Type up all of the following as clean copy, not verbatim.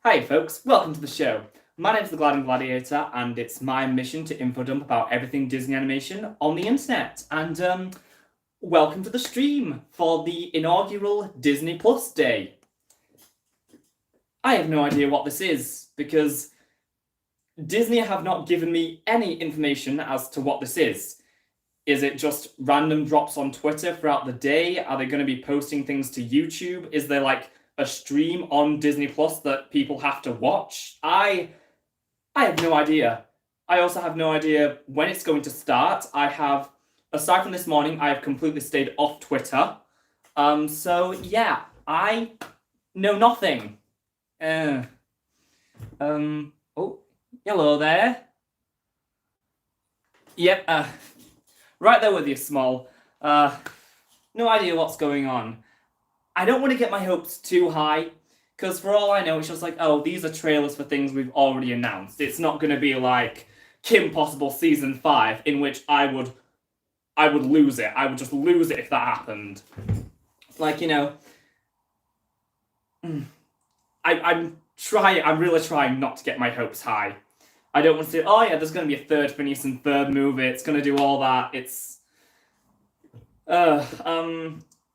Hi folks, welcome to the show. My name's the Gliding Gladiator, and it's my mission to infodump about everything Disney animation on the internet. And welcome to the stream for the inaugural Disney Plus Day. I have no idea what this is, because Disney have not given me any information as to what this is. Is it just random drops on Twitter throughout the day? Are they going to be posting things to YouTube? Is there like a stream on Disney Plus that people have to watch? I have no idea. I also have no idea when it's going to start. Aside from this morning, I have completely stayed off Twitter. So yeah, I know nothing. Oh, hello there. Yep, right there with you, Small. No idea what's going on. I don't want to get my hopes too high, because for all I know, it's just like, oh, these are trailers for things we've already announced. It's not going to be like Kim Possible Season 5, in which I would lose it. I would just lose it if that happened. Like, I'm really trying not to get my hopes high. I don't want to say, oh yeah, there's going to be a third Phineas and Ferb movie, it's going to do all that.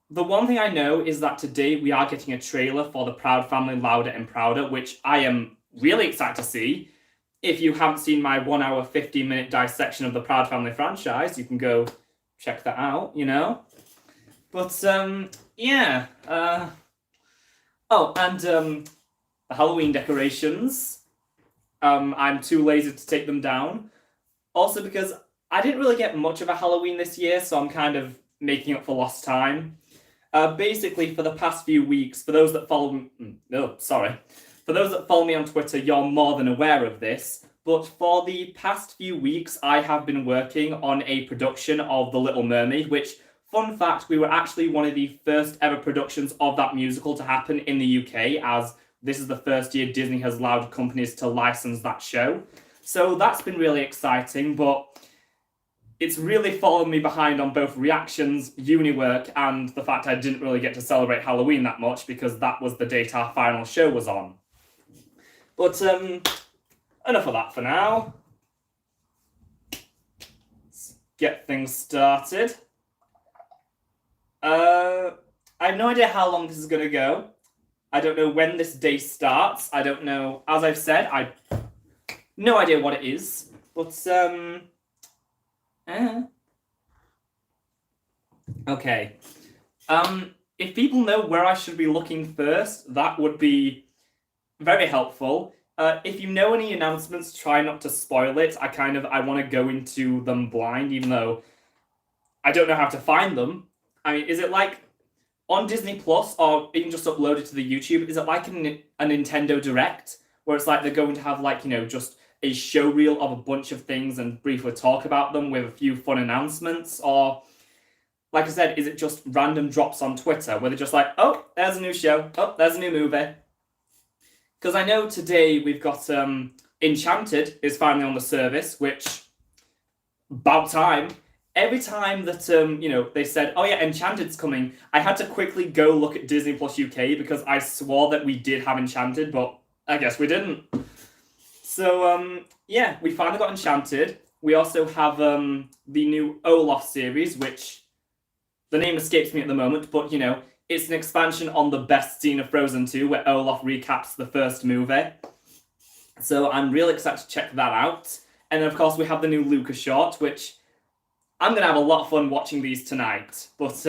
The one thing I know is that today we are getting a trailer for the Proud Family Louder and Prouder, which I am really excited to see. If you haven't seen my 1 hour, 15-minute dissection of the Proud Family franchise, you can go check that out, But, yeah. The Halloween decorations. I'm too lazy to take them down. Also because I didn't really get much of a Halloween this year, so I'm kind of making up for lost time. Basically, for the past few weeks, for those that follow me on Twitter, you're more than aware of this. But for the past few weeks, I have been working on a production of The Little Mermaid, which, fun fact, we were actually one of the first ever productions of that musical to happen in the UK, as this is the first year Disney has allowed companies to license that show. So that's been really exciting, but it's really fallen me behind on both reactions, uni work, and the fact I didn't really get to celebrate Halloween that much because that was the date our final show was on. But, enough of that for now. Let's get things started. I have no idea how long this is going to go. I don't know when this day starts. I don't know. As I've said, I no idea what it is. But, okay. If people know where I should be looking first, that would be very helpful. If you know any announcements, try not to spoil it. I want to go into them blind, even though I don't know how to find them. I mean, is it like on Disney Plus, or even just upload it to the YouTube? Is it like a Nintendo Direct, where it's like they're going to have like, just a show reel of a bunch of things and briefly talk about them with a few fun announcements? Or, like I said, is it just random drops on Twitter where they're just like, oh, there's a new show, oh, there's a new movie? Because I know today we've got Enchanted is finally on the service, which, about time. Every time that, they said, oh yeah, Enchanted's coming, I had to quickly go look at Disney Plus UK because I swore that we did have Enchanted, but I guess we didn't. So, yeah, we finally got Enchanted. We also have the new Olaf series, which the name escapes me at the moment, but, it's an expansion on the best scene of Frozen 2, where Olaf recaps the first movie. So I'm really excited to check that out. And then, of course, we have the new Luca short, which I'm going to have a lot of fun watching these tonight. But,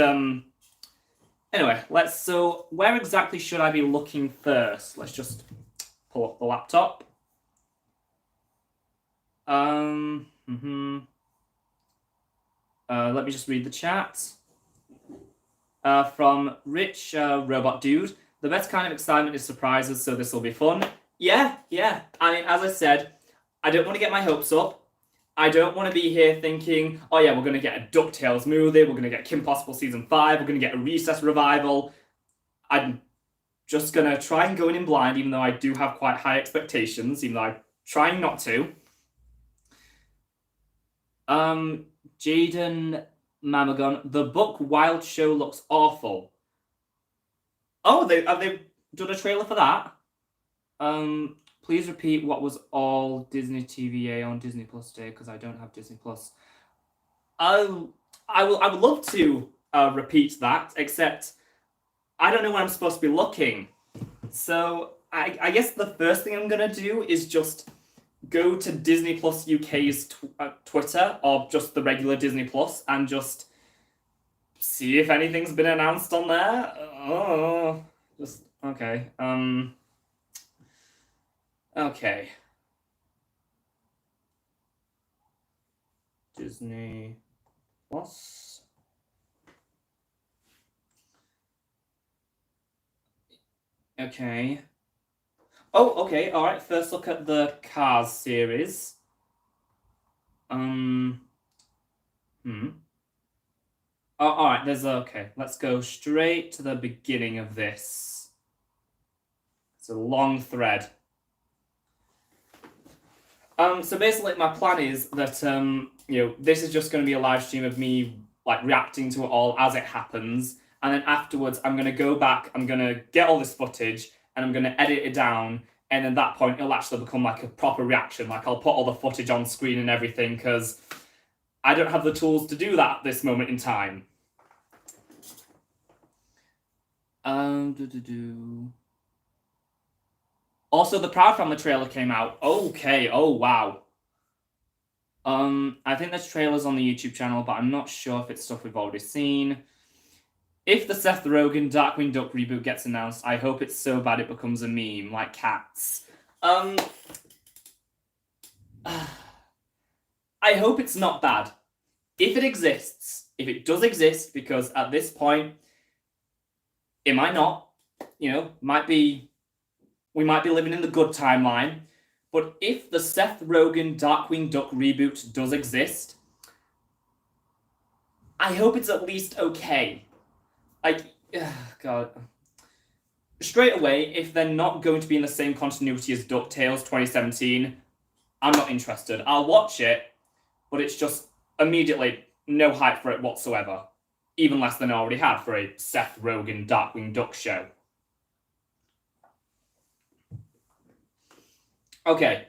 anyway, so where exactly should I be looking first? Let's just pull up the laptop. Let me just read the chat. From Rich Robot Dude. The best kind of excitement is surprises, so this will be fun. Yeah. I mean, as I said, I don't want to get my hopes up. I don't want to be here thinking, oh yeah, we're going to get a DuckTales movie, we're going to get Kim Possible Season 5, we're going to get a Recess revival. I'm just going to try and go in blind, even though I do have quite high expectations, even though I'm trying not to. Jaden Mamagon, the book Wild Show looks awful. Oh, have they done a trailer for that? Please repeat what was all Disney TVA on Disney Plus Day, because I don't have Disney Plus. I would love to repeat that, except I don't know where I'm supposed to be looking. So I guess the first thing I'm gonna do is just go to Disney Plus UK's Twitter, or just the regular Disney Plus, and just see if anything's been announced on there. Oh, just okay. Okay. Disney Plus. Okay. Oh, okay. All right. First, look at the Cars series. Oh, all right. Okay. Let's go straight to the beginning of this. It's a long thread. So basically, my plan is that this is just going to be a live stream of me like reacting to it all as it happens, and then afterwards, I'm going to go back. I'm going to get all this footage, and I'm going to edit it down. And at that point, it'll actually become like a proper reaction. Like I'll put all the footage on screen and everything, because I don't have the tools to do that at this moment in time. Also, the Proud Family trailer came out. Okay. Oh wow. I think there's trailers on the YouTube channel, but I'm not sure if it's stuff we've already seen. If the Seth Rogen Darkwing Duck reboot gets announced, I hope it's so bad it becomes a meme, like Cats. I hope it's not bad. If it exists, if it does exist, because at this point, it might not, we might be living in the good timeline, but if the Seth Rogen Darkwing Duck reboot does exist, I hope it's at least okay. God. Straight away, if they're not going to be in the same continuity as DuckTales 2017, I'm not interested. I'll watch it, but it's just immediately no hype for it whatsoever. Even less than I already had for a Seth Rogen Darkwing Duck show. Okay.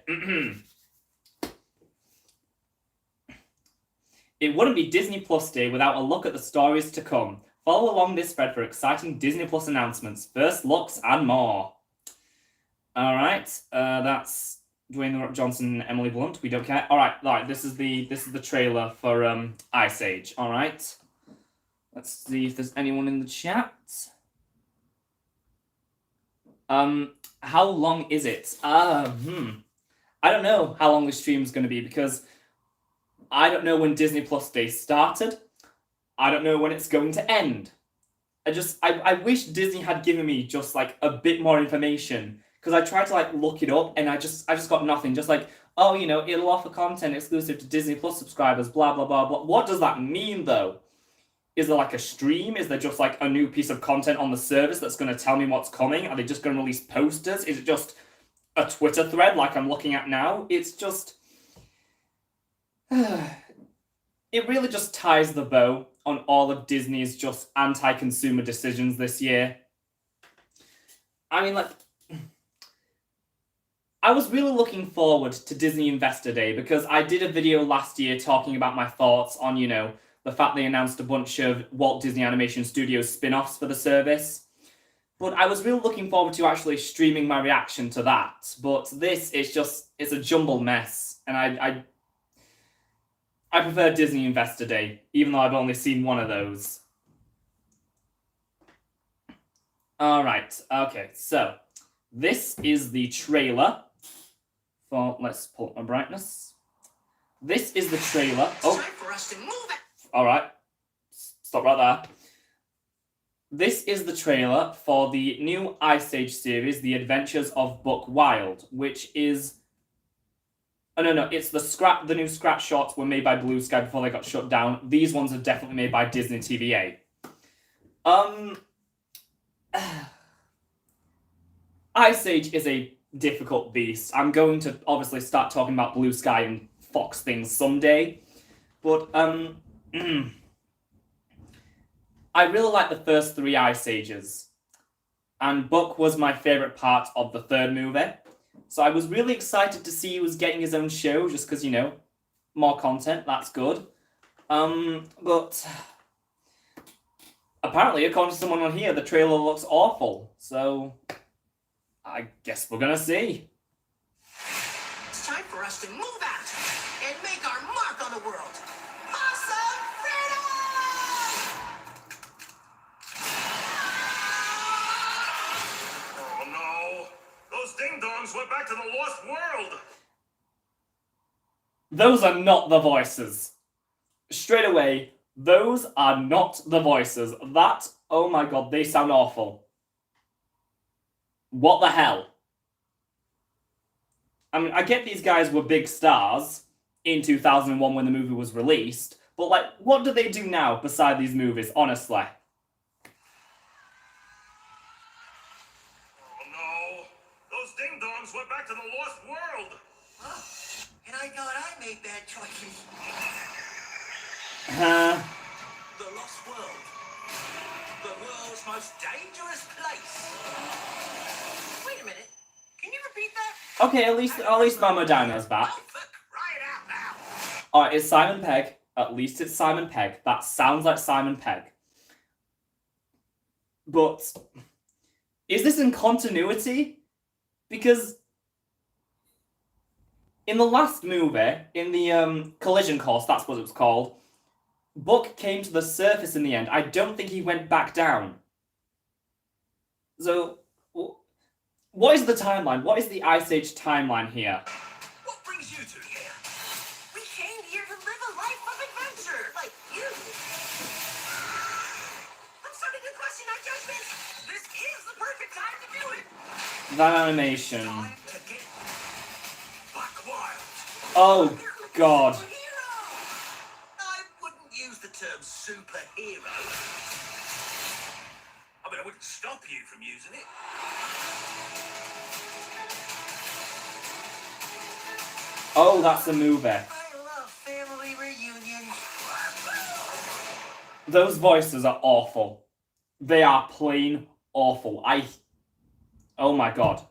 It wouldn't be Disney Plus Day without a look at the stories to come. Follow along this thread for exciting Disney Plus announcements, first looks, and more. All right, that's Dwayne The Rock Johnson and Emily Blunt. We don't care. All right. This is the trailer for Ice Age. All right. Let's see if there's anyone in the chat. How long is it? I don't know how long the stream's going to be, because I don't know when Disney Plus Day started. I don't know when it's going to end. I wish Disney had given me just like a bit more information, because I tried to like look it up and I just got nothing. Just like, oh, it'll offer content exclusive to Disney Plus subscribers, blah, blah, blah, blah. What does that mean though? Is there like a stream? Is there just like a new piece of content on the service that's going to tell me what's coming? Are they just going to release posters? Is it just a Twitter thread like I'm looking at now? It's just... it really just ties the bow on all of Disney's just anti-consumer decisions this year. I mean, like... I was really looking forward to Disney Investor Day, because I did a video last year talking about my thoughts on, the fact they announced a bunch of Walt Disney Animation Studios spin-offs for the service. But I was really looking forward to actually streaming my reaction to that. But this is it's a jumbled mess. And I prefer Disney Investor Day, even though I've only seen one of those. All right, okay, so this is the trailer for, let's pull up my brightness. This is the trailer. Oh. It's time for us to move it. All right, stop right there. This is the trailer for the new Ice Age series, The Adventures of Buck Wild, which is... Oh, no, it's the new scratch shots were made by Blue Sky before they got shut down. These ones are definitely made by Disney TVA. Ice Age is a difficult beast. I'm going to obviously start talking about Blue Sky and Fox things someday, but I really like the first three Ice Ages. And Buck was my favourite part of the third movie. So I was really excited to see he was getting his own show, just because, more content, that's good. But apparently, according to someone on here, the trailer looks awful. So I guess we're gonna see. It's time for us to move out and make our mark on the world. Awesome freedom! Oh no! Those ding-dongs went back to the lost world! Those are not the voices. Straight away, those are not the voices. That, oh my god, they sound awful. What the hell? I mean, I get these guys were big stars in 2001 when the movie was released, but like, what do they do now beside these movies, honestly? Oh no! Those ding-dongs went back to the lost world! Oh, and I thought I made bad choices. The lost world. The world's most dangerous place. Wait a minute. Can you repeat that? Okay, at least Mama Dinah's back. Oh, for crying out loud. Alright, it's Simon Pegg. At least it's Simon Pegg. That sounds like Simon Pegg. But is this in continuity? Because in the last movie, in the collision course, that's what it was called, Buck came to the surface in the end. I don't think he went back down. So, what is the timeline? What is the Ice Age timeline here? What brings you two here? We came here to live a life of adventure, like you. I'm starting to question our judgment. This is the perfect time to do it. That animation. Time to get buck wild. Oh, God. I wouldn't use the term superhero. I mean, I wouldn't stop you from using it. Oh, that's a movie. I love family reunions. Those voices are awful. They are plain awful. Oh my god.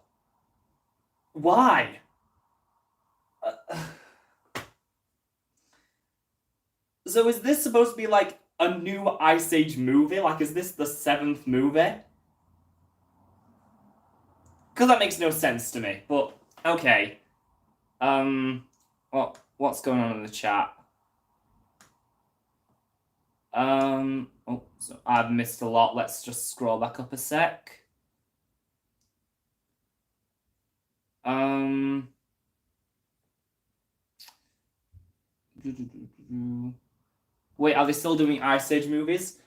Why? So is this supposed to be like a new Ice Age movie? Like, is this the 7th movie? Because that makes no sense to me, but okay. What's going on in the chat? Oh, so I've missed a lot. Let's just scroll back up a sec. Wait, are they still doing Ice Age movies?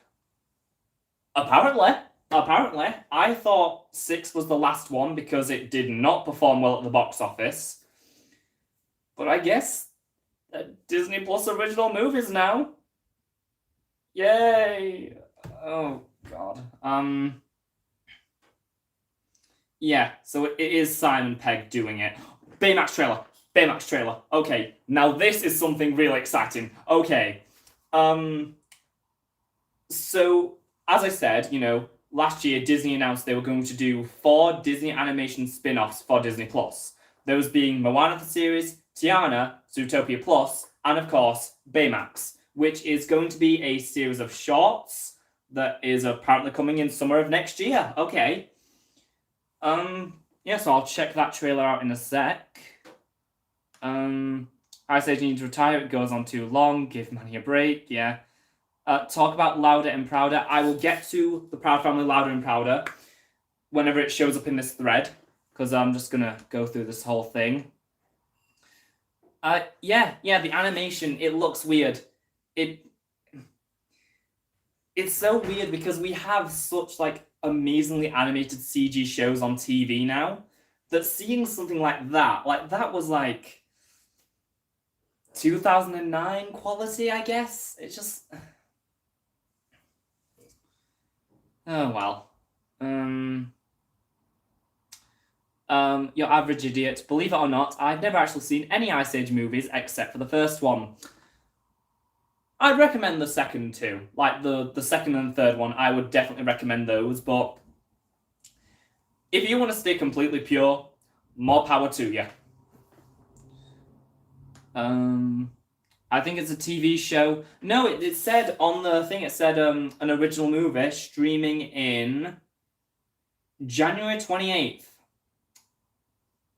Apparently. I thought 6 was the last one because it did not perform well at the box office. But I guess Disney Plus original movies now. Yay! Oh, God. Yeah, so it is Simon Pegg doing it. Baymax trailer. Okay, now this is something really exciting. Okay. So, as I said, last year Disney announced they were going to do 4 Disney animation spin-offs for Disney Plus. Those being Moana the series, Tiana, Zootopia Plus, and of course, Baymax, which is going to be a series of shorts that is apparently coming in summer of next year. Okay. Yeah, so I'll check that trailer out in a sec. Ice Age needs to retire, it goes on too long, give Manny a break, yeah. Talk about Louder and Prouder. I will get to the Proud Family Louder and Prouder whenever it shows up in this thread, because I'm just gonna go through this whole thing. Yeah, the animation, it looks weird. It's so weird because we have such, amazingly animated CG shows on TV now, that seeing something like that was, 2009 quality, I guess? It's just... Oh, well. Your Average Idiot. Believe it or not, I've never actually seen any Ice Age movies except for the first one. I'd recommend the second two. The second and third one, I would definitely recommend those, but if you want to stay completely pure, more power to you. I think it's a TV show. No, it said on the thing, it said an original movie streaming in January 28th.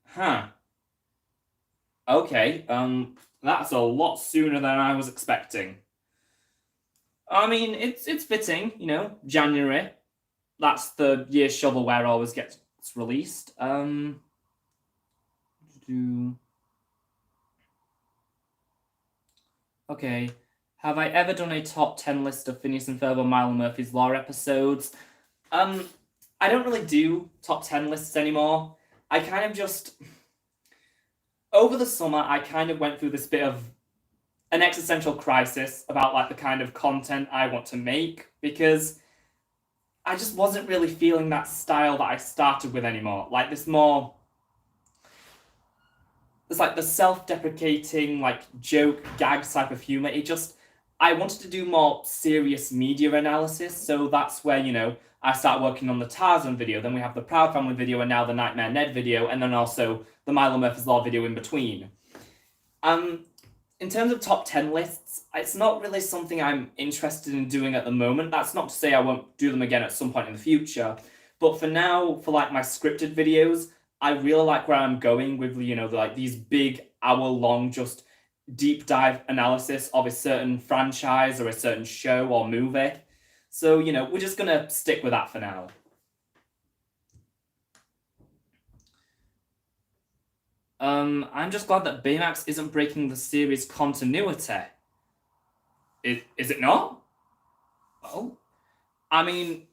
Huh. Okay, that's a lot sooner than I was expecting. I mean, it's fitting, you know, January. That's the year shovelware always gets released. Okay. Have I ever done a top 10 list of Phineas and Ferb or Mile and Murphy's Law episodes? I don't really do top 10 lists anymore. I kind of just... Over the summer, I kind of went through this bit of an existential crisis about like the kind of content I want to make, because I just wasn't really feeling that style that I started with anymore. Like this more... It's like the self-deprecating, like, joke, gag type of humor. It just... I wanted to do more serious media analysis, so that's where, you know, I start working on the Tarzan video, then we have the Proud Family video, and now the Nightmare Ned video, and then also the Milo Murphy's Law video in between. In terms of top 10 lists, it's not really something I'm interested in doing at the moment. That's not to say I won't do them again at some point in the future, but for now, for like my scripted videos, I really like where I'm going with, you know, like these big hour-long just deep dive analysis of a certain franchise or a certain show or movie. So, you know, we're just gonna stick with that for now. I'm just glad that Baymax isn't breaking the series continuity. Is it not? Well, I mean,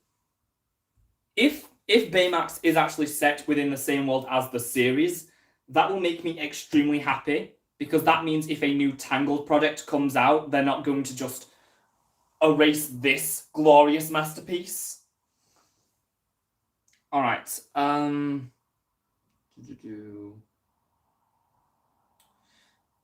if Baymax is actually set within the same world as the series, that will make me extremely happy, because that means if a new Tangled product comes out, they're not going to just erase this glorious masterpiece. All right.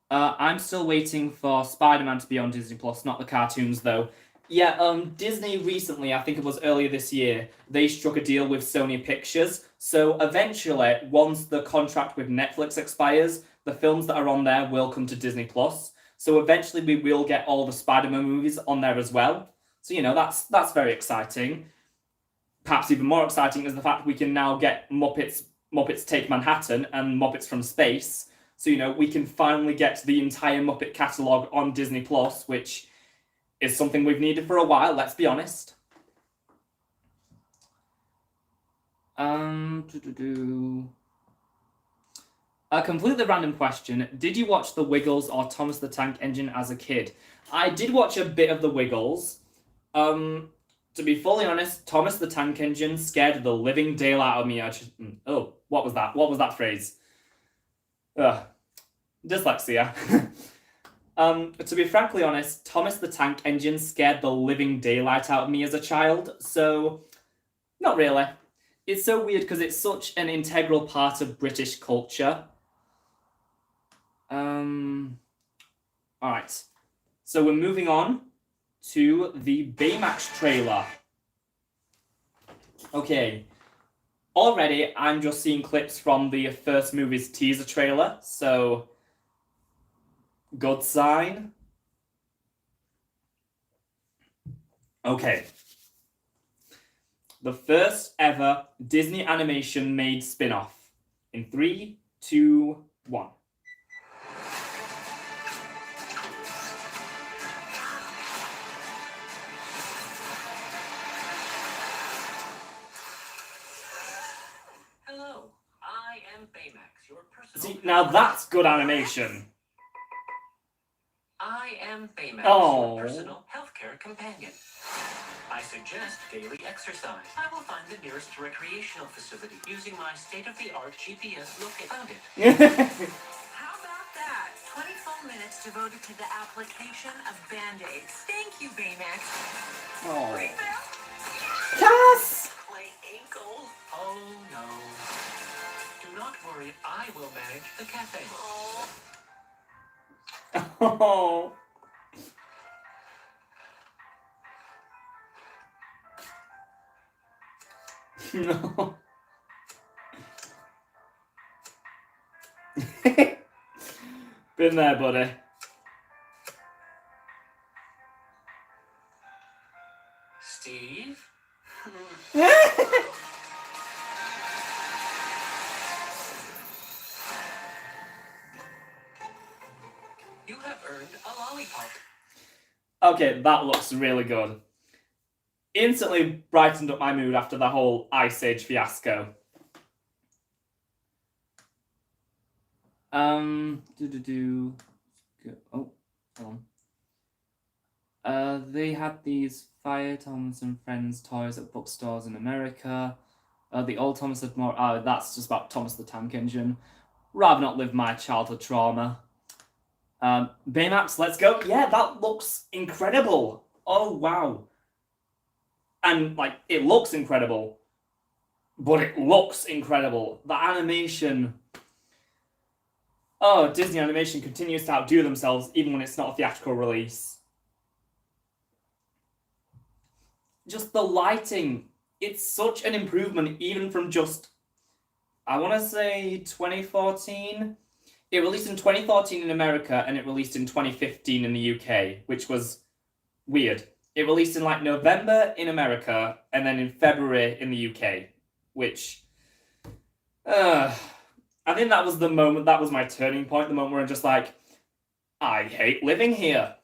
I'm still waiting for Spider-Man to be on Disney Plus, not the cartoons though. Yeah, Disney recently, I think it was earlier this year, they struck a deal with Sony Pictures. So eventually, once the contract with Netflix expires, the films that are on there will come to Disney Plus. So eventually we will get all the Spider-Man movies on there as well. So, you know, that's very exciting. Perhaps even more exciting is the fact we can now get Muppets Take Manhattan and Muppets from Space. So, you know, we can finally get the entire Muppet catalogue on Disney Plus, which is something we've needed for a while, let's be honest. A completely random question. Did you watch The Wiggles or Thomas the Tank Engine as a kid? I did watch a bit of The Wiggles. To be fully honest, Thomas the Tank Engine scared the living daylight out of me. Oh, what was that? What was that phrase? Dyslexia. To be frankly honest, Thomas the Tank Engine scared the living daylight out of me as a child, so not really. It's so weird because it's such an integral part of British culture. Alright, so we're moving on to the Baymax trailer. Okay, already I'm just seeing clips from the first movie's teaser trailer, so good sign. Okay. The first ever Disney animation made spin-off. In 3, 2, 1. Hello, I am Baymax, your personal... See, now that's good animation. I am Baymax, Oh. your personal healthcare companion. I suggest daily exercise. I will find the nearest recreational facility using my state-of-the-art GPS locator. Found it. How about that? 20 full minutes devoted to the application of Band-Aids. Thank you, Baymax. Oh. Right there? Cass! My ankle. Oh no. Do not worry, I will manage the cafe. Oh. No. Been there, buddy. Steve? You have earned a lollipop. Okay, that looks really good. Instantly brightened up my mood after the whole Ice Age fiasco. Oh, hold on. They had these Fire Thomas and Friends toys at bookstores in America. The old Thomas had more. Oh, that's just about Thomas the Tank Engine. Rather not live my childhood trauma. Baymax, let's go. Yeah, that looks incredible. Oh, wow. And, like, it looks incredible. But it looks incredible. The animation... Oh, Disney animation continues to outdo themselves even when it's not a theatrical release. Just the lighting. It's such an improvement even from just... I want to say 2014... It released in 2014 in America and it released in 2015 in the UK, which was weird. It released in like November in America and then in February in the UK, which I think that was the moment, that was my turning point, the moment where I'm just like, I hate living here.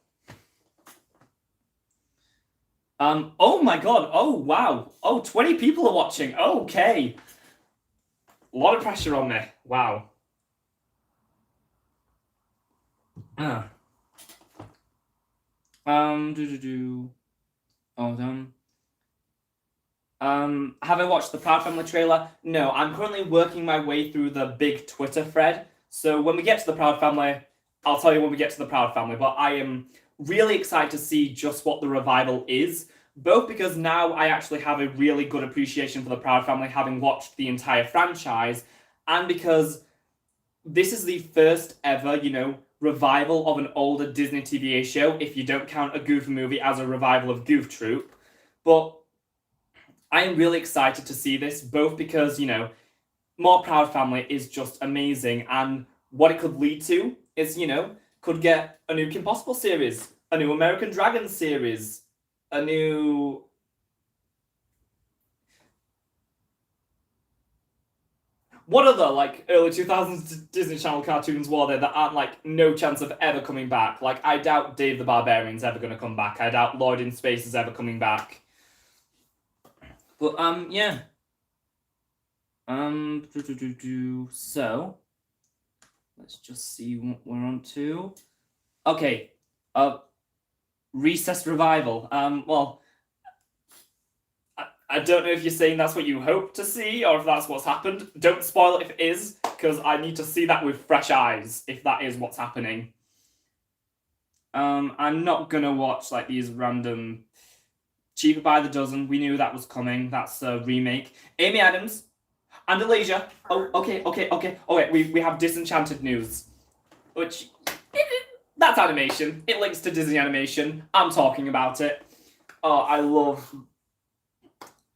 Oh my god, oh wow, oh 20 people are watching, okay. A lot of pressure on me, wow. Hold on. Have I watched the Proud Family trailer? No, I'm currently working my way through the big Twitter thread. So when we get to the Proud Family, I'll tell you when we get to the Proud Family. But I am really excited to see just what the revival is. Both because now I actually have a really good appreciation for the Proud Family, having watched the entire franchise, and because this is the first ever, revival of an older Disney TVA show, if you don't count a Goof movie as a revival of Goof Troop. But I am really excited to see this, both because, more Proud Family is just amazing, and what it could lead to is, could get a new Kim Possible series, a new American Dragon series, a new... What other, early 2000s Disney Channel cartoons were there that aren't, no chance of ever coming back? I doubt Dave the Barbarian's ever going to come back. I doubt Lloyd in Space is ever coming back. But, yeah. So, let's just see what we're on to. Okay. Recess Revival. Well... I don't know if you're saying that's what you hope to see, or if that's what's happened. Don't spoil it if it is, because I need to see that with fresh eyes, if that is what's happening. I'm not gonna watch, these random... Cheaper by the Dozen, we knew that was coming, that's a remake. Amy Adams, and Elijah. Oh, okay. Oh, wait, we have Disenchanted news. Which, that's animation. It links to Disney animation. I'm talking about it. Oh,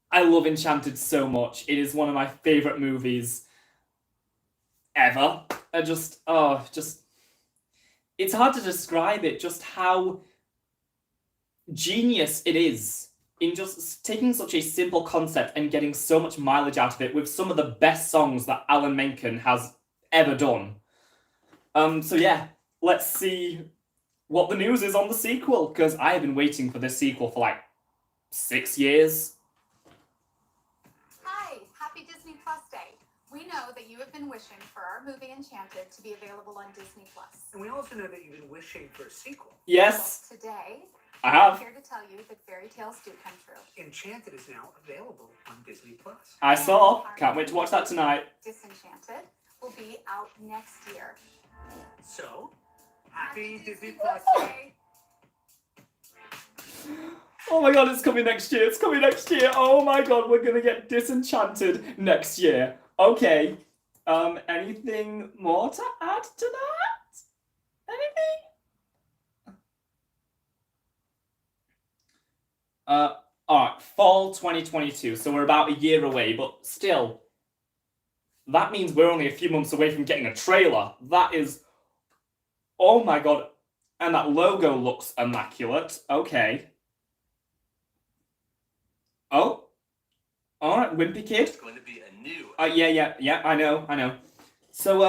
I love Enchanted so much. It is one of my favourite movies ever. It's hard to describe it, just how genius it is in just taking such a simple concept and getting so much mileage out of it with some of the best songs that Alan Menken has ever done. So yeah, let's see what the news is on the sequel, because I have been waiting for this sequel for 6 years. Happy Disney Plus Day. We know that you have been wishing for our movie Enchanted to be available on Disney Plus. And we also know that you've been wishing for a sequel. Yes. Well, today, I have. I'm here to tell you that fairy tales do come true. Enchanted is now available on Disney Plus. I saw. Can't wait to watch that tonight. Disenchanted will be out next year. So, happy Disney Plus Day. Oh my god, it's coming next year. It's coming next year. Oh my god, we're gonna get Disenchanted next year. Okay. Anything more to add to that? Anything? Alright, fall 2022. So we're about a year away, but still, that means we're only a few months away from getting a trailer. That is... Oh my god. And that logo looks immaculate. Okay. Oh. Alright, Wimpy Kid. It's going to be a new... Yeah, I know. So,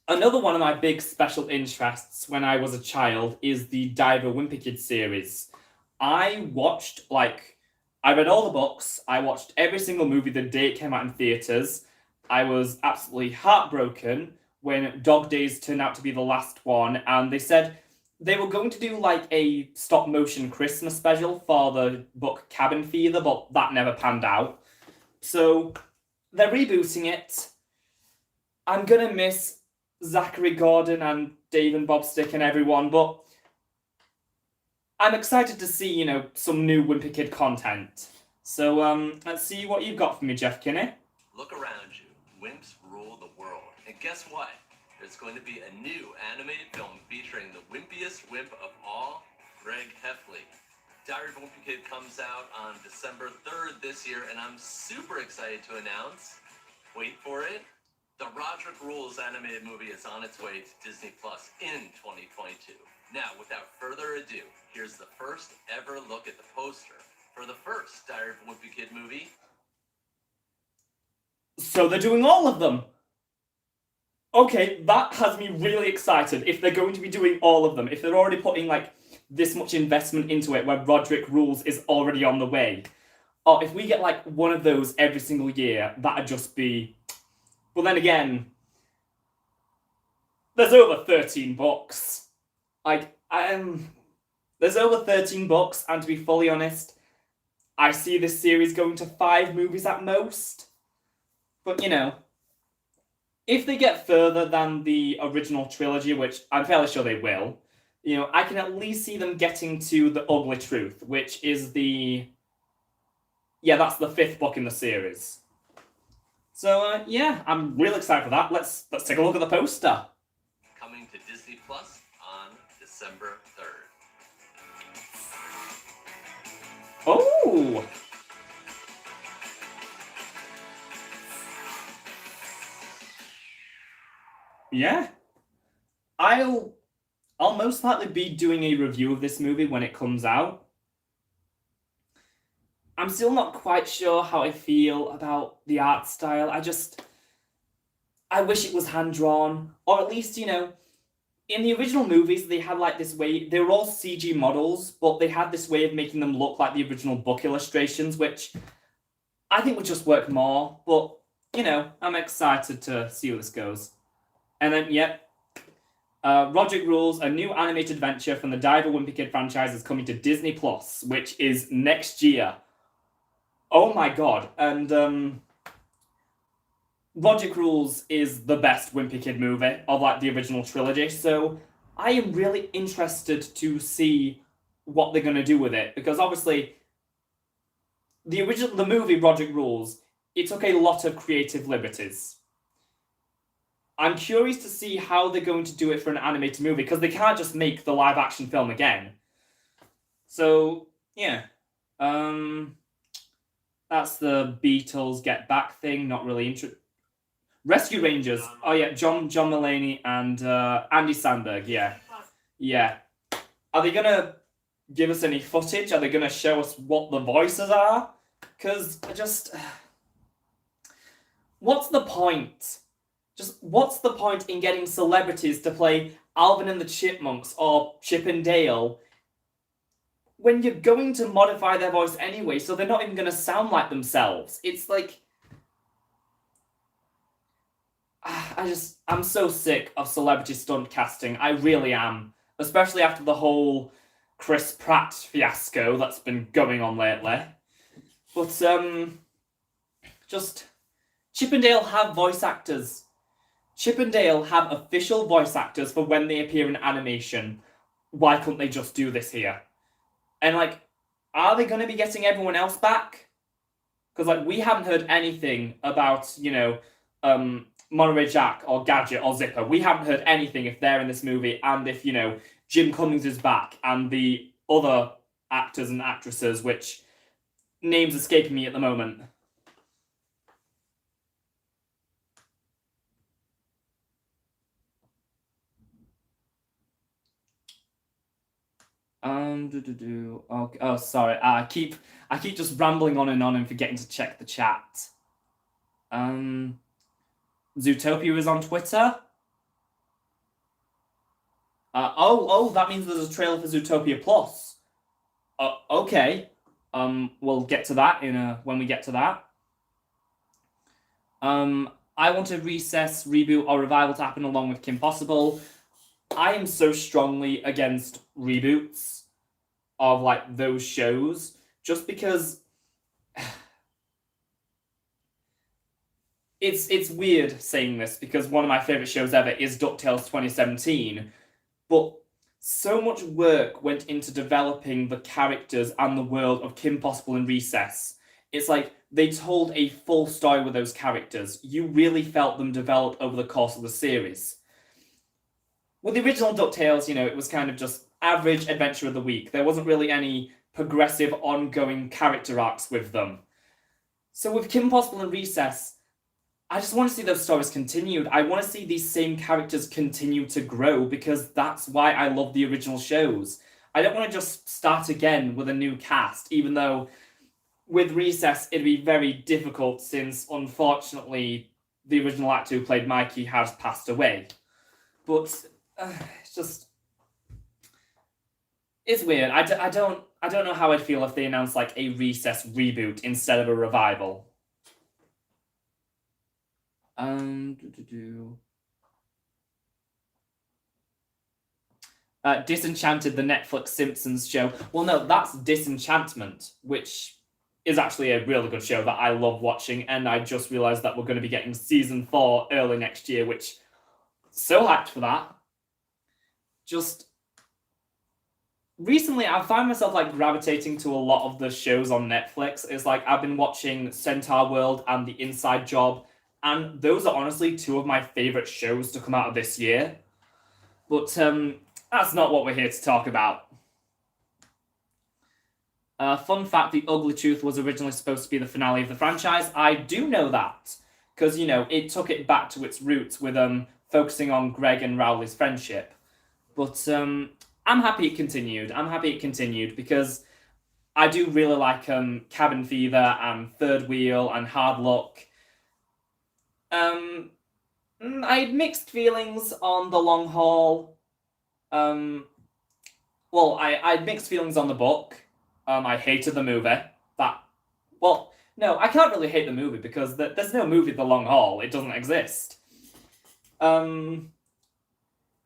another one of my big special interests when I was a child is the Diver Wimpy Kid series. I read all the books, I watched every single movie the day it came out in theatres. I was absolutely heartbroken when Dog Days turned out to be the last one, and they said they were going to do like a stop-motion Christmas special for the book Cabin Fever, but that never panned out. So, they're rebooting it. I'm gonna miss Zachary Gordon and Dave and Bob Stick and everyone, but I'm excited to see, some new Wimpy Kid content. So, let's see what you've got for me, Jeff Kinney. Look around you. Wimps rule the world. And guess what? There's going to be a new animated film featuring the wimpiest wimp of all, Greg Heffley. Diary of a Wimpy Kid comes out on December 3rd this year, and I'm super excited to announce, wait for it, the Roderick Rules animated movie is on its way to Disney Plus in 2022. Now, without further ado, here's the first ever look at the poster for the first Diary of a Wimpy Kid movie. So they're doing all of them. Okay, that has me really excited. If they're going to be doing all of them, if they're already putting this much investment into it where Roderick Rules is already on the way. Or if we get one of those every single year, that'd just be... Well, then again, there's over 13 books. There's over 13 books, and to be fully honest, I see this series going to 5 movies at most. But, if they get further than the original trilogy, which I'm fairly sure they will, I can at least see them getting to The Ugly Truth, which is that's the 5th book in the series. So, I'm real excited for that. Let's take a look at the poster. Coming to Disney Plus on December 3rd. Oh! Yeah. I'll most likely be doing a review of this movie when it comes out. I'm still not quite sure how I feel about the art style. I wish it was hand-drawn. Or at least, in the original movies, they had this way... They were all CG models, but they had this way of making them look like the original book illustrations, which I think would just work more. But, I'm excited to see where this goes. And then, Roderick Rules, a new animated adventure from the Diver Wimpy Kid franchise is coming to Disney Plus, which is next year. Oh my god. And, Roderick Rules is the best Wimpy Kid movie of, the original trilogy, so I am really interested to see what they're going to do with it, because obviously, the movie Roderick Rules, it took a lot of creative liberties. I'm curious to see how they're going to do it for an animated movie, because they can't just make the live-action film again. So, yeah. That's the Beatles Get Back thing, not really interesting. Rescue Rangers. Oh, yeah, John Mulaney and Andy Samberg, yeah. Yeah. Are they going to give us any footage? Are they going to show us what the voices are? Because what's the point? What's the point in getting celebrities to play Alvin and the Chipmunks or Chip and Dale when you're going to modify their voice anyway, so they're not even going to sound like themselves? It's I'm so sick of celebrity stunt casting. I really am. Especially after the whole Chris Pratt fiasco that's been going on lately. But, Chip and Dale have voice actors. Chip and Dale have official voice actors for when they appear in animation. Why couldn't they just do this here? And, are they going to be getting everyone else back? Because, we haven't heard anything about, Monterey Jack or Gadget or Zipper. We haven't heard anything if they're in this movie, and if, Jim Cummings is back, and the other actors and actresses, which names escaping me at the moment. Okay. Oh, sorry. I keep just rambling on and forgetting to check the chat. Zootopia is on Twitter. That means there's a trailer for Zootopia Plus. Okay. We'll get to that when we get to that. I want a Recess reboot or revival to happen along with Kim Possible. I am so strongly against reboots of like those shows, just because it's weird saying this because one of my favorite shows ever is DuckTales 2017, but so much work went into developing the characters and the world of Kim Possible and Recess. It's like they told a full story with those characters. You really felt them develop over the course of the series. With the original DuckTales, it was kind of just average adventure of the week. There wasn't really any progressive, ongoing character arcs with them. So with Kim Possible and Recess, I just want to see those stories continued. I want to see these same characters continue to grow because that's why I love the original shows. I don't want to just start again with a new cast, even though with Recess it'd be very difficult since, unfortunately, the original actor who played Mikey has passed away. But it's weird. I don't know how I'd feel if they announced like a Recess reboot instead of a revival. Disenchanted, the Netflix Simpsons show. Well, no, that's Disenchantment, which is actually a really good show that I love watching, and I just realised that we're going to be getting season 4 early next year, which so hyped for that. Just recently, I find myself like gravitating to a lot of the shows on Netflix. It's like I've been watching Centaur World and The Inside Job, and those are honestly two of my favourite shows to come out of this year. But that's not what we're here to talk about. Fun fact, The Ugly Truth was originally supposed to be the finale of the franchise. I do know that, because, it took it back to its roots with focusing on Greg and Rowley's friendship. But I'm happy it continued. Because I do really like Cabin Fever and Third Wheel and Hard Luck. I had mixed feelings on The Long Haul. I had mixed feelings on the book. I hated the movie. No, I can't really hate the movie because there's no movie The Long Haul. It doesn't exist.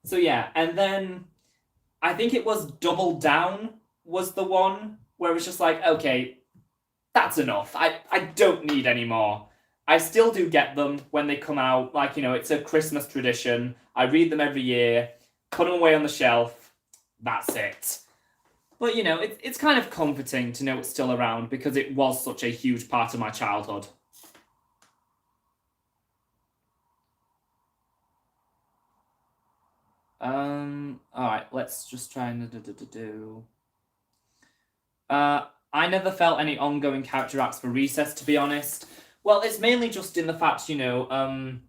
So yeah, and then I think it was Double Down was the one where it's just like, okay, that's enough. I don't need any more. I still do get them when they come out. Like, it's a Christmas tradition. I read them every year, put them away on the shelf. That's it. But, it's kind of comforting to know it's still around because it was such a huge part of my childhood. Alright, let's just try and do. I never felt any ongoing character arcs for Recess, to be honest. Well, it's mainly just in the fact, when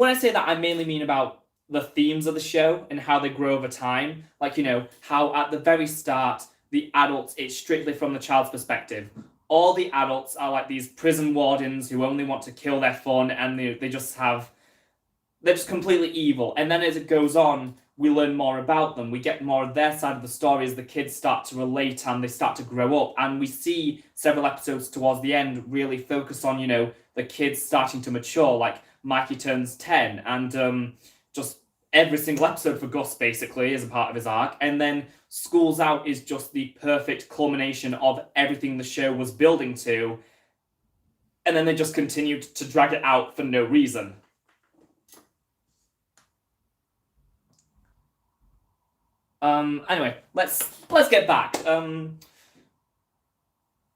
I say that, I mainly mean about the themes of the show and how they grow over time. Like, how at the very start, the adults, it's strictly from the child's perspective. All the adults are like these prison wardens who only want to kill their fun, and they're just completely evil. And then as it goes on, we learn more about them. We get more of their side of the story as the kids start to relate and they start to grow up. And we see several episodes towards the end really focus on, the kids starting to mature. Like Mikey turns 10 and just every single episode for Gus basically is a part of his arc. And then School's Out is just the perfect culmination of everything the show was building to. And then they just continued to drag it out for no reason. Anyway, let's get back.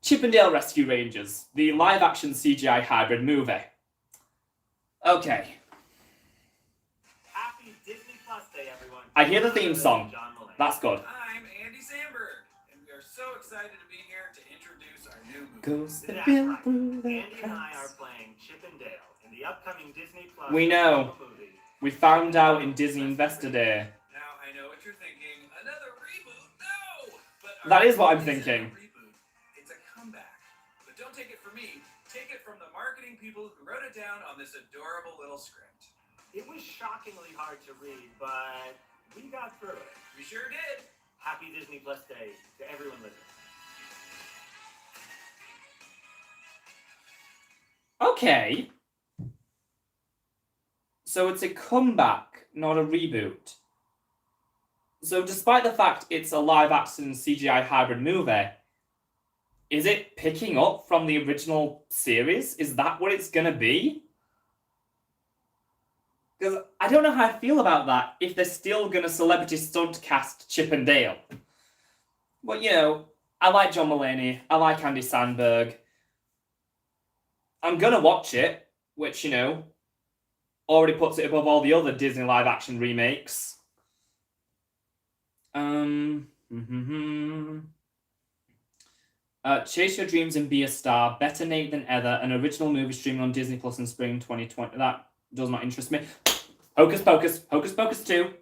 Chip 'n Dale Rescue Rangers, the live-action CGI hybrid movie. Okay. Happy Disney Plus Day, everyone. I hear the theme song. That's good. I'm Andy Samberg, and we are so excited to be here to introduce our new movie. Goes the That's bill right. through the Andy and I are cracks. playing Chip 'n Dale in the upcoming Disney Plus We know. movie. We found out in Disney Investor Day. Now, I know what you're thinking. Another reboot? That is what I'm This isn't a thinking. reboot, it's a comeback. But don't take it from me. Take it from the marketing people who wrote it down on this adorable little script. It was shockingly hard to read, but we got through it. We sure did. Happy Disney Plus Day to everyone listening. Okay. So it's a comeback, not a reboot. So despite the fact it's a live-action CGI hybrid movie, is it picking up from the original series? Is that what it's gonna be? Because I don't know how I feel about that if they're still gonna celebrity stunt cast Chip and Dale. But you know, I like John Mulaney, I like Andy Samberg. I'm gonna watch it, which, you know, already puts it above all the other Disney live-action remakes. Chase Your Dreams and Be a Star, Better Nate Than Ever, an original movie streaming on Disney Plus in spring 2020. That does not interest me. Hocus Pocus, Hocus Pocus 2.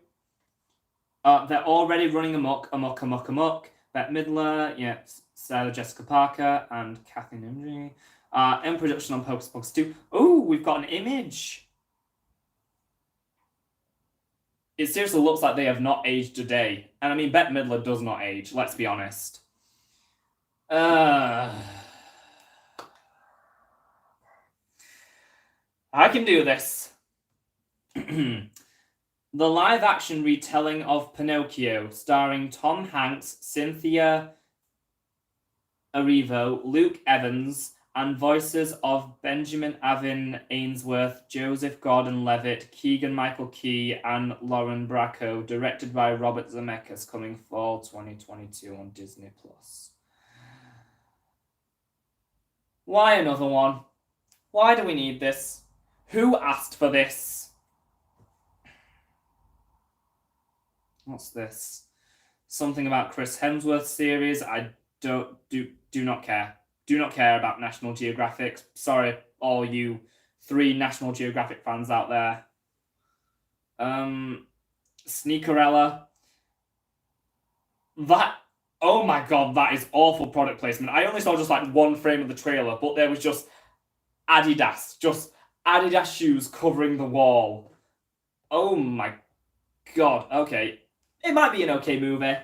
They're already running amok. Bette Midler, yeah, Sarah Jessica Parker, and Kathy Nimri. In production on Hocus Pocus 2. Ooh, we've got an image. It seriously looks like they have not aged a day. And I mean, Bette Midler does not age, let's be honest. I can do this. The live-action retelling of Pinocchio, starring Tom Hanks, Cynthia Erivo, Luke Evans, and voices of Benjamin Avin Ainsworth, Joseph Gordon-Levitt, Keegan-Michael Key, and Lauren Bracco, directed by Robert Zemeckis, coming fall 2022 on Disney+. Why another one? Why do we need this? Who asked for this? What's this? Something about Chris Hemsworth series. I do not care. Do not care about National Geographic. Sorry, all you 3 National Geographic fans out there. Sneakerella. That, oh my god, that is awful product placement. I only saw just like one frame of the trailer, but there was just Adidas shoes covering the wall. Oh my god, okay. It might be an okay movie.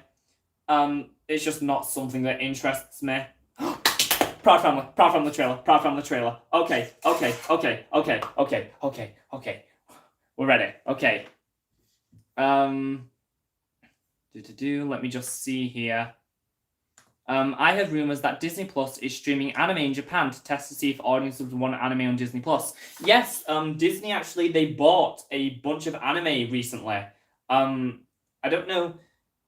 It's just not something that interests me. Proud Family trailer. Okay. We're ready. Okay. Let me just see here. I heard rumors that Disney Plus is streaming anime in Japan to test to see if audiences want anime on Disney Plus. Yes, Disney actually, they bought a bunch of anime recently. I don't know,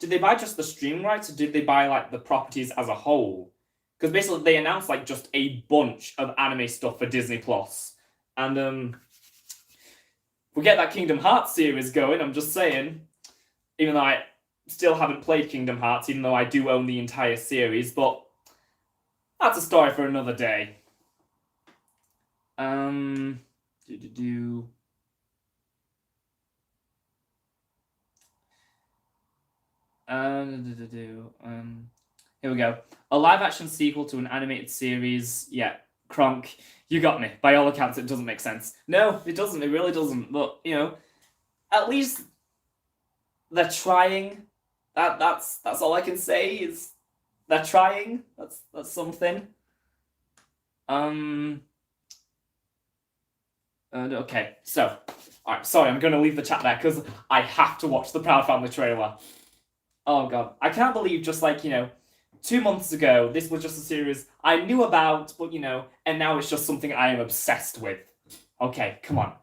did they buy just the streaming rights or did they buy like the properties as a whole? Because basically they announced like just a bunch of anime stuff for Disney Plus. And we get that Kingdom Hearts series going, I'm just saying. Even though I still haven't played Kingdom Hearts, even though I do own the entire series, but that's a story for another day. Here we go. A live-action sequel to an animated series. Yeah, Kronk, you got me. By all accounts, it doesn't make sense. No, it doesn't. It really doesn't. But, you know, at least they're trying. That's all I can say is they're trying. That's something. Okay, so, alright, sorry, I'm going to leave the chat there because I have to watch the Proud Family trailer. Oh god, I can't believe just like, you know, 2 months ago, this was just a series I knew about, but you know, and now it's just something I am obsessed with. Okay, come on.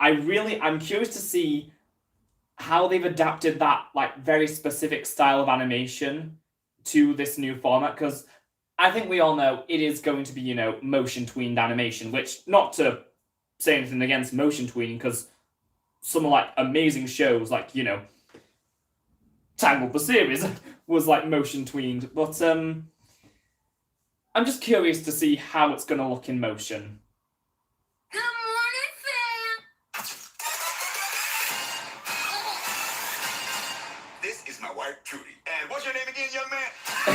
I'm curious to see how they've adapted that, like, very specific style of animation to this new format, because I think we all know it is going to be, you know, motion-tweened animation, which, not to say anything against motion tweening, because some like amazing shows, like, you know, Tangled the series was like motion tweened, but I'm just curious to see how it's gonna look in motion. Good morning, fam. This is my wife, Trudy. And what's your name again, young man?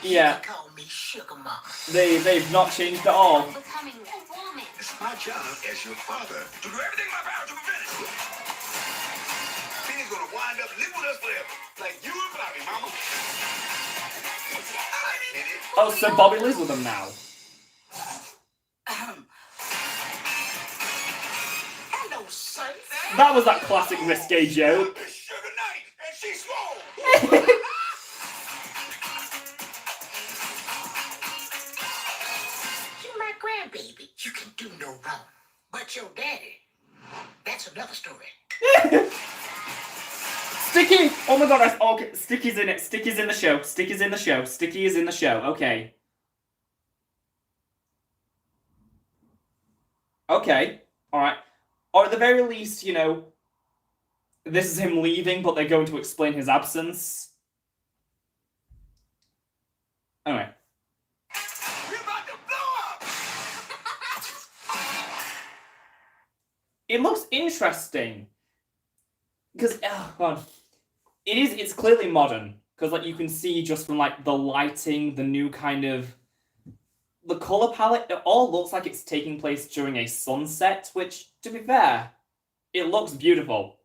Yeah, Call me Sugar Mama. they've not changed at all. Becoming a woman. It's my job as your father to do everything in my power to prevent it. Penny's gonna wind up living with us forever, like you and Bobby, Mama. Oh, so Bobby lives with them now. Hello, son. That was that classic risque joke. It's Sugar Night, and she's swole. You're my grandbaby. You can do no wrong. But your daddy, that's another story. Sticky! Oh my god, okay, Sticky's in it. Sticky's in the show. Sticky's in the show. Sticky is in the show. Okay. Okay. Alright. Or at the very least, you know, this is him leaving, but they're going to explain his absence. Anyway. We're about to blow up. It looks interesting. Because, oh god. It's clearly modern. Because, like, you can see just from, like, the lighting, the new kind of... The colour palette, it all looks like it's taking place during a sunset, which, to be fair, it looks beautiful.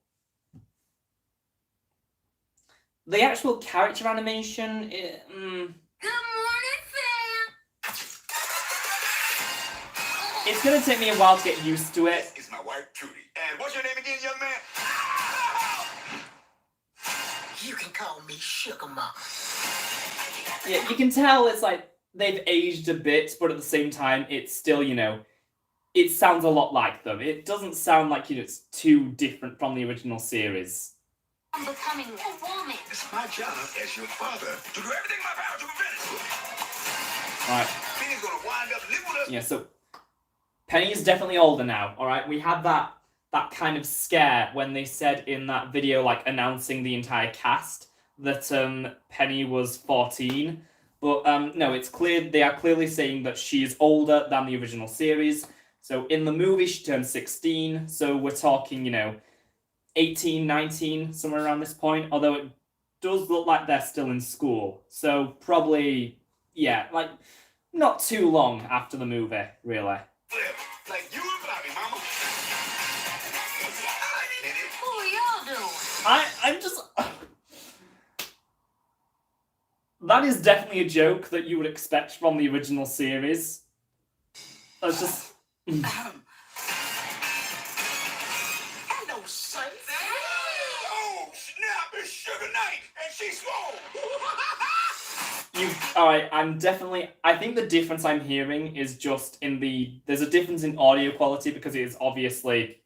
The actual character animation, Good morning, fam. it's going to take me a while to get used to it. It's my wife, Trudy. And what's your name again, young man? You can call me Sugar Mama. Yeah, you can tell it's like they've aged a bit, but at the same time, it's still, you know, it sounds a lot like them. It doesn't sound like, you know, it's too different from the original series. I'm becoming a woman. It's my job as your father to do everything in my power to prevent it. Alright, Penny's gonna wind up living with us. yeah, so Penny is definitely older now, alright? We had that kind of scare when they said in that video, like, announcing the entire cast that Penny was 14. But no, it's clear, they are clearly saying that she is older than the original series. So in the movie, she turned 16. So we're talking, you know, 18, 19, somewhere around this point. Although it does look like they're still in school. So probably, yeah, like, not too long after the movie, really. Like you and Bobby, Mama. Who are y'all doing? I'm just... That is definitely a joke that you would expect from the original series. That's just... Hello, son. Oh, snap! It's Sugar Night, and she's swole. Alright, I think the difference I'm hearing is just in there's a difference in audio quality because it is obviously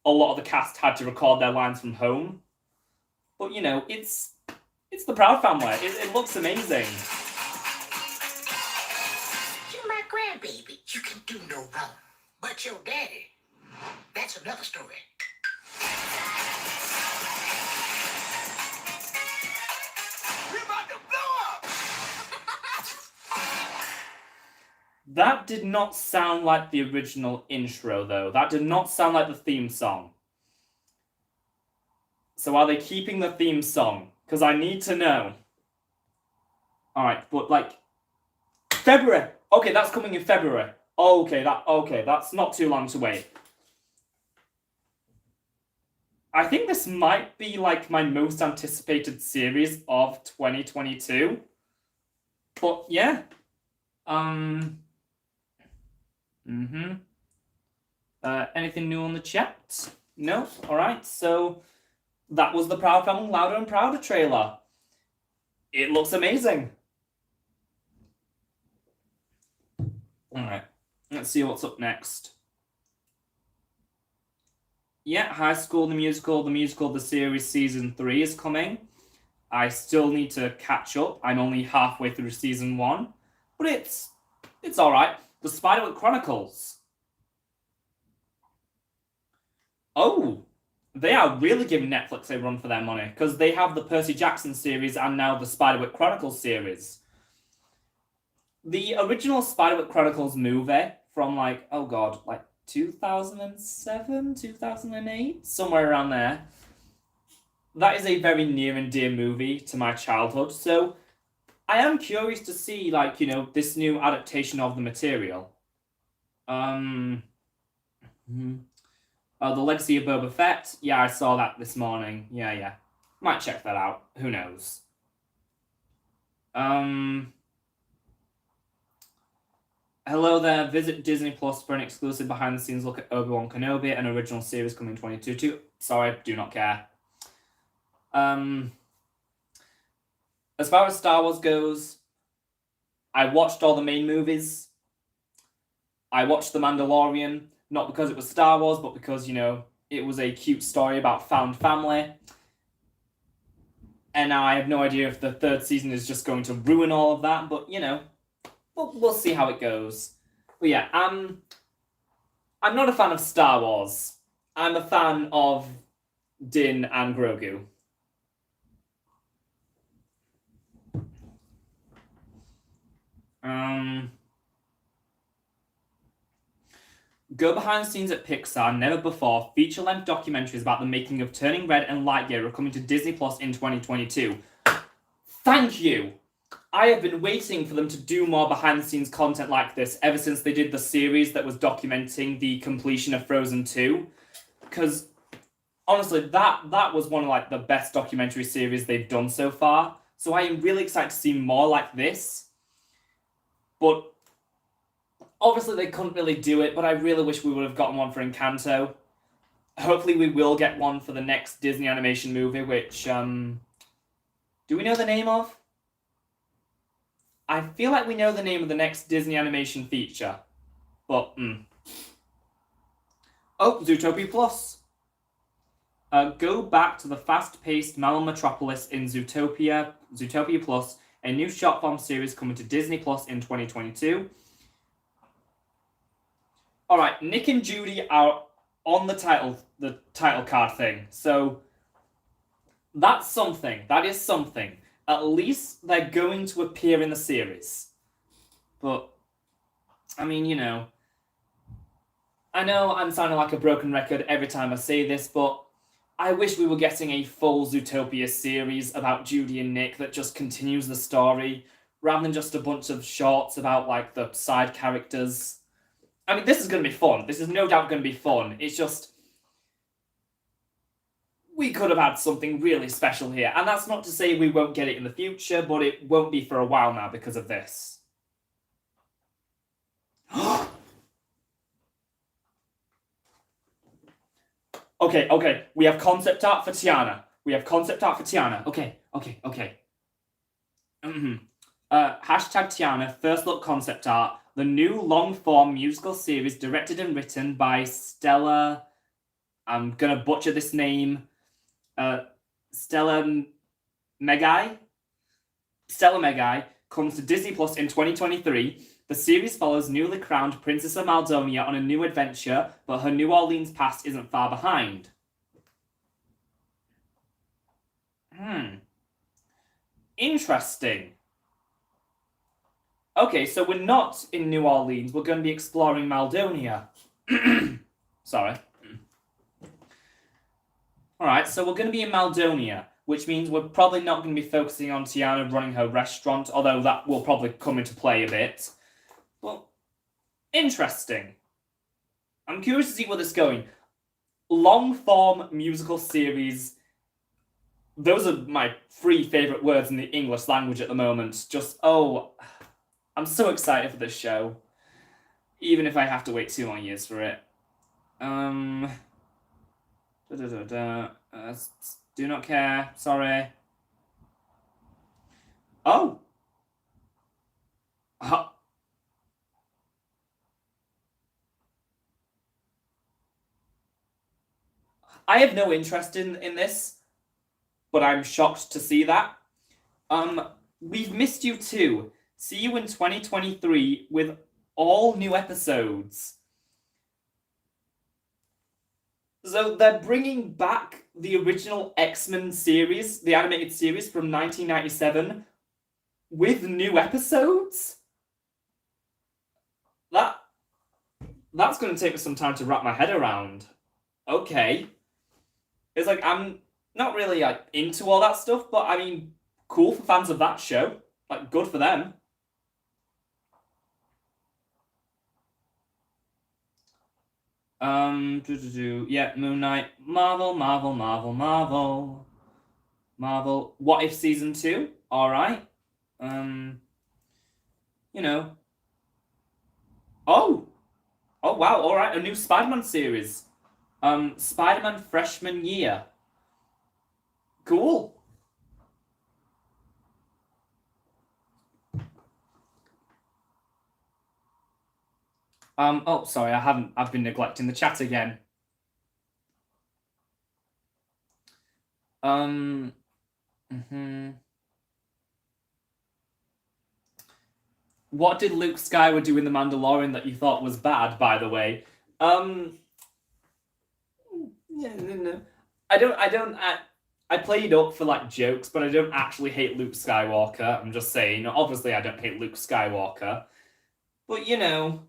a lot of the cast had to record their lines from home. But, you know, it's the Proud Family. It looks amazing. You're my grandbaby. You can do no wrong. But your daddy, that's another story. We're about to blow up. That did not sound like the original intro, though. That did not sound like the theme song. So are they keeping the theme song? Because I need to know. Alright, but like... February! Okay, that's coming in February. Okay, that's not too long to wait. I think this might be like my most anticipated series of 2022. But yeah. Anything new on the chat? No? Alright, so that was the Proud Family Louder and Prouder trailer. It looks amazing. Alright, let's see what's up next. Yeah, High School the Musical, the series season 3 is coming. I still need to catch up. I'm only halfway through season 1. But it's alright. The Spiderwick Chronicles. Oh, they are really giving Netflix a run for their money because they have the Percy Jackson series and now the Spiderwick Chronicles series. The original Spiderwick Chronicles movie from like 2007, 2008, somewhere around there. that is a very near and dear movie to my childhood, so I am curious to see, like, you know, this new adaptation of the material. The Legacy of Boba Fett. Yeah, I saw that this morning. Yeah. Might check that out. Who knows? Hello there. Visit Disney Plus for an exclusive behind-the-scenes look at Obi-Wan Kenobi, an original series coming 2022. Sorry, do not care. As far as Star Wars goes, I watched all the main movies. I watched The Mandalorian, not because it was Star Wars, but because, you know, it was a cute story about found family. And now I have no idea if the third season is just going to ruin all of that, but, you know, we'll see how it goes. But yeah, I'm not a fan of Star Wars. I'm a fan of Din and Grogu. Go behind the scenes at Pixar, never before. Feature-length documentaries about the making of Turning Red and Lightyear are coming to Disney Plus in 2022. Thank you! I have been waiting for them to do more behind-the-scenes content like this ever since they did the series that was documenting the completion of Frozen 2. Because, honestly, that was one of, like, the best documentary series they've done so far. So I am really excited to see more like this. But obviously they couldn't really do it, but I really wish we would have gotten one for Encanto. Hopefully we will get one for the next Disney animation movie, which, do we know the name of? I feel like we know the name of the next Disney animation feature, but, Oh, Zootopia Plus. Go back to the fast-paced Mallow Metropolis in Zootopia Plus, a new short-form series coming to Disney Plus in 2022. Alright, Nick and Judy are on the title card thing, so that's something. That is something. At least they're going to appear in the series. But, I mean, you know, I know I'm sounding like a broken record every time I say this, but I wish we were getting a full Zootopia series about Judy and Nick that just continues the story, rather than just a bunch of shorts about, like, the side characters. I mean, this is going to be fun. This is no doubt going to be fun. It's just, we could have had something really special here. And that's not to say we won't get it in the future, but it won't be for a while now because of this. Okay. We have concept art for Tiana. Okay. Hashtag Tiana, first look concept art. The new long-form musical series directed and written by Stella... I'm gonna butcher this name. Stella Megai comes to Disney Plus in 2023. The series follows newly crowned Princess of Maldonia on a new adventure, but her New Orleans past isn't far behind. Interesting. Okay, so we're not in New Orleans. We're going to be exploring Maldonia. Sorry. Alright, so we're going to be in Maldonia, which means we're probably not going to be focusing on Tiana running her restaurant, although that will probably come into play a bit. Well, interesting. I'm curious to see where this is going. Long-form musical series. Those are my 3 favourite words in the English language at the moment. Just, I'm so excited for this show. Even if I have to wait 2 more years for it. Do not care. Sorry. Oh! I have no interest in this, but I'm shocked to see that. We've missed you too. See you in 2023 with all new episodes. So they're bringing back the original X-Men series, the animated series from 1997, with new episodes? That's going to take me some time to wrap my head around. Okay. It's like, I'm not really like into all that stuff, but I mean, cool for fans of that show. Like, good for them. Yeah, Moon Knight, Marvel. What If Season 2? Alright. You know. Oh! Oh, wow, alright, a new Spider-Man series. Spider-Man Freshman Year. Cool. Oh, sorry, I've been neglecting the chat again. What did Luke Skywalker do in The Mandalorian that you thought was bad, by the way? Yeah, no. I played up for like jokes, but I don't actually hate Luke Skywalker. I'm just saying, obviously I don't hate Luke Skywalker. But you know,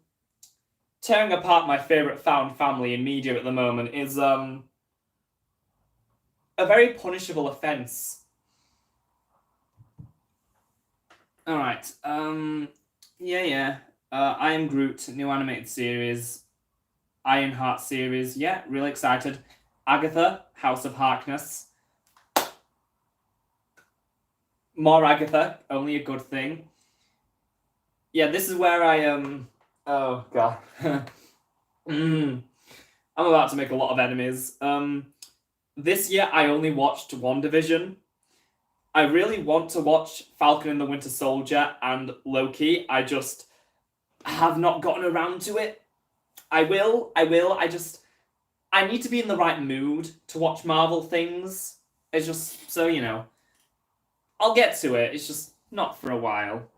tearing apart my favorite found family in media at the moment is a very punishable offense. Alright, yeah. I Am Groot, new animated series. Ironheart series, yeah, really excited. Agatha, House of Harkness. More Agatha, only a good thing. Yeah, this is where I oh god. I'm about to make a lot of enemies. This year I only watched WandaVision. I really want to watch Falcon and the Winter Soldier and Loki. I just have not gotten around to it. I will. I need to be in the right mood to watch Marvel things. It's just, so you know. I'll get to it, it's just not for a while.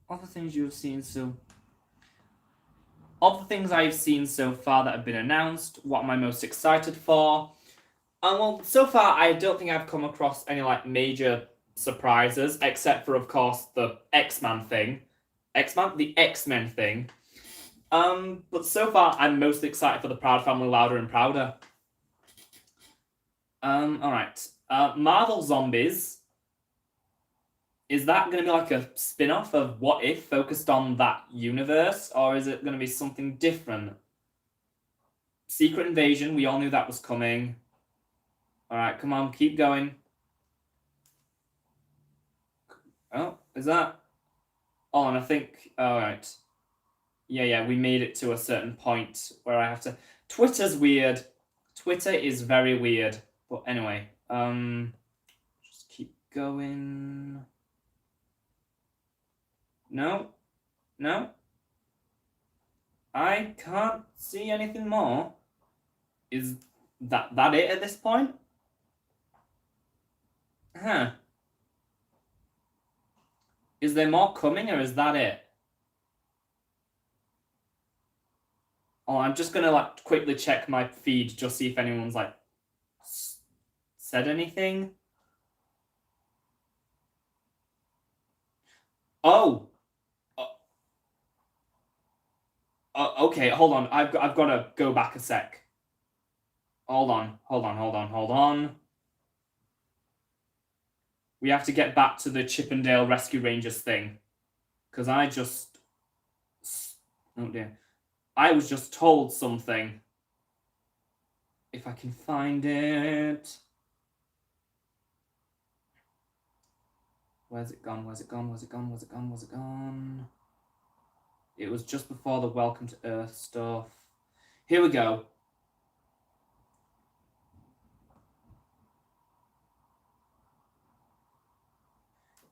Other things you've seen of the things I've seen so far that have been announced, what am I most excited for? Well, so far I don't think I've come across any like major surprises, except for of course the X-Men thing. The X-Men thing. But so far I'm most excited for the Proud Family Louder and Prouder. Alright. Marvel Zombies. Is that going to be like a spin-off of What If, focused on that universe? Or is it going to be something different? Secret Invasion, we all knew that was coming. Alright, come on, keep going. Oh, is that... Oh, and I think... Alright. Yeah, we made it to a certain point where I have to... Twitter's weird. Twitter is very weird. But anyway, just keep going... No. I can't see anything more. Is that it at this point? Huh. Is there more coming, or is that it? Oh, I'm just gonna like quickly check my feed, just see if anyone's like said anything. Oh. Okay, hold on. I've got to go back a sec. Hold on. We have to get back to the Chippendale Rescue Rangers thing. Because I just... Oh dear. I was just told something. If I can find it... Where's it gone? It was just before the Welcome to Earth stuff. Here we go.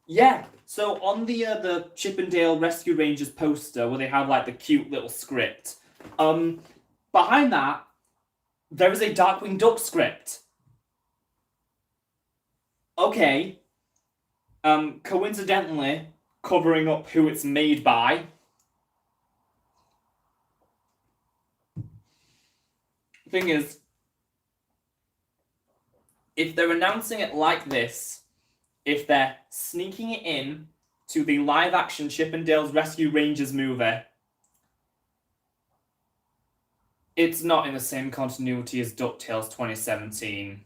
Yeah, so on the Chippendale Rescue Rangers poster, where they have like the cute little script, behind that, there is a Darkwing Duck script. Okay. Coincidentally, covering up who it's made by. Thing is, if they're announcing it like this, if they're sneaking it in to the live-action Chip and Dale's Rescue Rangers movie. It's not in the same continuity as DuckTales 2017.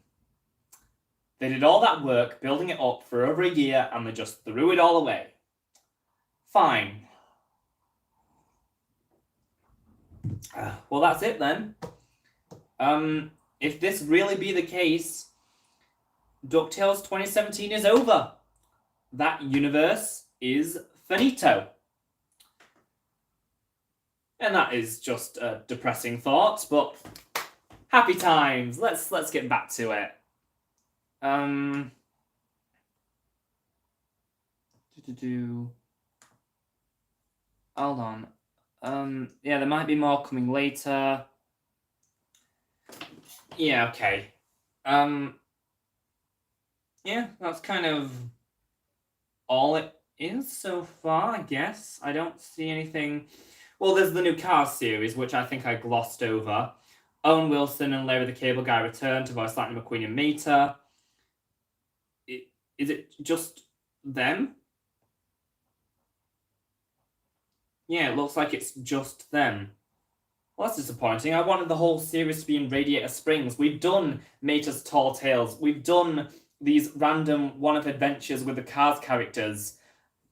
They did all that work building it up for over a year and they just threw it all away. Fine. Well, that's it then. If this really be the case, DuckTales 2017 is over. That universe is finito. And that is just a depressing thought, but happy times. Let's get back to it. Hold on. Yeah, there might be more coming later. Yeah, okay. Yeah, that's kind of all it is so far, I guess. I don't see anything. Well, there's the new Cars series, which I think I glossed over. Owen Wilson and Larry the Cable Guy return to voice Lightning McQueen and Mater. Is it just them? Yeah, it looks like it's just them. Well, that's disappointing. I wanted the whole series to be in Radiator Springs. We've done Mater's Tall Tales. We've done these random one-off adventures with the Cars characters.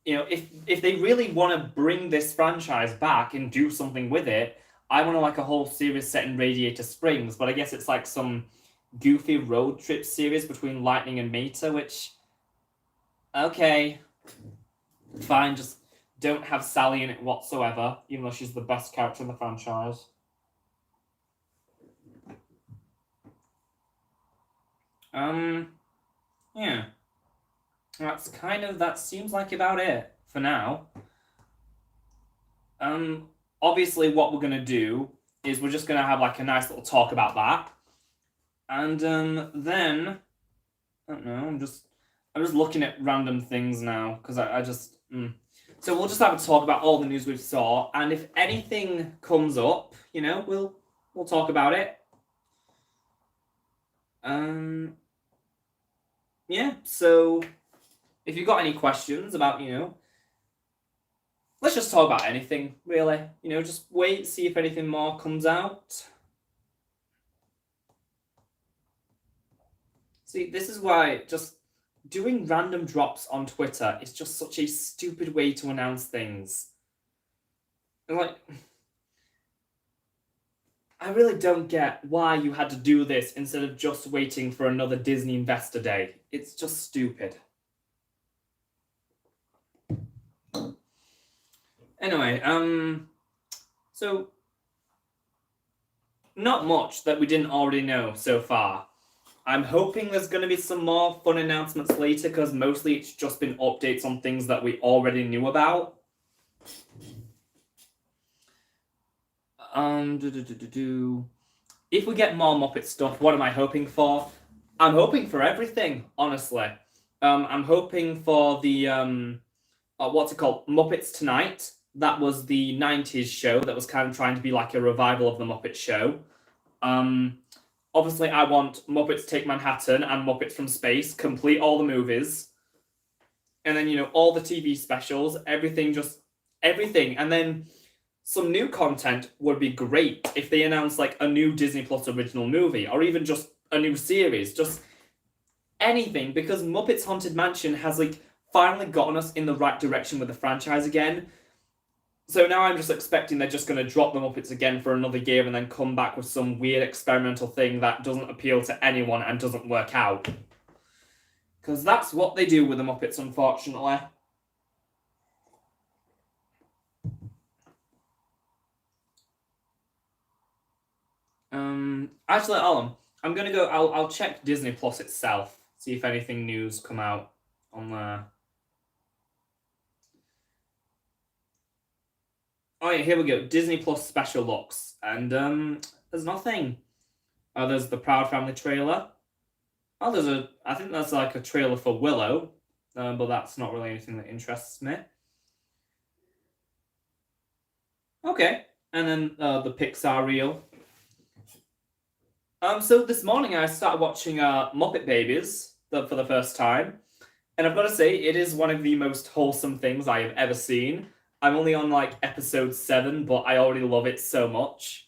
You know, if they really want to bring this franchise back and do something with it, I want like a whole series set in Radiator Springs. But I guess it's like some goofy road trip series between Lightning and Mater, which... Okay. Fine, just don't have Sally in it whatsoever, even though she's the best character in the franchise. Yeah. That seems like about it for now. Obviously what we're gonna do is we're just gonna have like a nice little talk about that. And then I don't know, I'm just looking at random things now, because I just So we'll just have a talk about all the news we saw, and if anything comes up, you know, we'll talk about it. Yeah, so if you've got any questions about, you know, let's just talk about anything, really. You know, just wait, see if anything more comes out. See, this is why just doing random drops on Twitter is just such a stupid way to announce things. And like, I really don't get why you had to do this instead of just waiting for another Disney Investor Day. It's just stupid. Anyway, so not much that we didn't already know so far. I'm hoping there's going to be some more fun announcements later, because mostly it's just been updates on things that we already knew about. If we get more Muppet stuff, what am I hoping for? I'm hoping for everything, honestly. I'm hoping for the, what's it called? Muppets Tonight. That was the 90s show that was kind of trying to be like a revival of the Muppet Show. Obviously, I want Muppets Take Manhattan and Muppets from Space, complete all the movies. And then, you know, all the TV specials, everything. And then some new content would be great if they announced like a new Disney Plus original movie, or even just a new series, just anything, because Muppets Haunted Mansion has like finally gotten us in the right direction with the franchise again. So now I'm just expecting they're just going to drop the Muppets again for another year and then come back with some weird experimental thing that doesn't appeal to anyone and doesn't work out. Because that's what they do with the Muppets, unfortunately. Actually, I'm going to go... I'll check Disney Plus itself, see if anything new's come out on there. Oh yeah, here we go. Disney Plus special looks. And there's nothing. Oh, there's the Proud Family trailer. Oh, I think that's like a trailer for Willow. But that's not really anything that interests me. Okay. And then the Pixar reel. So this morning I started watching Muppet Babies for the first time. And I've got to say, it is one of the most wholesome things I have ever seen. I'm only on like episode 7, but I already love it so much.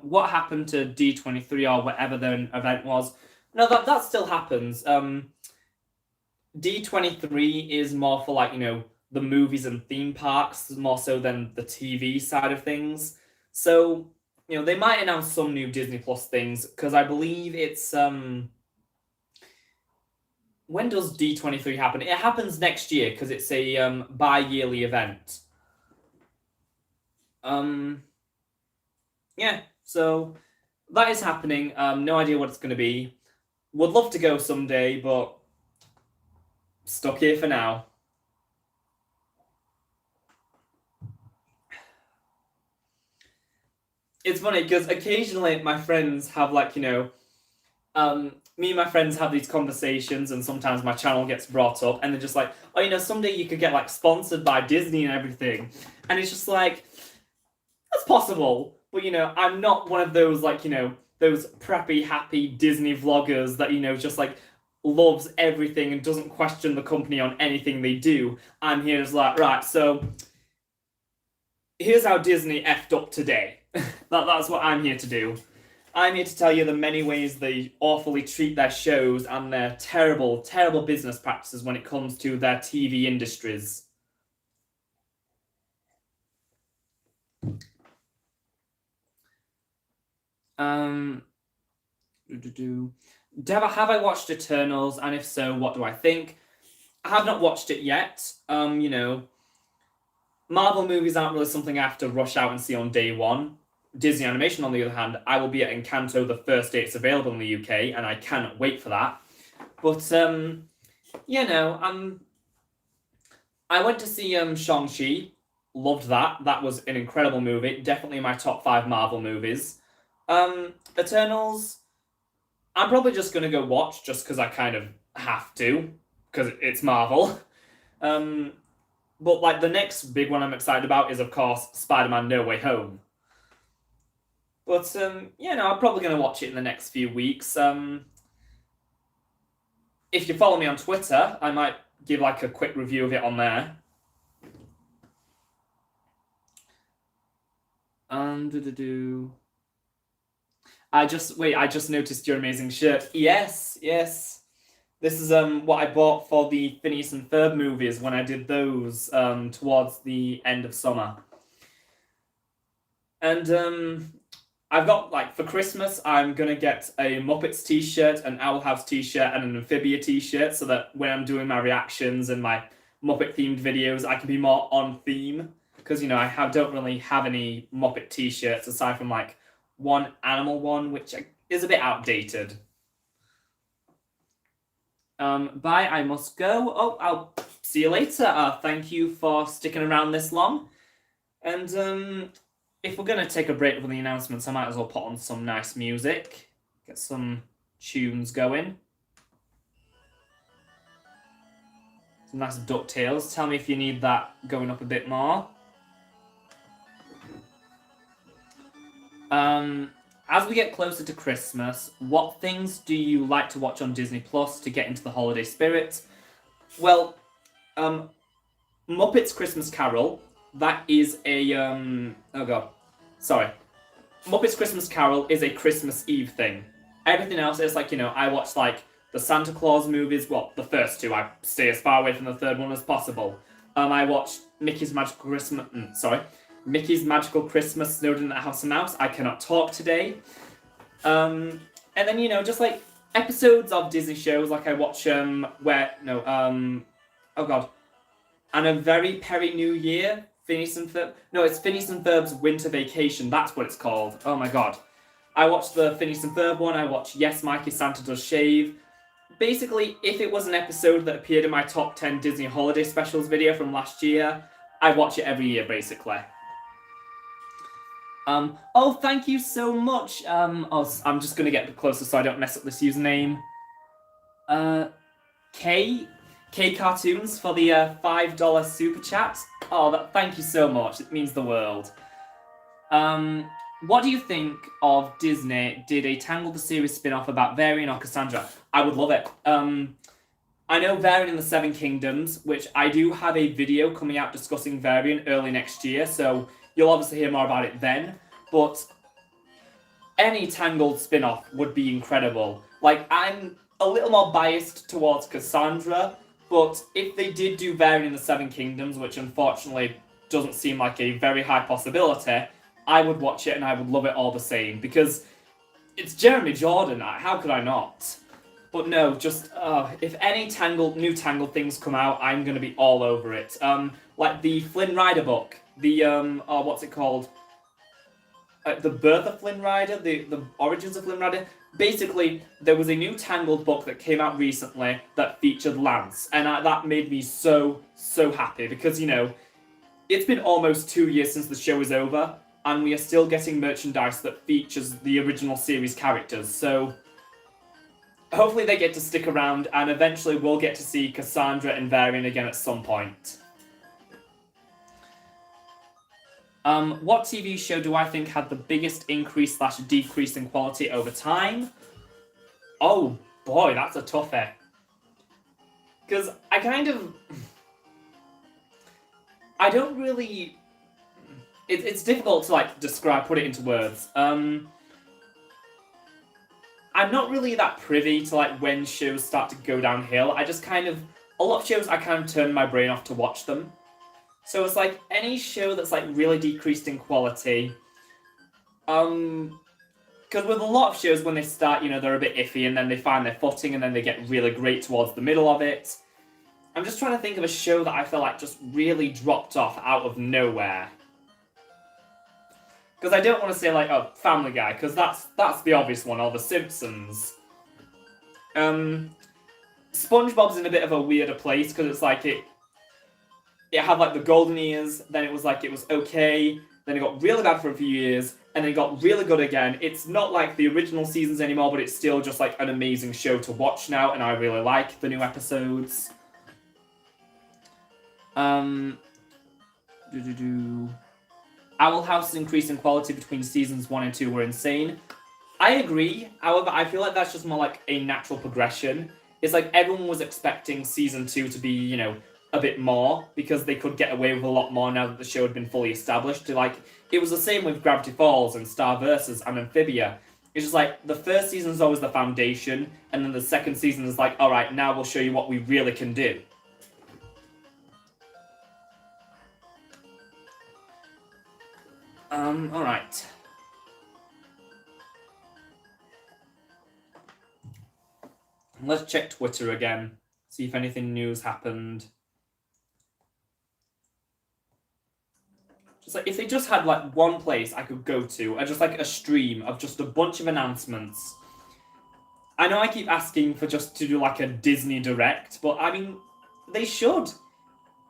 What happened to D23 or whatever their event was? No, that still happens. D23 is more for like, the movies and theme parks, more so than the TV side of things. So, they might announce some new Disney Plus things, because I believe it's, when does D23 happen? It happens next year, because it's a bi-yearly event. Yeah, so that is happening. No idea what it's going to be. Would love to go someday, but stuck here for now. It's funny because occasionally my friends have like, me and my friends have these conversations, and sometimes my channel gets brought up, and they're just like, oh, someday you could get like sponsored by Disney and everything. And it's just like, that's possible. But, I'm not one of those like, those preppy, happy Disney vloggers that, just like loves everything and doesn't question the company on anything they do. I'm here just like, right, so here's how Disney effed up today. That's what I'm here to do. I'm here to tell you the many ways they awfully treat their shows and their terrible, terrible business practices when it comes to their TV industries. Have I watched Eternals? And if so, what do I think? I have not watched it yet. Marvel movies aren't really something I have to rush out and see on day one. Disney animation, on the other hand, I will be at Encanto the first day it's available in the UK, and I cannot wait for that. But, I went to see Shang-Chi. Loved that. That was an incredible movie. Definitely in my top 5 Marvel movies. Eternals, I'm probably just going to go watch just because I kind of have to, because it's Marvel. But like the next big one I'm excited about is, of course, Spider-Man No Way Home. But, I'm probably going to watch it in the next few weeks. If you follow me on Twitter, I might give like a quick review of it on there. I just noticed your amazing shirt. Yes. This is what I bought for the Phineas and Ferb movies when I did those towards the end of summer. And I've got, like, for Christmas, I'm going to get a Muppets t-shirt, an Owl House t-shirt, and an Amphibia t-shirt, so that when I'm doing my reactions and my Muppet-themed videos, I can be more on theme. Because, I don't really have any Muppet t-shirts, aside from, like, one animal one, which is a bit outdated. Bye, I must go. Oh, I'll see you later. Thank you for sticking around this long. And, if we're going to take a break from the announcements, I might as well put on some nice music. Get some tunes going. Some nice DuckTales. Tell me if you need that going up a bit more. As we get closer to Christmas, what things do you like to watch on Disney Plus to get into the holiday spirit? Well, Muppets Christmas Carol, that is a, Muppets Christmas Carol is a Christmas Eve thing. Everything else is like, I watch like the Santa Claus movies, well, the first 2, I stay as far away from the third one as possible. I watched Mickey's Magical Christmas, Snowed in the House of Mouse, I Cannot Talk Today. And then, just like episodes of Disney shows, like I watch, And a Very Perry New Year, Phineas and Ferb. No, it's Phineas and Ferb's Winter Vacation, that's what it's called. Oh my god. I watched the Phineas and Ferb one, I watched Yes, Mikey, Santa Does Shave. Basically, if it was an episode that appeared in my top 10 Disney holiday specials video from last year, I watch it every year, basically. Oh, thank you so much. I'm just gonna get closer so I don't mess up this username. K Cartoons for the $5 super chat. Oh, thank you so much. It means the world. What do you think of Disney did a Tangled the series spin-off about Varian or Cassandra? I would love it. I know Varian in the Seven Kingdoms, which I do have a video coming out discussing Varian early next year, so you'll obviously hear more about it then. But any Tangled spin-off would be incredible. Like, I'm a little more biased towards Cassandra, but if they did do Varian in the Seven Kingdoms, which unfortunately doesn't seem like a very high possibility, I would watch it and I would love it all the same, because it's Jeremy Jordan. How could I not? But no, just if any new Tangled things come out, I'm gonna be all over it. Like the Flynn Rider book, the what's it called? The Birth of Flynn Rider, the Origins of Flynn Rider. Basically, there was a new Tangled book that came out recently that featured Lance, and that made me so happy, because it's been almost 2 years since the show is over, and we are still getting merchandise that features the original series characters. So hopefully they get to stick around, and eventually we'll get to see Cassandra and Varian again at some point. What TV show do I think had the biggest increase/decrease in quality over time? Oh boy, that's a toughie. Because I don't really... It's difficult to put it into words. I'm not really that privy to when shows start to go downhill. I just a lot of shows I turn my brain off to watch them. So it's any show that's really decreased in quality. Because with a lot of shows, when they start, they're a bit iffy, and then they find their footing, and then they get really great towards the middle of it. I'm just trying to think of a show that I feel just really dropped off out of nowhere. Because I don't want to say Family Guy, because that's the obvious one, or The Simpsons. SpongeBob's in a bit of a weirder place, because it's it had the golden years, then it was it was okay, then it got really bad for a few years, and then it got really good again. It's not like the original seasons anymore, but it's still just an amazing show to watch now, and I really like the new episodes. Owl House's increase in quality between seasons 1 and 2 were insane. I agree, however, I feel that's just more a natural progression. It's everyone was expecting season 2 to be, a bit more, because they could get away with a lot more now that the show had been fully established. It was the same with Gravity Falls and Star Versus and Amphibia. It's just the first season is always the foundation, and then the second season is alright, now we'll show you what we really can do. Alright. Let's check Twitter again, see if anything new's happened. Just if they just had one place I could go to, and just a stream of just a bunch of announcements. I know I keep asking for just to do a Disney Direct, but I mean, they should.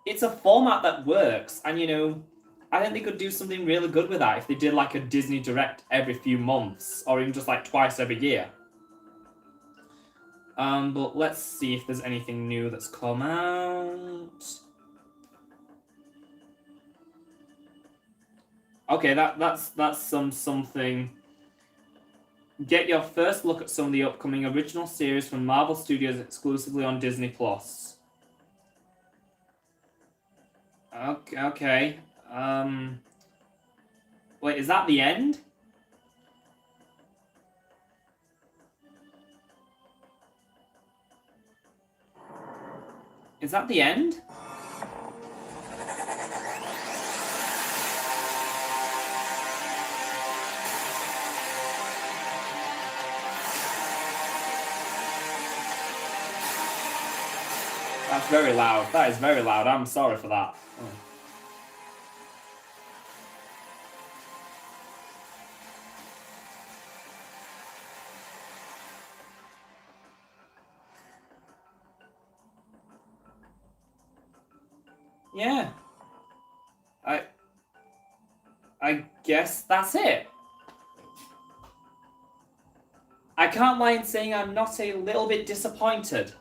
It's a format that works, and I think they could do something really good with that if they did a Disney Direct every few months, or even just twice every year. But let's see if there's anything new that's come out. Okay, that's something. Get your first look at some of the upcoming original series from Marvel Studios exclusively on Disney+. Okay. Wait, is that the end? Is that the end? That's very loud. That is very loud. I'm sorry for that. Oh. Yeah. I guess that's it. I can't lie in saying I'm not a little bit disappointed.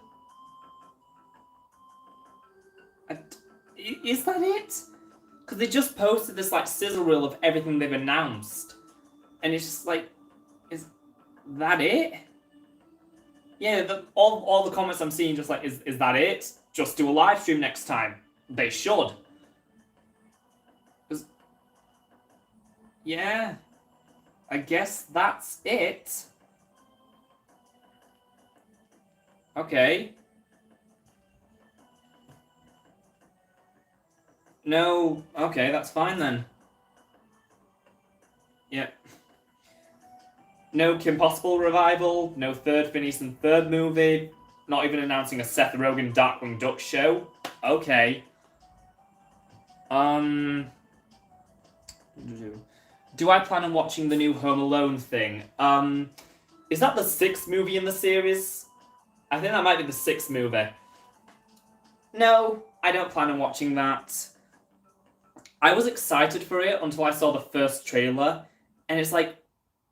Is that it? Because they just posted this, like, sizzle reel of everything they've announced. And it's just like, is that it? Yeah, all the comments I'm seeing just like, is that it? Just do a live stream next time. They should. Yeah. I guess that's it. Okay. No, okay, that's fine then. Yep. No Kim Possible revival, no third Phineas and Third movie, not even announcing a Seth Rogen Darkwing Duck show. Okay. Do I plan on watching the new Home Alone thing? Is that the 6th movie in the series? I think that might be the 6th movie. No, I don't plan on watching that. I was excited for it until I saw the first trailer, and it's like,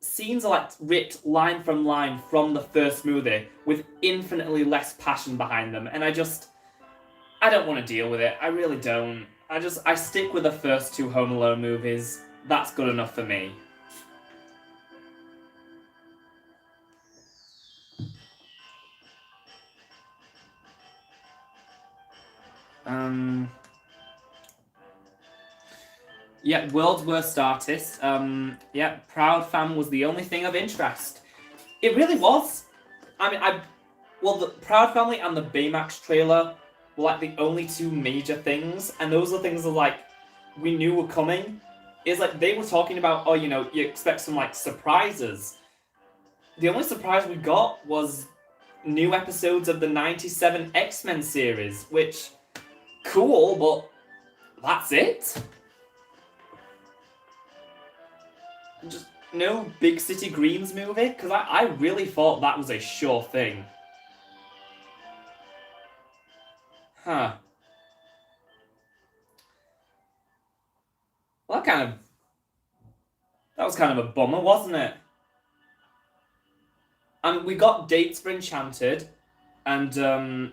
scenes are like ripped line from line from the first movie with infinitely less passion behind them, and I don't want to deal with it. I really don't. I stick with the first 2 Home Alone movies. That's good enough for me. Yeah, World's Worst Artist. Yeah, Proud Fam was the only thing of interest. It really was. I mean, well, the Proud Family and the Baymax trailer were like the only 2 major things, and those are things that like we knew were coming. It's like they were talking about, oh, you know, you expect some like surprises. The only surprise we got was new episodes of the 97 X-Men series, which, cool, but that's it? Just no Big City Greens movie? Because I really thought that was a sure thing. Huh. Well, that was kind of a bummer, wasn't it? We got dates for Enchanted, and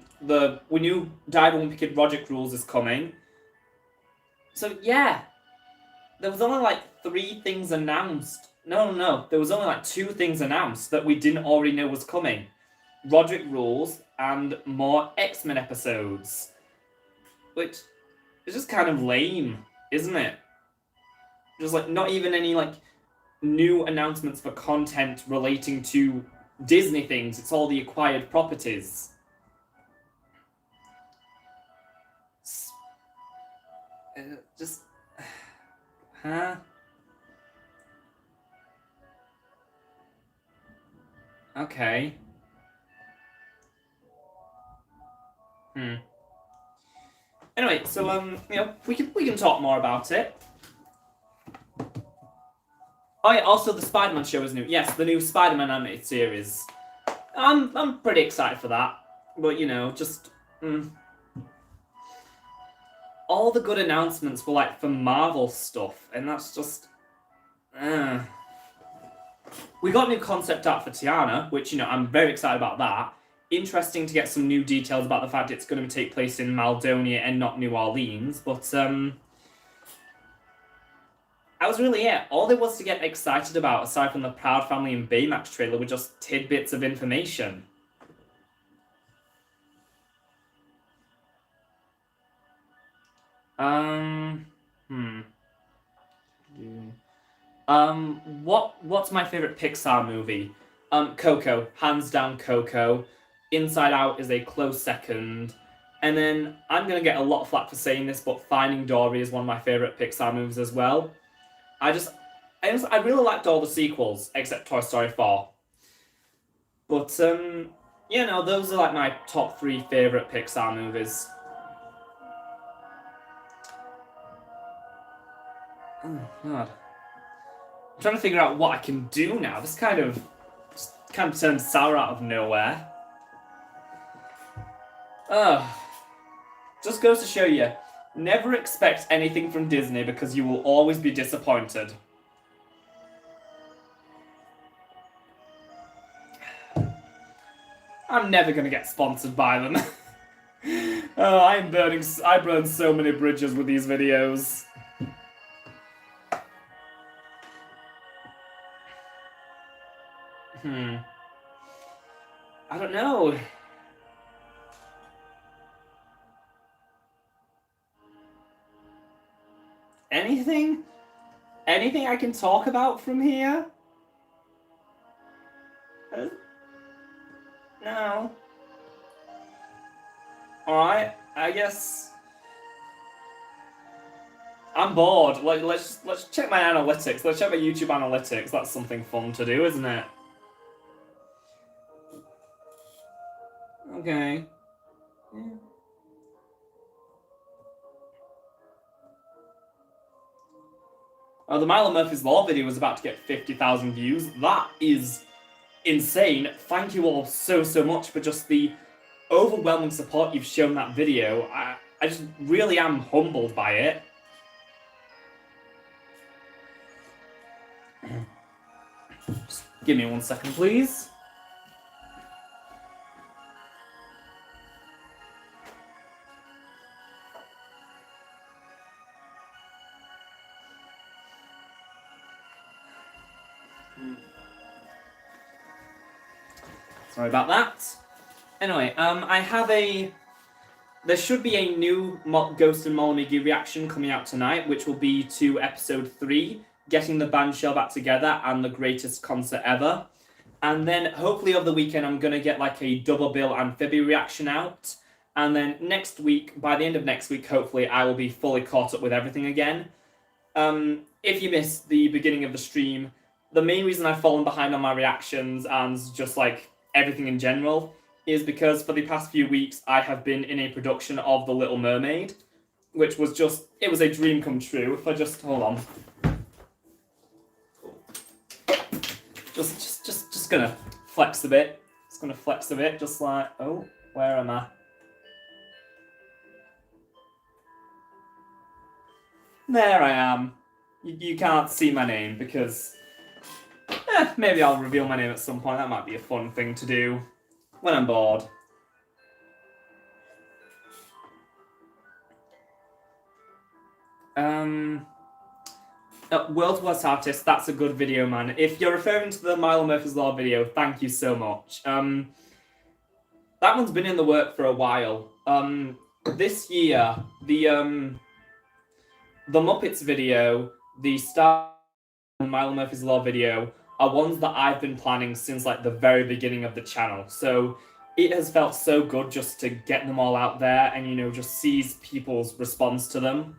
we knew Diver Wimpy Kid Project Rules is coming. So yeah, there was only like 3 things announced. No, there was only like 2 things announced that we didn't already know was coming. Roderick Rules and more X-Men episodes. Which is just kind of lame, isn't it? Just like not even any like new announcements for content relating to Disney things. It's all the acquired properties. Just... Huh? Okay. Anyway, so you know, we can talk more about it. Oh yeah, also the Spider-Man show is new. Yes, the new Spider-Man animated series. I'm pretty excited for that. But you know, just all the good announcements were like for Marvel stuff, and that's just We got new concept art for Tiana, which, you know, I'm very excited about that. Interesting to get some new details about the fact it's going to take place in Maldonia and not New Orleans, but I was really, all there was to get excited about, aside from the Proud Family and Baymax trailer, were just tidbits of information. What's my favorite Pixar movie? Coco, hands down Coco. Inside Out is a close second. And then, I'm gonna get a lot of flack for saying this, but Finding Dory is one of my favorite Pixar movies as well. I really liked all the sequels, except Toy Story 4. But, you know, those are like my top 3 favorite Pixar movies. Oh, God. I'm trying to figure out what I can do now. This kind of turned sour out of nowhere. Just goes to show you, never expect anything from Disney because you will always be disappointed. I'm never gonna get sponsored by them. I burn so many bridges with these videos. I don't know. Anything? Anything I can talk about from here? No. Alright, I guess I'm bored. Let's check my analytics. Let's check my YouTube analytics. That's something fun to do, isn't it? Okay. Yeah. Oh, the Milo Murphy's Law video was about to get 50,000 views. That is insane. Thank you all so much for just the overwhelming support you've shown that video. I just really am humbled by it. Just give me 1 second, please. Sorry about that. Anyway, there should be a new Ghost and Molamigi reaction coming out tonight, which will be to episode 3, Getting the Band Shell Back Together and the Greatest Concert Ever. And then hopefully over the weekend I'm going to get like a Double Bill Amphibi reaction out. And then next week, by the end of next week, hopefully I will be fully caught up with everything again. If you missed the beginning of the stream, the main reason I've fallen behind on my reactions and just like everything in general is because for the past few weeks I have been in a production of The Little Mermaid, which was just, it was a dream come true. If I just, hold on. Just gonna flex a bit. Just gonna flex a bit, just like, oh, where am I? There I am. You can't see my name because maybe I'll reveal my name at some point. That might be a fun thing to do when I'm bored. World's Worst Artist, that's a good video, man. If you're referring to the Milo Murphy's Law video, thank you so much. That one's been in the work for a while. This year, the Muppets video, the Star Milo Murphy's Law video are ones that I've been planning since like the very beginning of the channel. So it has felt so good just to get them all out there and, you know, just seize people's response to them.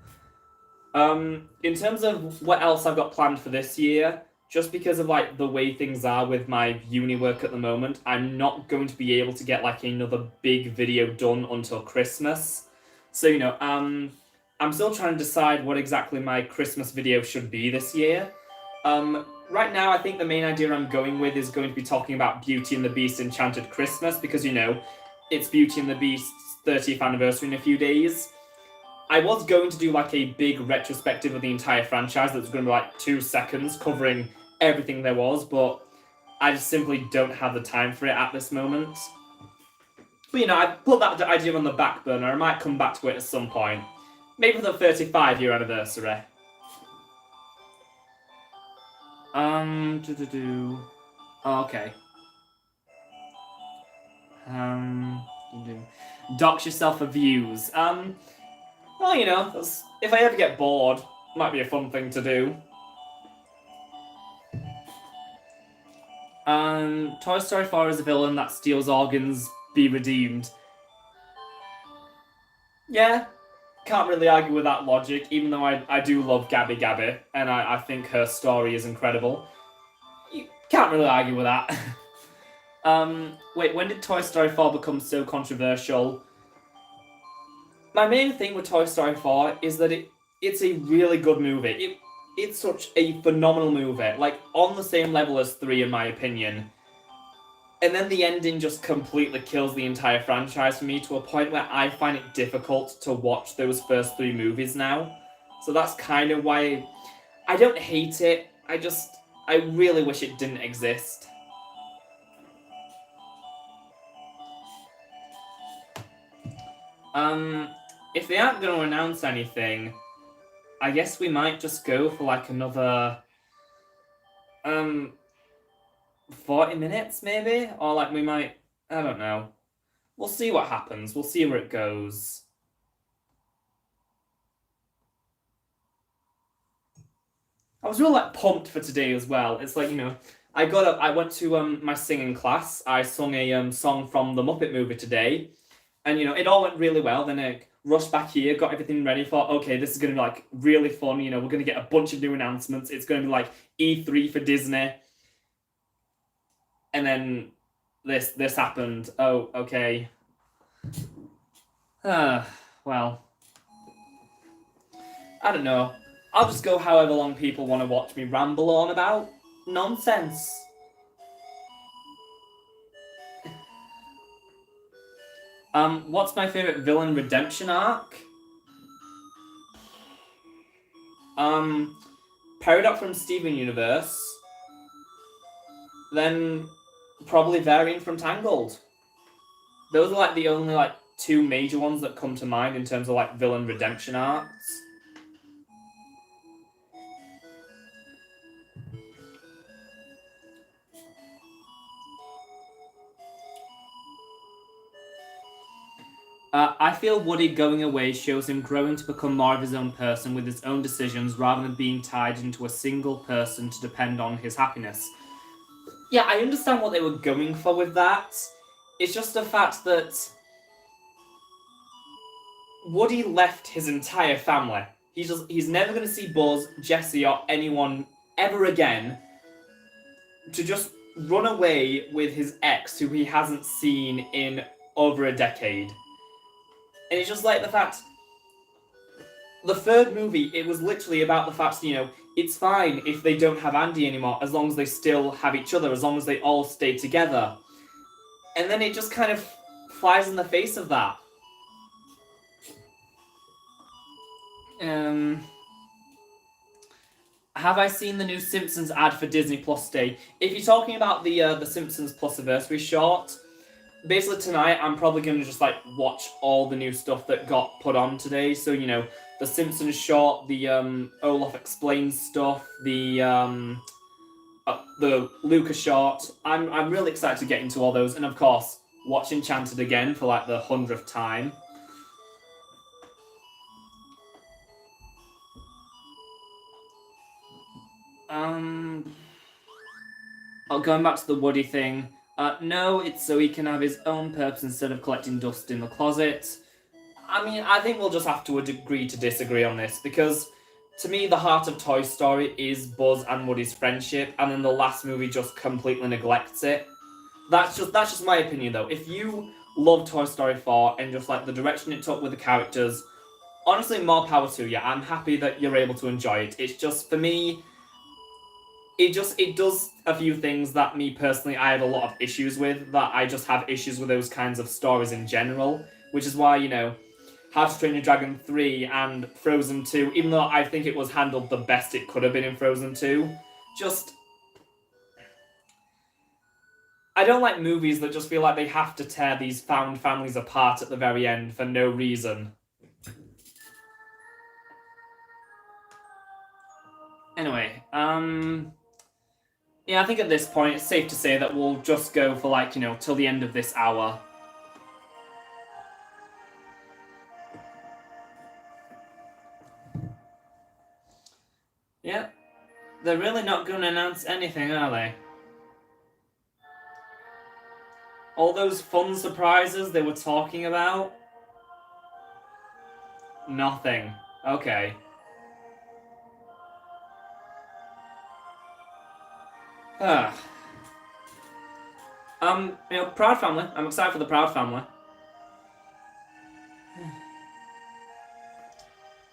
In terms of what else I've got planned for this year, just because of like the way things are with my uni work at the moment, I'm not going to be able to get like another big video done until Christmas. So, you know, I'm still trying to decide what exactly my Christmas video should be this year. Right now, I think the main idea I'm going with is going to be talking about Beauty and the Beast Enchanted Christmas, because, you know, it's Beauty and the Beast's 30th anniversary in a few days. I was going to do like a big retrospective of the entire franchise that was going to be like 2 seconds covering everything there was, but I just simply don't have the time for it at this moment. But, you know, I put that idea on the back burner. I might come back to it at some point. Maybe for the 35-year anniversary. Oh, okay. Dox yourself for views. Well, you know, if I ever get bored, might be a fun thing to do. Toy Story 4 is a villain that steals organs, be redeemed. Yeah, can't really argue with that logic, even though I do love Gabby Gabby, and I think her story is incredible. You can't really argue with that. Wait, when did Toy Story 4 become so controversial? My main thing with Toy Story 4 is that it's a really good movie. It's such a phenomenal movie, like on the same level as 3 in my opinion. And then the ending just completely kills the entire franchise for me to a point where I find it difficult to watch those first 3 movies now. So that's kind of why I don't hate it, I really wish it didn't exist. If they aren't going to announce anything, I guess we might just go for like another 40 minutes, maybe? Or, like, we might... I don't know. We'll see what happens. We'll see where it goes. I was really, like, pumped for today as well. It's like, you know, I got up, I went to my singing class. I sung a song from the Muppet movie today. And, you know, it all went really well. Then I rushed back here, got everything ready for, okay, this is going to be, like, really fun. You know, we're going to get a bunch of new announcements. It's going to be, like, E3 for Disney. And then this happened. Oh, okay. Well. I don't know. I'll just go however long people want to watch me ramble on about nonsense. What's my favourite villain redemption arc? Peridot from Steven Universe. Then probably Varian from Tangled. Those are like the only like two major ones that come to mind in terms of like villain redemption arcs. I feel Woody going away shows him growing to become more of his own person with his own decisions rather than being tied into a single person to depend on his happiness. Yeah, I understand what they were going for with that. It's just the fact that Woody left his entire family. He's never going to see Buzz, Jessie, or anyone ever again to just run away with his ex who he hasn't seen in over a decade. And it's just like the fact... The third movie, it was literally about the fact, you know, it's fine if they don't have Andy anymore, as long as they still have each other, as long as they all stay together. And then it just kind of flies in the face of that. Have I seen the new Simpsons ad for Disney Plus today? If you're talking about the Simpsons Plus anniversary short, basically tonight I'm probably going to just like watch all the new stuff that got put on today. So, you know, the Simpsons short, the Olaf Explains stuff, the Luca short. I'm really excited to get into all those, and of course watch Enchanted again for like the 100th time. Going back to the Woody thing. No, it's so he can have his own purpose instead of collecting dust in the closet. I mean, I think we'll just have to agree to disagree on this, because to me, the heart of Toy Story is Buzz and Woody's friendship, and then the last movie just completely neglects it. That's just my opinion, though. If you love Toy Story 4 and just like the direction it took with the characters, honestly, more power to you. I'm happy that you're able to enjoy it. It's just, for me, it does a few things that me personally I have a lot of issues with, that I just have issues with those kinds of stories in general, which is why, you know, How to Train Your Dragon 3 and Frozen 2, even though I think it was handled the best it could have been in Frozen 2, just... I don't like movies that just feel like they have to tear these found families apart at the very end for no reason. Anyway, yeah, I think at this point it's safe to say that we'll just go for, like, you know, till the end of this hour. Yeah, they're really not going to announce anything, are they? All those fun surprises they were talking about? Nothing. Okay. You know, Proud Family. I'm excited for the Proud Family.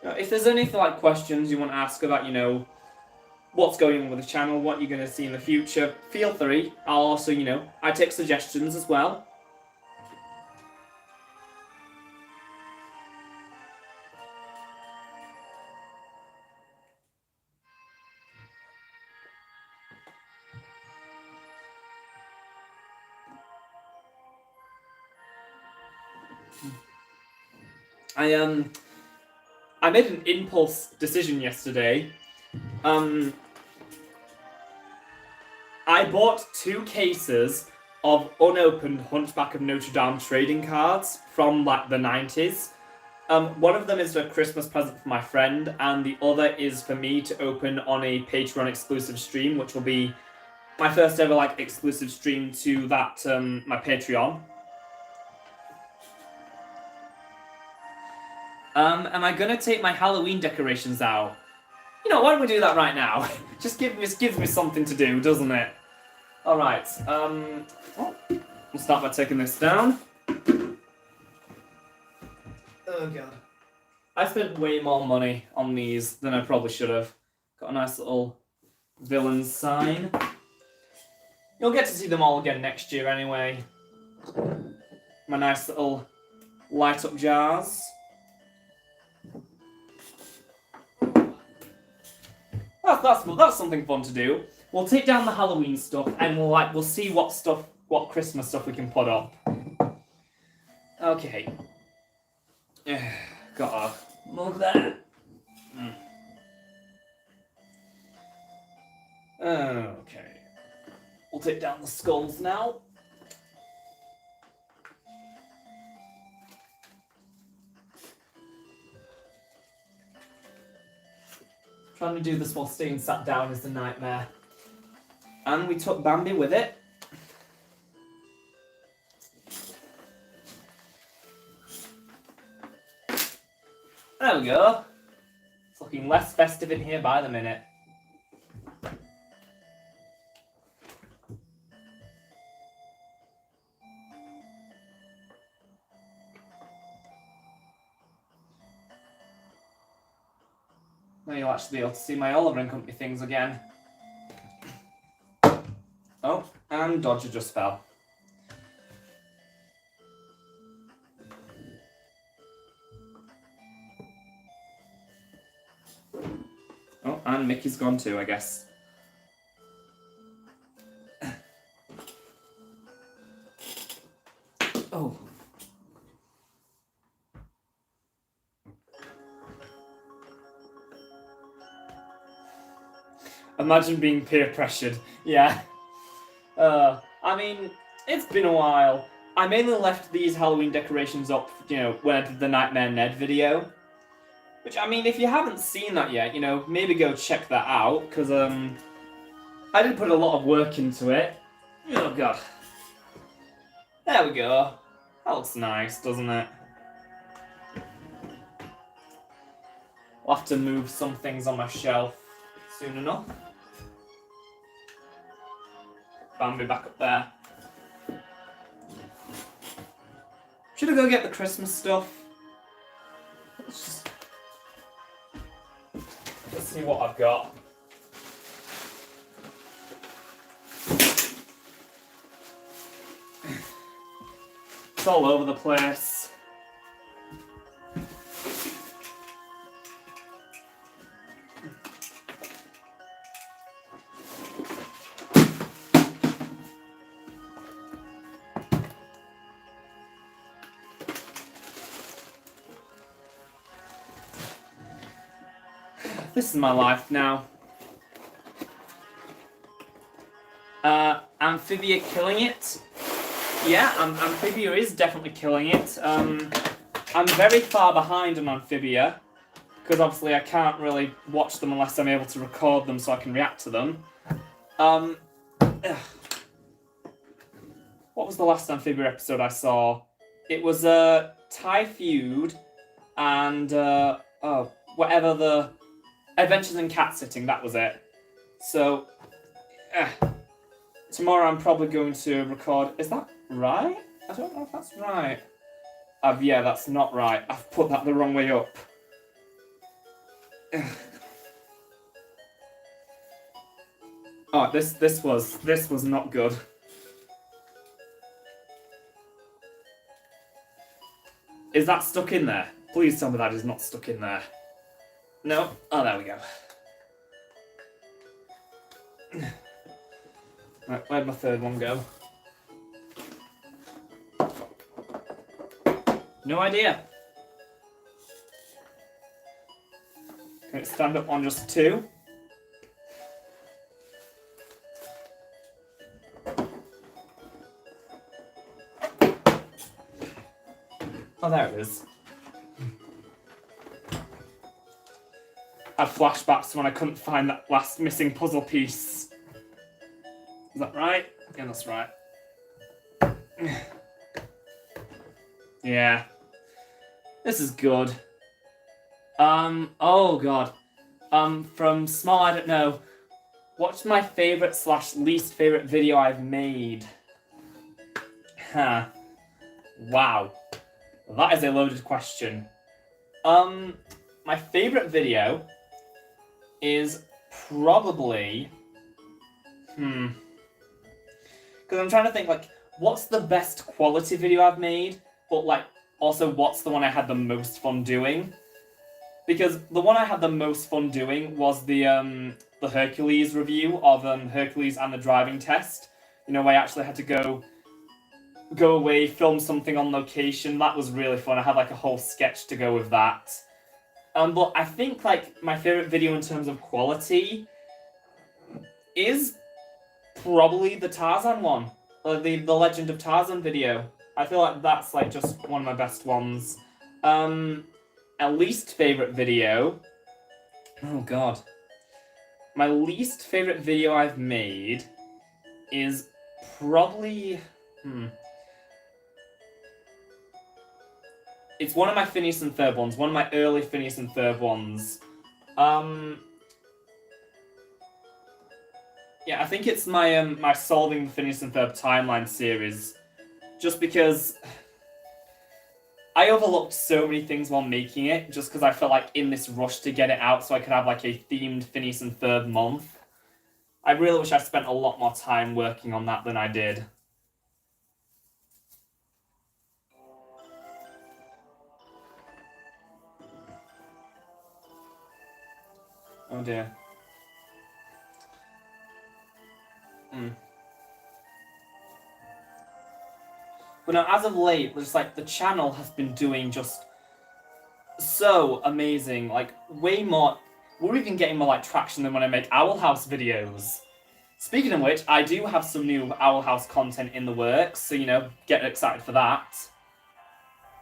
If there's any like questions you want to ask about, you know, what's going on with the channel, what you're going to see in the future, feel free. I'll also, you know, I take suggestions as well. I made an impulse decision yesterday. I I bought 2 cases of unopened Hunchback of Notre Dame trading cards from like the 90s. One of them is a Christmas present for my friend, and the other is for me to open on a Patreon exclusive stream, which will be my first ever like exclusive stream to that my Patreon. Am I gonna take my Halloween decorations out? You know, why don't we do that right now? Just gives me something to do, doesn't it? All right. We'll start by taking this down. Oh god. I spent way more money on these than I probably should have. Got a nice little villain sign. You'll get to see them all again next year anyway. My nice little light up jars. That's something fun to do. We'll take down the Halloween stuff and we'll see what Christmas stuff we can put up. Okay. Gotta move that. Okay. We'll take down the skulls now. Trying to do this while staying sat down is a nightmare. And we took Bambi with it. There we go. It's looking less festive in here by the minute. Now you'll actually be able to see my Oliver and Company things again. Oh, and Dodger just fell. Oh, and Mickey's gone too, I guess. Oh. Imagine being peer pressured. Yeah. I mean, it's been a while. I mainly left these Halloween decorations up, you know, when I did the Nightmare Ned video. Which, I mean, if you haven't seen that yet, you know, maybe go check that out, because, I did put a lot of work into it. Oh, God. There we go. That looks nice, doesn't it? I'll have to move some things on my shelf soon enough. Bambi back up there. Should I go get the Christmas stuff? Let's see what I've got. It's all over the place. This is my life now. Amphibia killing it. Yeah, Amphibia is definitely killing it. I'm very far behind on Amphibia, because obviously I can't really watch them unless I'm able to record them so I can react to them. What was the last Amphibia episode I saw? It was Thai Feud and whatever the Adventures in Cat Sitting, that was it. So tomorrow I'm probably going to record. Is that right? I don't know if that's right. Yeah, that's not right. I've put that the wrong way up. Oh, this was not good. Is that stuck in there? Please tell me that is not stuck in there. No? Oh, there we go. Right, where'd my third one go? No idea. Can it stand up on just 2? Oh, there it is. I had flashbacks to when I couldn't find that last missing puzzle piece. Is that right? Yeah, that's right. Yeah. This is good. Oh god. From Small I Don't Know. What's my favourite / least favourite video I've made? Huh. Wow. That is a loaded question. My favourite video is probably... Because I'm trying to think, like, what's the best quality video I've made, but, like, also what's the one I had the most fun doing? Because the one I had the most fun doing was the Hercules review of Hercules and the driving test. You know, where I actually had to go away, film something on location. That was really fun. I had, like, a whole sketch to go with that. But I think, like, my favourite video in terms of quality is probably the Tarzan one. The Legend of Tarzan video. I feel like that's, like, just one of my best ones. A least favourite video... Oh, God. My least favourite video I've made is probably... It's one of my Phineas and Ferb ones. One of my early Phineas and Ferb ones. Yeah, I think it's my my Solving the Phineas and Ferb timeline series. Just because... I overlooked so many things while making it, just because I felt like in this rush to get it out so I could have like a themed Phineas and Ferb month. I really wish I spent a lot more time working on that than I did. Oh dear. But no, as of late, just like the channel has been doing just so amazing, like way more. We're even getting more like traction than when I make Owl House videos. Speaking of which, I do have some new Owl House content in the works, so you know, get excited for that.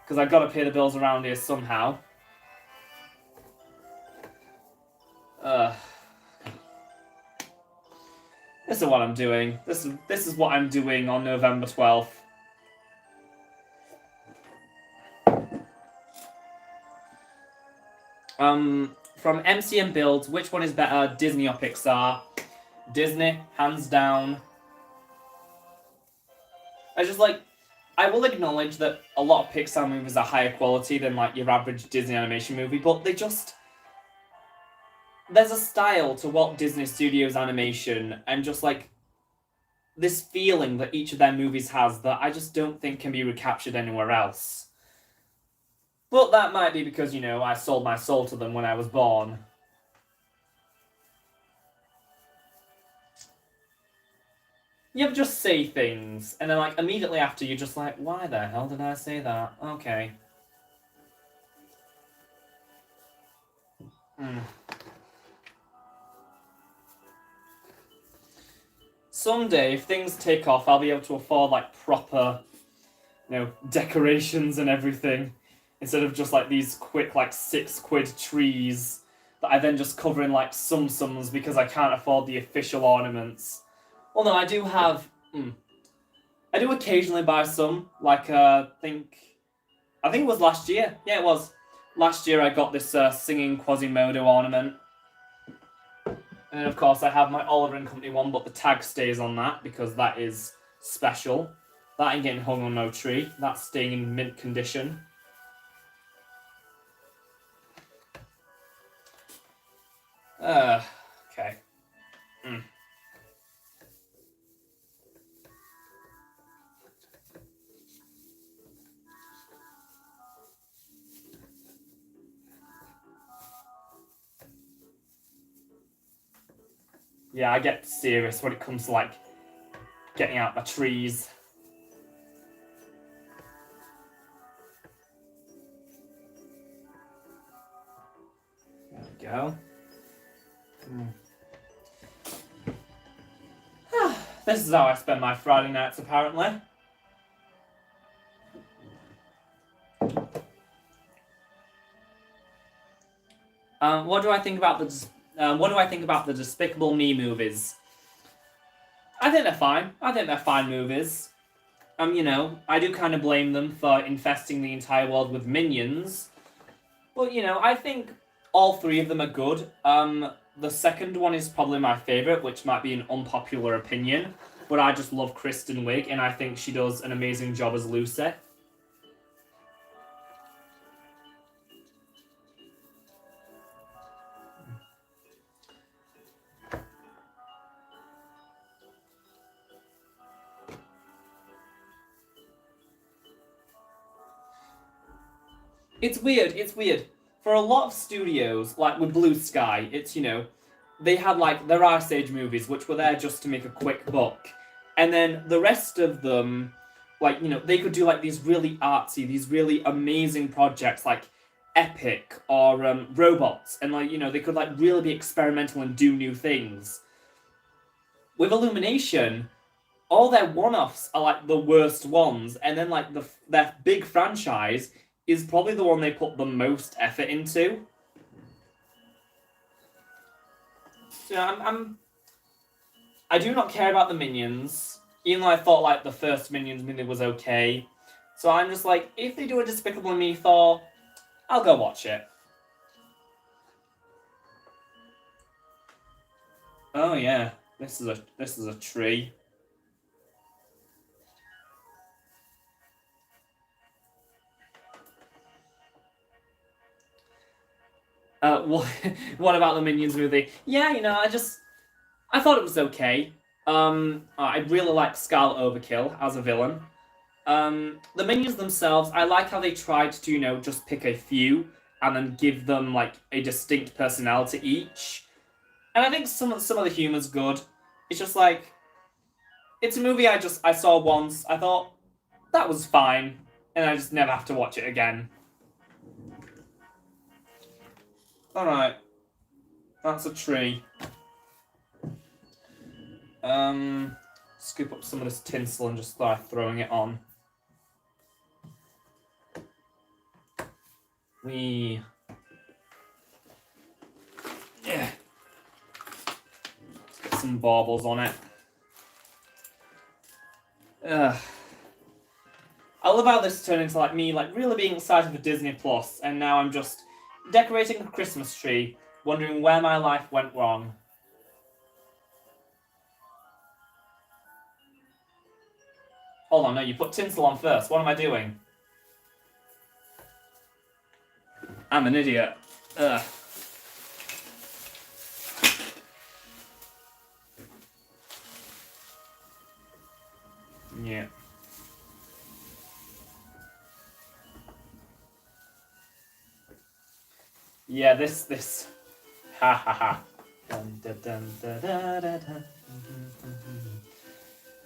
Because I've got to pay the bills around here somehow. This is what I'm doing. This is what I'm doing on November 12th. From MCM Builds, which one is better, Disney or Pixar? Disney, hands down. I will acknowledge that a lot of Pixar movies are higher quality than like your average Disney animation movie, but there's a style to Walt Disney Studios animation, and just like this feeling that each of their movies has that I just don't think can be recaptured anywhere else. But that might be because, you know, I sold my soul to them when I was born. You ever just say things, and then like immediately after you're just like, why the hell did I say that? Okay. Someday, if things take off, I'll be able to afford like proper, you know, decorations and everything. Instead of just like these quick like £6 trees that I then just cover in like sums because I can't afford the official ornaments. Well, no, I do have... I do occasionally buy some, like I think it was last year. Yeah, it was. Last year I got this singing Quasimodo ornament. And then of course I have my Oliver and Company one, but the tag stays on that because that is special. That ain't getting hung on no tree. That's staying in mint condition. Okay. Yeah, I get serious when it comes to like getting out my trees. There we go. This is how I spend my Friday nights, apparently. What do I think about the Despicable Me movies? I think they're fine. I think they're fine movies. You know, I do kind of blame them for infesting the entire world with minions. But, you know, I think all three of them are good. The second one is probably my favourite, which might be an unpopular opinion. But I just love Kristen Wiig, and I think she does an amazing job as Lucy. It's weird. For a lot of studios, like with Blue Sky, it's, you know, they had like their Ice Age movies, which were there just to make a quick buck. And then the rest of them, like, you know, they could do like these really artsy, these really amazing projects like Epic or Robots. And like, you know, they could like really be experimental and do new things. With Illumination, all their one-offs are like the worst ones, and then like their big franchise is probably the one they put the most effort into. So I do not care about the Minions, even though I thought like the first Minions movie was okay. So I'm just like, if they do a Despicable Me Thor, I'll go watch it. Oh yeah, this is a tree. What about the Minions movie? Yeah, you know, I thought it was okay. I really like Scarlet Overkill as a villain. The Minions themselves, I like how they tried to, you know, just pick a few and then give them like a distinct personality each. And I think some of the humor's good. It's just like it's a movie I saw once. I thought that was fine, and I just never have to watch it again. All right, that's a tree. Scoop up some of this tinsel and just start throwing it on. Yeah. Let's get some baubles on it. I love how this turned into like me like really being excited for Disney Plus, and now I'm just decorating a Christmas tree, wondering where my life went wrong. Hold on, no, you put tinsel on first. What am I doing? I'm an idiot. Ugh. Yeah. Yeah, this. Ha ha ha. Dun, dun, dun, dun, dun, dun, dun.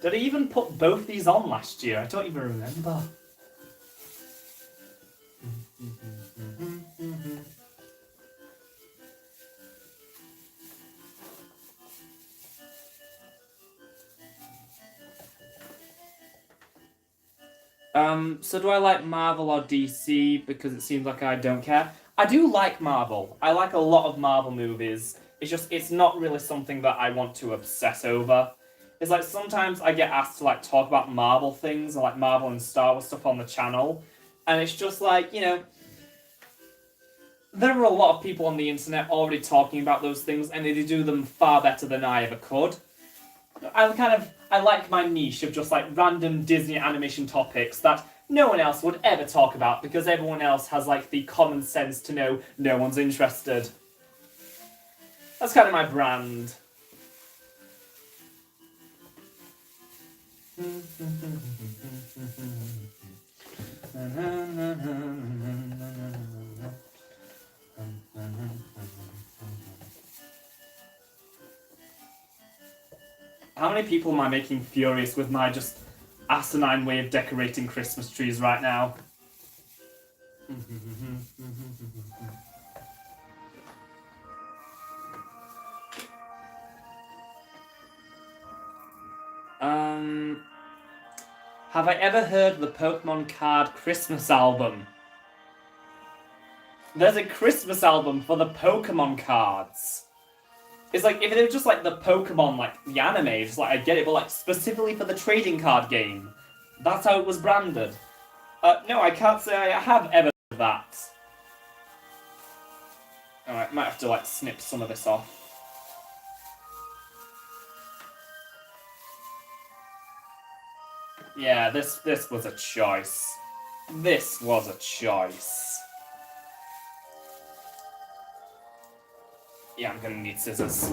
Did I even put both these on last year? I don't even remember. So do I like Marvel or DC? Because it seems like I don't care. I do like Marvel. I like a lot of Marvel movies. It's just, it's not really something that I want to obsess over. It's like sometimes I get asked to like talk about Marvel things, or like Marvel and Star Wars stuff on the channel. And it's just like, you know, there are a lot of people on the internet already talking about those things, and they do them far better than I ever could. I like my niche of just like random Disney animation topics that no one else would ever talk about because everyone else has like the common sense to know no one's interested. That's kind of my brand. How many people am I making furious with my just asinine way of decorating Christmas trees right now? Have I ever heard the Pokemon Card Christmas album? There's a Christmas album for the Pokemon cards. It's like, if it was just like the Pokemon, like the anime, just like I get it, but like specifically for the trading card game, that's how it was branded. No, I can't say I have ever heard that. Alright, might have to like snip some of this off. Yeah, this was a choice. This was a choice. Yeah, I'm gonna need scissors.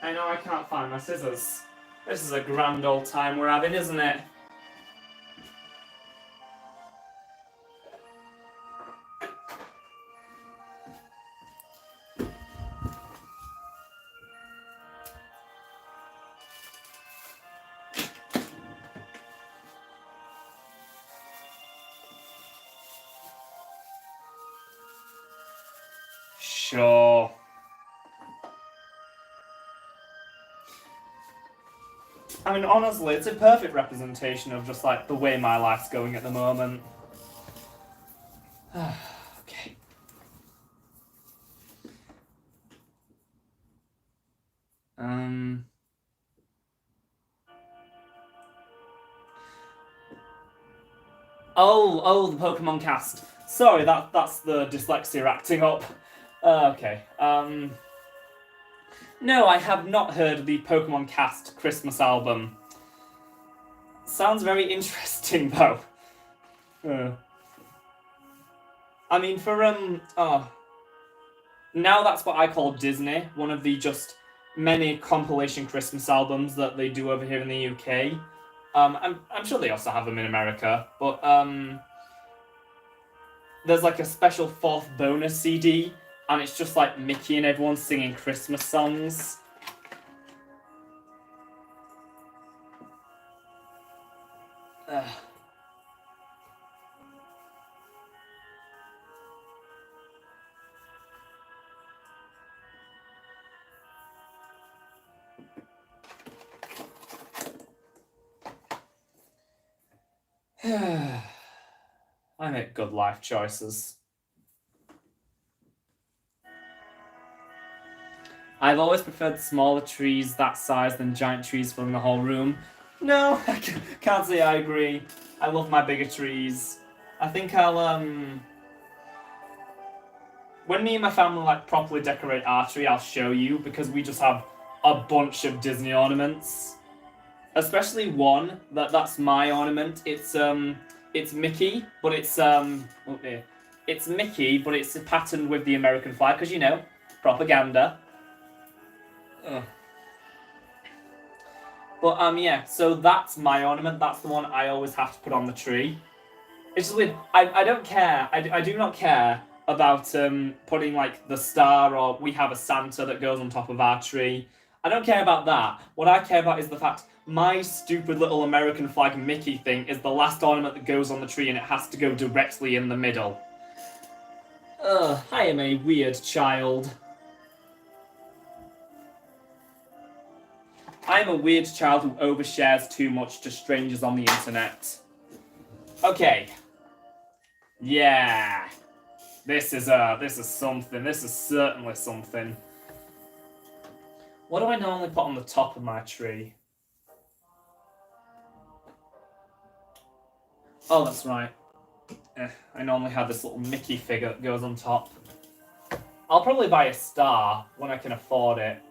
I know I can't find my scissors. This is a grand old time we're having, isn't it? Sure. I mean, honestly, it's a perfect representation of just like the way my life's going at the moment. Okay. Oh, the Pokemon cast. Sorry, that's the dyslexia acting up. Okay. No, I have not heard the Pokemon cast Christmas album. Sounds very interesting, though. I mean, for now that's what I call Disney. One of the just many compilation Christmas albums that they do over here in the UK. I'm sure they also have them in America, but there's like a special 4th bonus CD, and it's just like Mickey and everyone singing Christmas songs. I make good life choices. I've always preferred smaller trees that size than giant trees filling the whole room. No, I can't say I agree. I love my bigger trees. I think I'll, when me and my family like properly decorate our tree, I'll show you, because we just have a bunch of Disney ornaments. Especially one, that's my ornament. It's Mickey, but it's it's Mickey, but it's patterned with the American flag, because, you know, propaganda. Ugh. But yeah, so that's my ornament. That's the one I always have to put on the tree. It's just weird. I don't care. I do not care about putting like the star, or we have a Santa that goes on top of our tree. I don't care about that. What I care about is the fact my stupid little American flag Mickey thing is the last ornament that goes on the tree, and it has to go directly in the middle. Ugh, I am a weird child. I'm a weird child who overshares too much to strangers on the internet. Okay. Yeah. This is something. This is certainly something. What do I normally put on the top of my tree? Oh, that's right. I normally have this little Mickey figure that goes on top. I'll probably buy a star when I can afford it,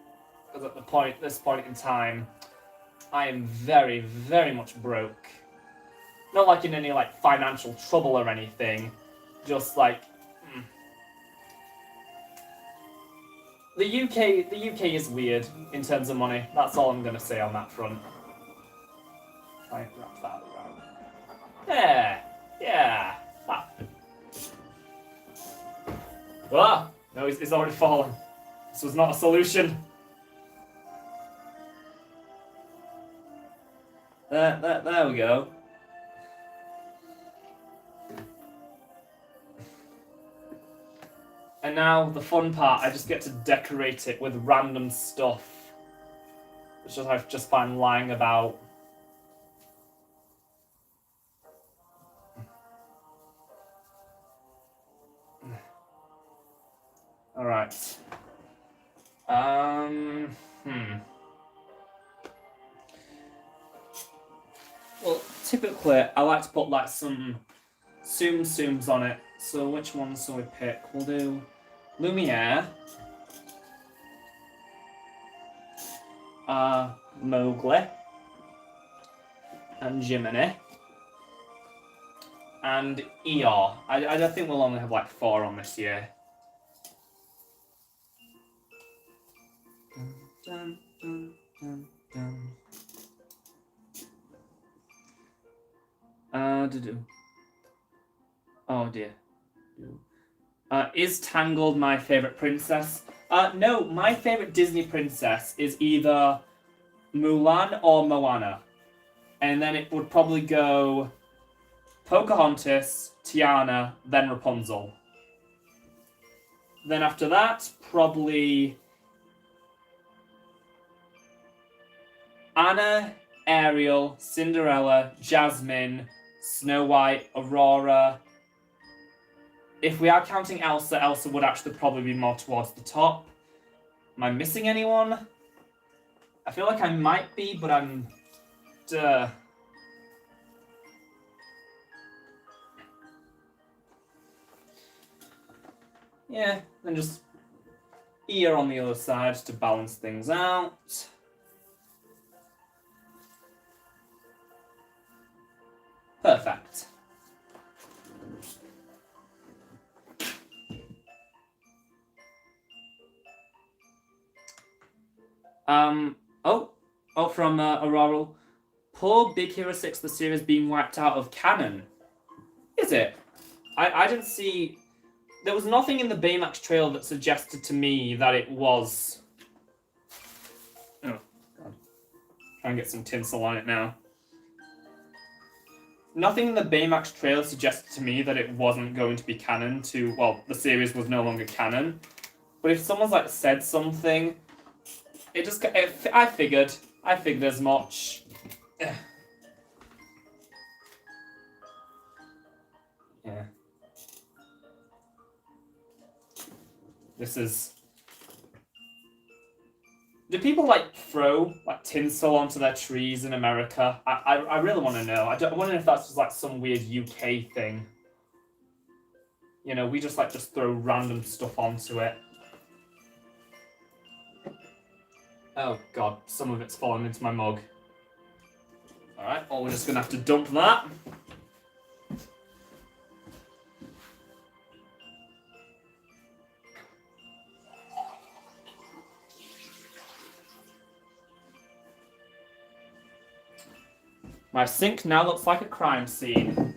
because at this point in time, I am very, very much broke. Not like in any like financial trouble or anything, just like the UK is weird in terms of money. That's all I'm gonna say on that front. Try and wrap that around. Yeah. That. Ah, no, he's already fallen. This was not a solution. There we go. And now, the fun part, I just get to decorate it with random stuff. It's just I just find lying about. All right. Well, typically I like to put like some Tsum on it. So which ones shall we pick? We'll do Lumiere, Mowgli, and Jiminy, and Eeyore. I think we'll only have like 4 on this year. Dun, dun, dun, dun. Oh dear. Is Tangled my favourite princess? No, my favourite Disney princess is either Mulan or Moana. And then it would probably go Pocahontas, Tiana, then Rapunzel. Then after that, probably Anna, Ariel, Cinderella, Jasmine, Snow White, Aurora. If we are counting Elsa, Elsa would actually probably be more towards the top. Am I missing anyone? I feel like I might be, but I'm... Yeah, then just ear on the other side to balance things out. Perfect. From Aurora. Poor Big Hero 6, the series being wiped out of canon. Is it? I didn't see... There was nothing in the Baymax trailer that suggested to me that it was... Oh, God. Try and get some tinsel on it now. Nothing in the Baymax trailer suggested to me that it wasn't going to be canon to... Well, the series was no longer canon. But if someone's, like, said something... It just... I figured as much. Yeah. This is... Do people, like, throw, like, tinsel onto their trees in America? I really want to know. I wonder if that's just, like, some weird UK thing. You know, we just throw random stuff onto it. Oh, God. Some of it's fallen into my mug. Alright, well, we're just going to have to dump that. My sink now looks like a crime scene.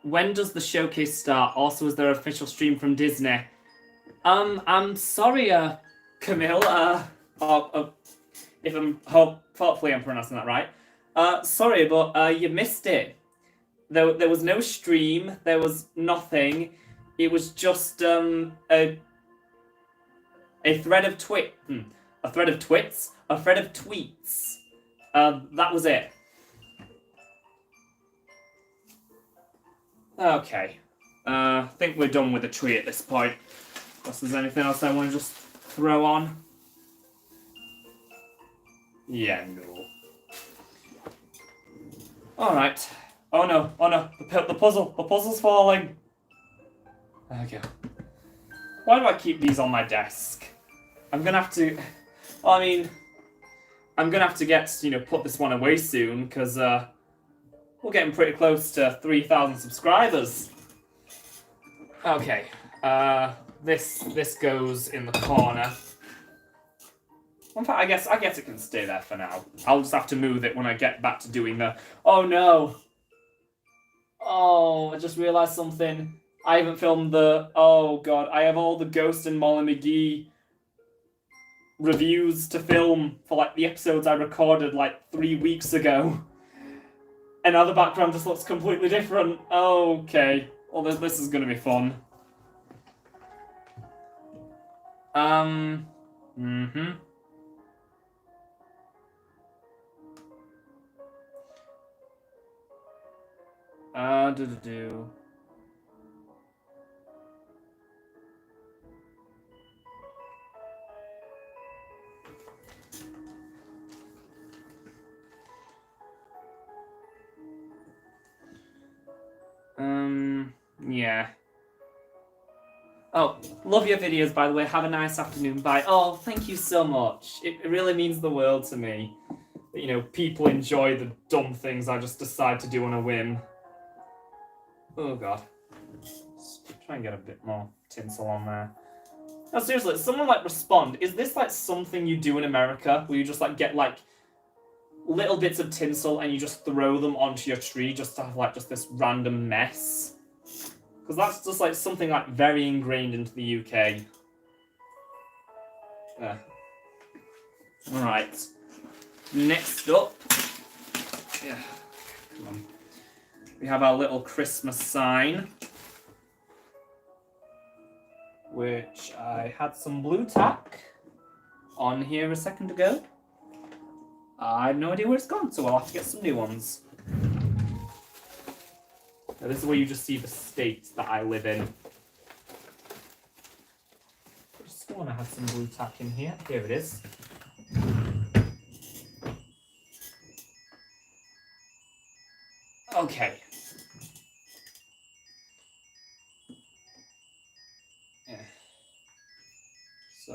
When does the showcase start? Also, is there an official stream from Disney? I'm sorry, Camille. If hopefully I'm pronouncing that right. Sorry, but you missed it. There was no stream. There was nothing. It was just a thread of a thread of twits, a thread of tweets. That was it. Okay. I think we're done with the tree at this point. Unless there's anything else I want to just throw on. Yeah, no. Alright. Oh no, the puzzle's falling. Okay. Why do I keep these on my desk? I'm gonna have to... I mean... I'm gonna have to get, put this one away soon, because, we're getting pretty close to 3,000 subscribers. Okay. This goes in the corner. In fact, I guess it can stay there for now. I'll just have to move it when I get back to doing the... Oh, no! Oh, I just realised something. I haven't filmed the... Oh, God. I have all the Ghost and Molly McGee reviews to film for, the episodes I recorded, 3 weeks ago. And now the background just looks completely different. Okay. Well, this is gonna be fun. Mm-hmm. Do. Yeah. Oh, love your videos, by the way. Have a nice afternoon. Bye. Oh, thank you so much. It really means the world to me that, you know, people enjoy the dumb things I just decide to do on a whim. Oh, God. Let's try and get a bit more tinsel on there. No, seriously, someone, like, respond. Is this, like, something you do in America, where you just, like, get, like, little bits of tinsel and you just throw them onto your tree just to have, like, just this random mess? Because that's just, like, something, like, very ingrained into the UK. Alright. Next up... Yeah, come on. We have our little Christmas sign, which I had some blue tack on here a second ago. I have no idea where it's gone, so I'll have to get some new ones. Now, this is where you just see the state that I live in. I just want to have some blue tack in here. Here it is. Okay. Yeah. So,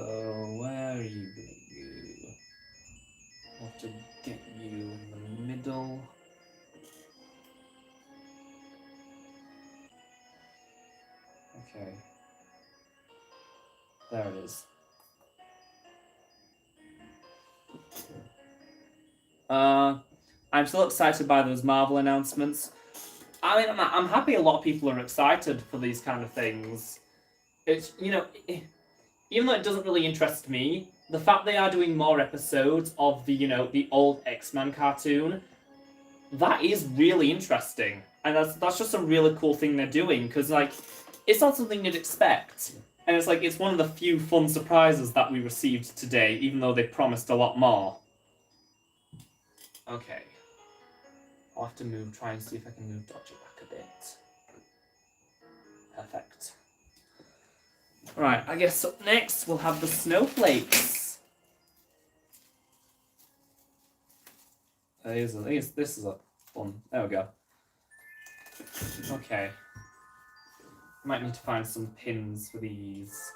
where are you gonna go? I'll have to get you in the middle. Okay. There it is. I'm still excited by those Marvel announcements. I mean, I'm happy a lot of people are excited for these kind of things. It's, you know, even though it doesn't really interest me, the fact they are doing more episodes of the, you know, the old X-Men cartoon, that is really interesting. And that's just a really cool thing they're doing, because, like, it's not something you'd expect. And it's like, it's one of the few fun surprises that we received today, even though they promised a lot more. Okay. I'll have to try and see if I can move Dodger back a bit. Perfect. Right, I guess up next we'll have the snowflakes. This is a fun. There we go. Okay. Might need to find some pins for these.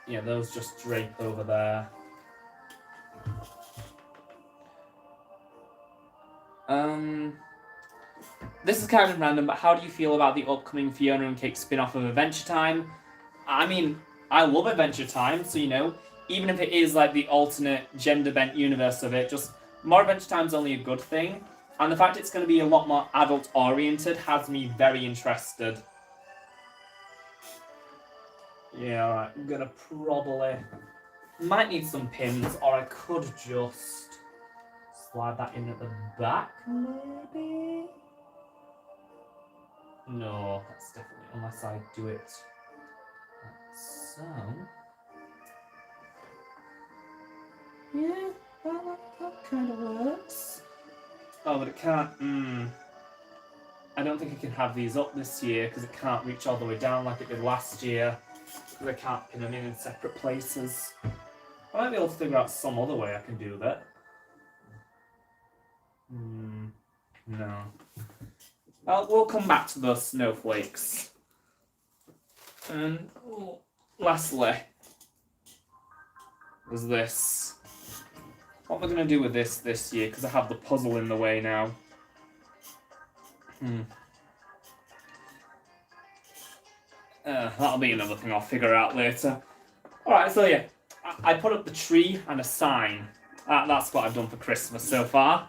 Yeah, those just drape over there. This is kind of random, but how do you feel about the upcoming Fiona and Cake spin-off of Adventure Time? I mean, I love Adventure Time, so, you know, even if it is like the alternate gender-bent universe of it, just more Adventure Time's only a good thing. And the fact it's going to be a lot more adult-oriented has me very interested. Yeah, alright, I'm gonna probably... Might need some pins, or I could just slide that in at the back, maybe? No, that's definitely, unless I do it like so. Yeah, that kind of works. Oh, but it can't, I don't think I can have these up this year, because it can't reach all the way down like it did last year. Because I can't pin them in separate places. I might be able to figure out some other way I can do that. No. Well, we'll come back to those snowflakes. And lastly, there's this. What am I going to do with this year? Because I have the puzzle in the way now. That'll be another thing I'll figure out later. Alright, so yeah. I put up the tree and a sign. That's what I've done for Christmas so far.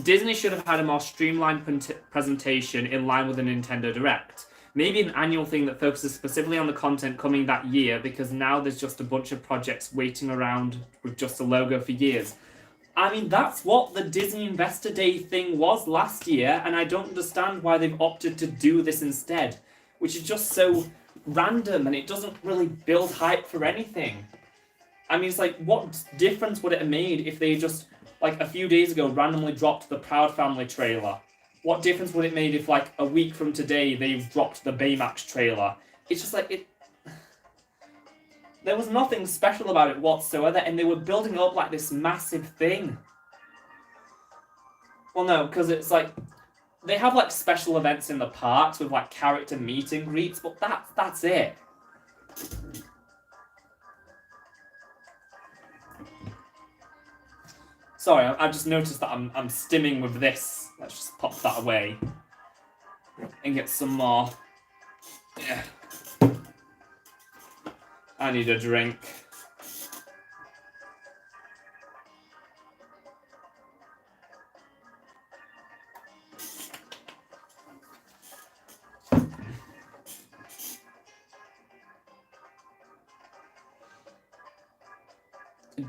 Disney should have had a more streamlined presentation in line with the Nintendo Direct. maybe an annual thing that focuses specifically on the content coming that year, because now there's just a bunch of projects waiting around with just a logo for years. I mean, that's what the Disney Investor Day thing was last year, and I don't understand why they've opted to do this instead, which is just so random, and it doesn't really build hype for anything. I mean, it's like, what difference would it have made if they just, like, a few days ago randomly dropped the Proud Family trailer? What difference would it made if, like, a week from today they've dropped the Baymax trailer? It's just like, there was nothing special about it whatsoever, and they were building up like this massive thing. Well, no, because it's like, they have like special events in the parks with like character meet and greets, but that's it. Sorry, I just noticed that I'm stimming with this. Let's just pop that away and get some more. Yeah. I need a drink.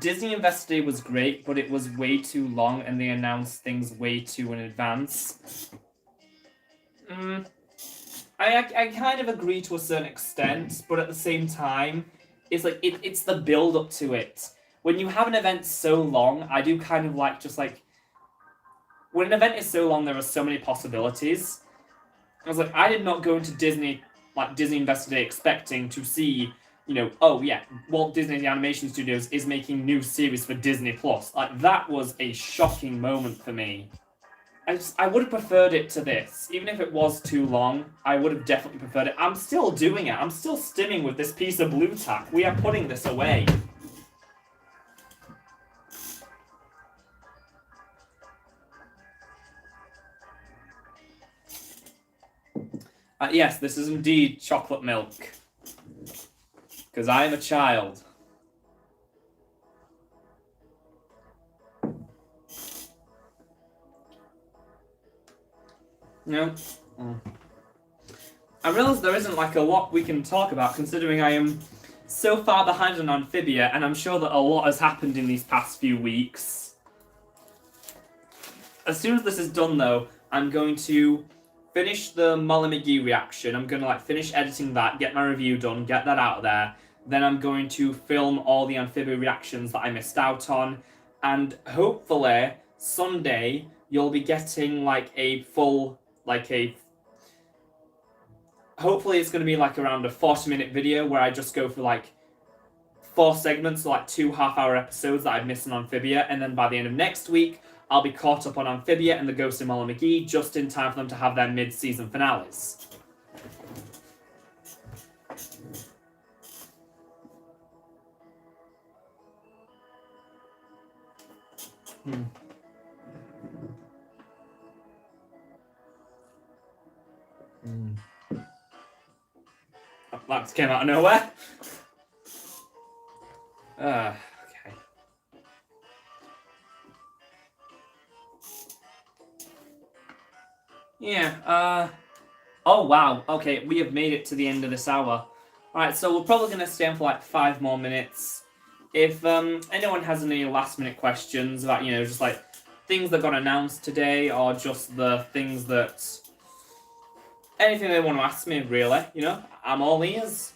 Disney Investor Day was great, but it was way too long and they announced things way too in advance. I kind of agree to a certain extent, but at the same time, it's like it's the build up to it. When you have an event so long, I do kind of like just like when an event is so long, there are so many possibilities. I was like, I did not go into Disney Investor Day expecting to see, you know, oh yeah, Walt Disney Animation Studios is making new series for Disney Plus. Like that was a shocking moment for me. I would have preferred it to this. Even if it was too long, I would have definitely preferred it. I'm still doing it. I'm still stimming with this piece of blue tack. We are putting this away. Yes, this is indeed chocolate milk. Because I am a child. No. I realise there isn't like a lot we can talk about, considering I am so far behind on Amphibia, and I'm sure that a lot has happened in these past few weeks. As soon as this is done, though, I'm going to finish the Molly McGee reaction. I'm going to finish editing that, get my review done, get that out there. Then I'm going to film all the Amphibia reactions that I missed out on, and hopefully Sunday you'll be getting a full hopefully it's going to be around a 40-minute video where I just go for 4 segments, so 2 half-hour episodes that I've missed on Amphibia, and then by the end of next week I'll be caught up on Amphibia and the Ghost of Molly McGee just in time for them to have their mid-season finales. That came out of nowhere. Okay. Yeah, oh wow, okay, we have made it to the end of this hour. Alright, so we're probably going to stay on for 5 more minutes. If anyone has any last minute questions about, just things that got announced today, or just the things that... anything they want to ask me, really, I'm all ears.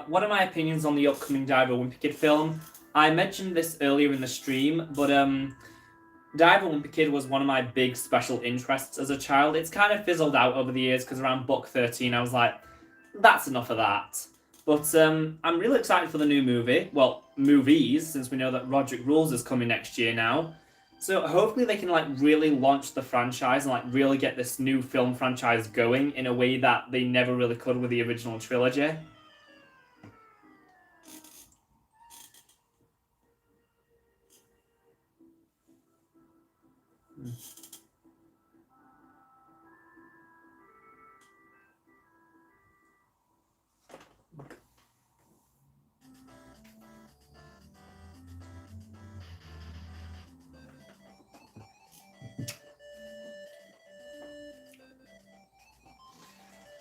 What are my opinions on the upcoming Diver Wimpy Kid film? I mentioned this earlier in the stream, but Diver Wimpy Kid was one of my big special interests as a child. It's kind of fizzled out over the years, because around book 13 I was like, that's enough of that. But I'm really excited for the new movie. Well, movies, since we know that Roderick Rules is coming next year now. So hopefully they can like really launch the franchise and like really get this new film franchise going in a way that they never really could with the original trilogy.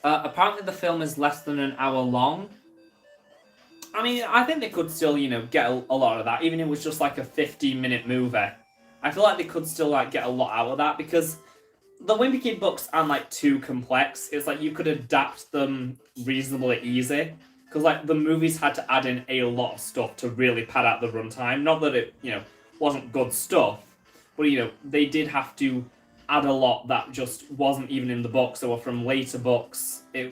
Apparently the film is less than an hour long. I mean, I think they could still, get a lot of that, even if it was just like a 15-minute movie. I feel like they could still like get a lot out of that because the Wimpy Kid books aren't like too complex. It's like you could adapt them reasonably easy because like the movies had to add in a lot of stuff to really pad out the runtime. Not that it, wasn't good stuff, but they did have to add a lot that just wasn't even in the books or from later books. They're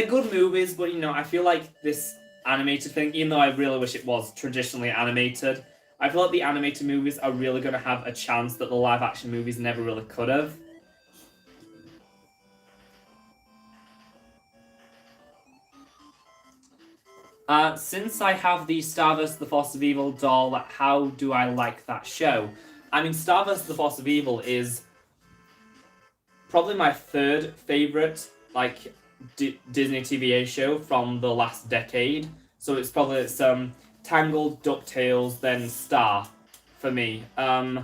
good movies, but I feel like this animated thing, even though I really wish it was traditionally animated, I feel like the animated movies are really going to have a chance that the live action movies never really could have. Since I have the Star vs. the Force of Evil doll, how do I like that show? I mean, Star vs. the Force of Evil is probably my third favourite, Disney TVA show from the last decade. So it's probably Tangled, DuckTales, then Star for me. And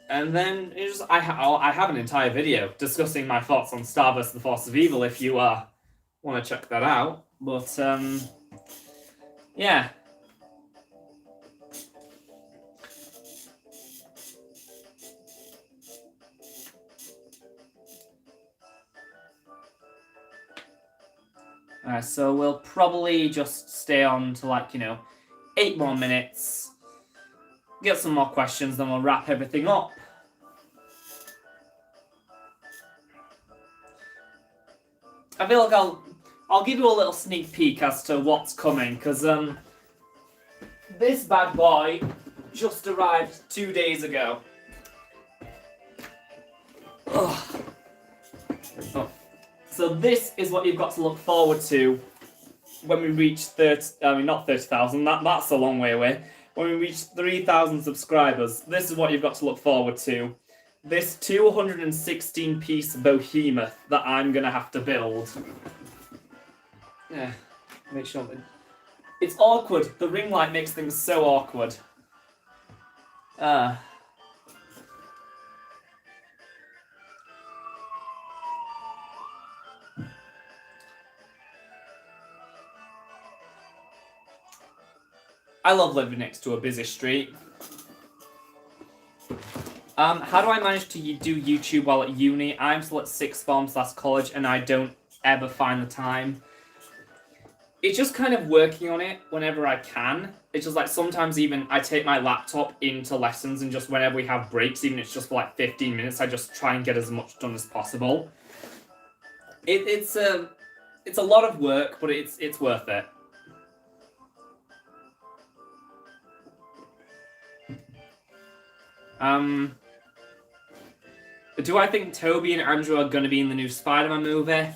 then I have an entire video discussing my thoughts on Star vs. the Force of Evil if you want to check that out. But yeah. So we'll probably just stay on to 8 more minutes, get some more questions, then we'll wrap everything up. I feel like I'll give you a little sneak peek as to what's coming, because this bad boy just arrived 2 days ago. Ugh. Oh. So this is what you've got to look forward to when we reach not 30,000, that's a long way away. When we reach 3,000 subscribers, this is what you've got to look forward to. This 216-piece behemoth that I'm going to have to build. Yeah, make sure that... It's awkward. The ring light makes things so awkward. I love living next to a busy street. How do I manage to do YouTube while at uni? I'm still at sixth form/college and I don't ever find the time. It's just kind of working on it whenever I can. It's just like sometimes even I take my laptop into lessons and just whenever we have breaks, even if it's just for 15 minutes, I just try and get as much done as possible. It's a lot of work, but it's worth it. Do I think Toby and Andrew are going to be in the new Spider-Man movie?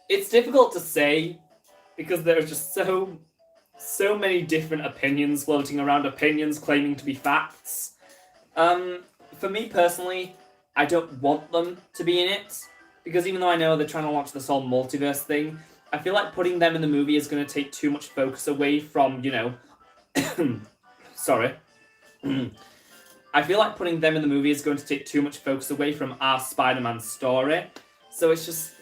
It's difficult to say because there are just so many different opinions floating around, opinions claiming to be facts. For me personally, I don't want them to be in it because even though I know they're trying to launch this whole multiverse thing, I feel like putting them in the movie is going to take too much focus away from, sorry. I feel like putting them in the movie is going to take too much focus away from our Spider-Man story. So it's just...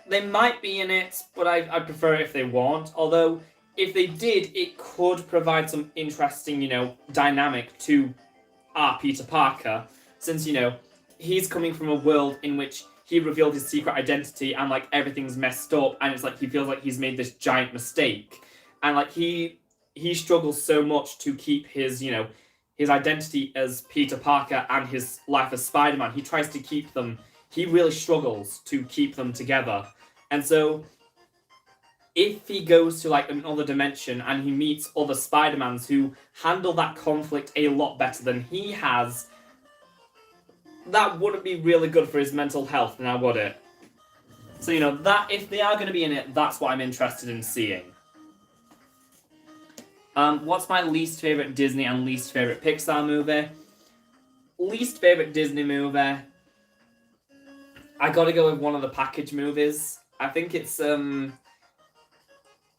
They might be in it, but I'd prefer it if they weren't. Although, if they did, it could provide some interesting, dynamic to our Peter Parker. Since, he's coming from a world in which he revealed his secret identity and, everything's messed up. And it's he feels like he's made this giant mistake. And, he struggles so much to keep his, his identity as Peter Parker and his life as Spider-Man. He tries to keep them... He really struggles to keep them together. And so, if he goes to like another dimension and he meets other Spider-Mans who handle that conflict a lot better than he has, that wouldn't be really good for his mental health, now would it? So, you know, that if they are going to be in it, that's what I'm interested in seeing. What's my least favourite Disney and least favourite Pixar movie? Least favourite Disney movie, I gotta go with one of the package movies. I think it's,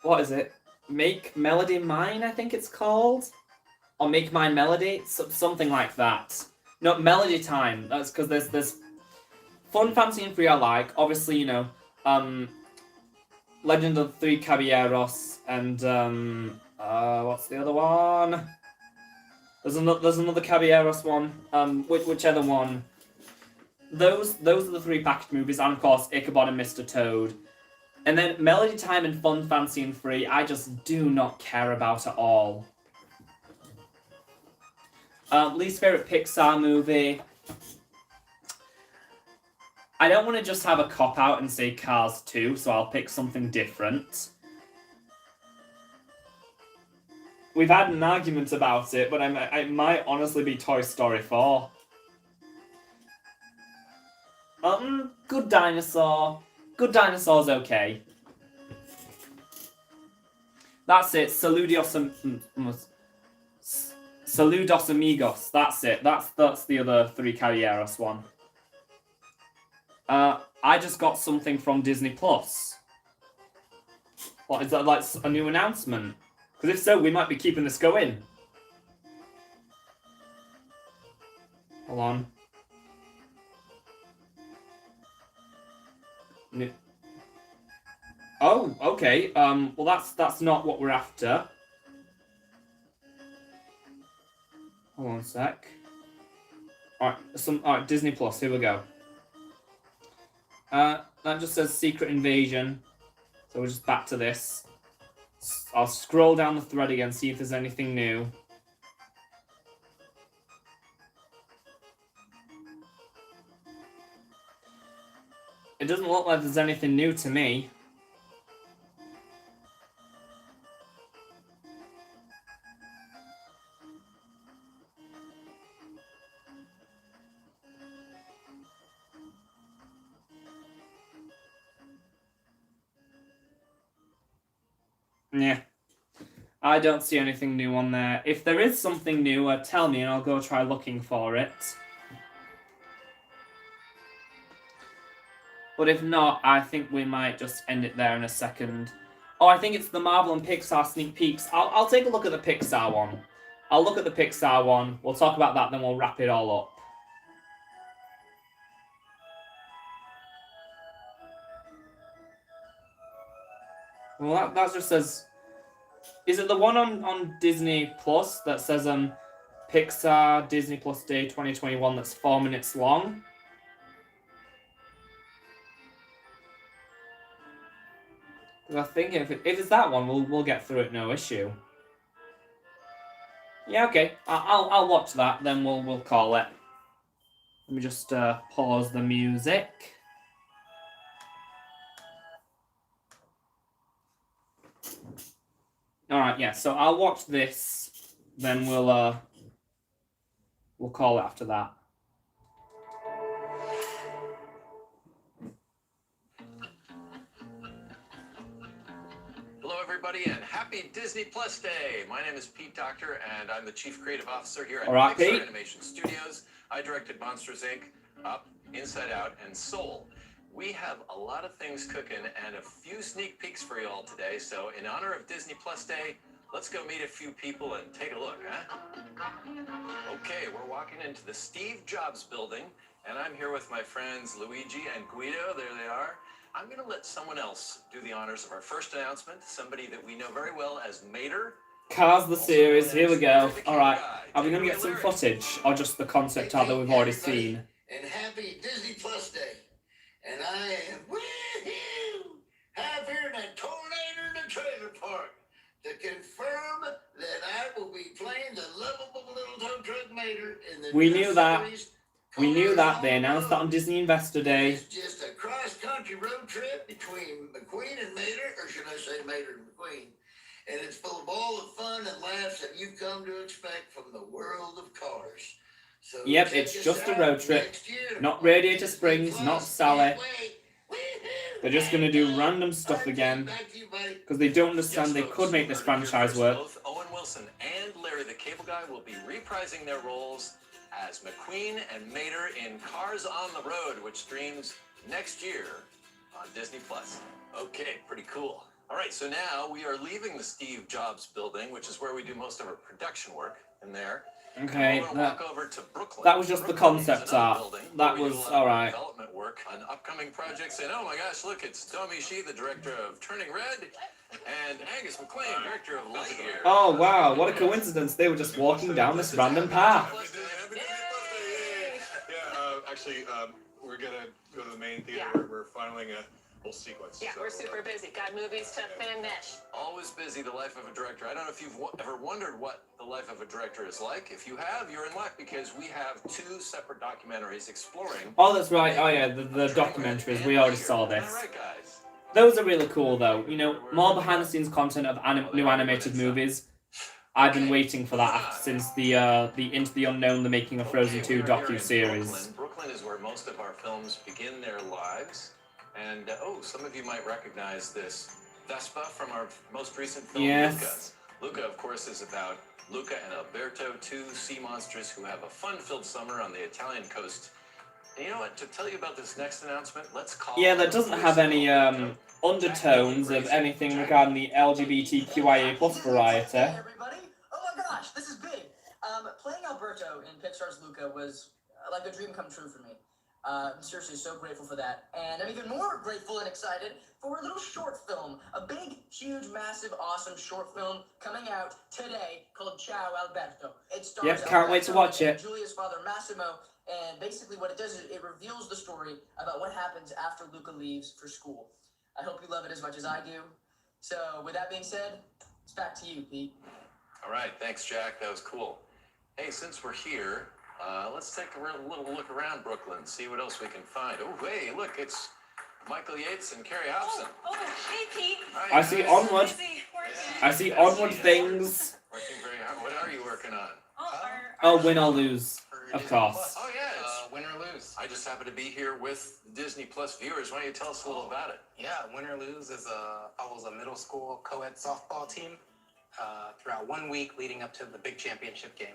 what is it? Make Melody Mine, I think it's called? Or Make Mine Melody? Something like that. No, Melody Time. That's because there's Fun, Fancy and Free I like. Obviously, you know, Legend of the Three Caballeros and, what's the other one? There's another Caballeros one. Whichever one. Those are the three package movies, and of course Ichabod and Mr. Toad. And then Melody Time and Fun, Fancy and Free, I just do not care about at all. Least favourite Pixar movie. I don't want to just have a cop-out and say Cars 2, so I'll pick something different. We've had an argument about it, but I might honestly be Toy Story 4. Good Dinosaur. Good Dinosaur's okay. That's it. Saludos Amigos. That's it. That's the other Three Caballeros one. I just got something from Disney Plus. What, is that like a new announcement? Because if so, we might be keeping this going. Hold on. Oh, okay. Well, that's not what we're after. Hold on a sec. Alright, Disney Plus. Here we go. That just says Secret Invasion. So we're just back to this. I'll scroll down the thread again, see if there's anything new. It doesn't look like there's anything new to me. Yeah. I don't see anything new on there. If there is something new, tell me and I'll go try looking for it. But if not, I think we might just end it there in a second. Oh, I think it's the Marvel and Pixar sneak peeks. I'll take a look at the Pixar one. I'll look at the Pixar one. We'll talk about that, then we'll wrap it all up. Well, that just says... Is it the one on Disney Plus that says Pixar Disney Plus Day 2021 that's 4 minutes long? I think if it's that one, we'll get through it no issue. Yeah, okay. I'll watch that, then we'll call it. Let me just pause the music. Alright, yeah, so I'll watch this, then we'll call it after that. Hello, everybody, and happy Disney Plus Day! My name is Pete Doctor, and I'm the Chief Creative Officer here at Alright, Pixar Pete. Animation Studios. I directed Monsters, Inc., Up, Inside Out, and Soul. We have a lot of things cooking and a few sneak peeks for you all today, so in honor of Disney Plus Day, let's go meet a few people and take a look, huh? Okay, we're walking into the Steve Jobs building, and I'm here with my friends Luigi and Guido. There they are. I'm going to let someone else do the honors of our first announcement, somebody that we know very well as Mater. Cars the series, here we go. Alright, are we going to get some footage, or just the concept art that we've already seen? And happy Disney Plus Day. And I am have here in a tornado in the trailer park to confirm that I will be playing the lovable little tow truck Mater in the We new knew that. series, We knew Cars that. on They the announced that Road. on Disney Investor Day. It's just a cross-country road trip between between McQueen and Mater, or should I say Mater and McQueen? And it's full of all the fun and laughs that you've come to expect from the world of cars. So Yep, check it's us just a out road trip. next year Not on Radiator Disney Springs, Plus. not Sally. Can't wait. Woo-hoo. They're just gonna do random stuff RT, again back to you, buddy. because they don't understand Yes, they folks, could make you this heard it here franchise first. work. Both Owen Wilson and Larry the Cable Guy will be reprising their roles as McQueen and Mater in Cars on the Road, which streams next year on Disney Plus. Okay, pretty cool. All right, so now we are leaving the Steve Jobs building, which is where we do most of our production work in there. Okay, We're gonna walk over to Brooklyn. that was just the Brooklyn is concept another art. building That where we do was a lot of alright. Development work on upcoming projects. And oh my gosh, look, it's Tommy Shee, the director of Turning Red, and Angus McLean, director of Lightyear. Oh wow, what a coincidence. They were just walking down this random path. Actually, we're gonna go to the main theater. Yeah. We're filing a whole sequence. Yeah, so, we're super busy. Got movies to finish. Always busy, the life of a director. I don't know if you've ever wondered what the life of a director is like. If you have, you're in luck because we have 2 separate documentaries exploring. Oh, that's right. Oh yeah, the documentaries. We already saw Am I this. right, guys? Those are really cool though. You know, more behind the scenes content of new animated movies. I've been waiting for that since the Into the Unknown, the Making of Frozen 2 we are here in docu-series. Brooklyn is where most of our films begin their lives. And, some of you might recognize this Vespa from our most recent film, Yes. Luca. Luca, of course, is about Luca and Alberto, 2 sea monsters who have a fun-filled summer on the Italian coast. And you know what? To tell you about this next announcement, let's call... Yeah, that doesn't have any undertones of anything regarding the LGBTQIA plus variety. Hey everybody! Oh my gosh, this is big. Playing Alberto in Pixar's Luca was like a dream come true for me. I'm seriously so grateful for that. And I'm even more grateful and excited for a little short film. A big, huge, massive, awesome short film coming out today called Ciao Alberto. It stars Yep, can't wait to Alberto watch and it. Julia's father Massimo. And basically what it does is it reveals the story about what happens after Luca leaves for school. I hope you love it as much as I do. So with that being said, it's back to you, Pete. All right, thanks, Jack. That was cool. Hey, since we're here, let's take a little look around Brooklyn, see what else we can find. Oh, hey, look, it's Michael Yates and Carrie Hobson. Oh, hey, Pete. Hi, I see guys. Onward. Busy working. I see Onward things. Working very hard. What are you working on? Oh, win or lose, of course. Oh, yeah, it's, Win or lose. I just happen to be here with Disney Plus viewers. Why don't you tell us a little about it? Yeah, Win or Lose follows a middle school co-ed softball team throughout 1 week leading up to the big championship game.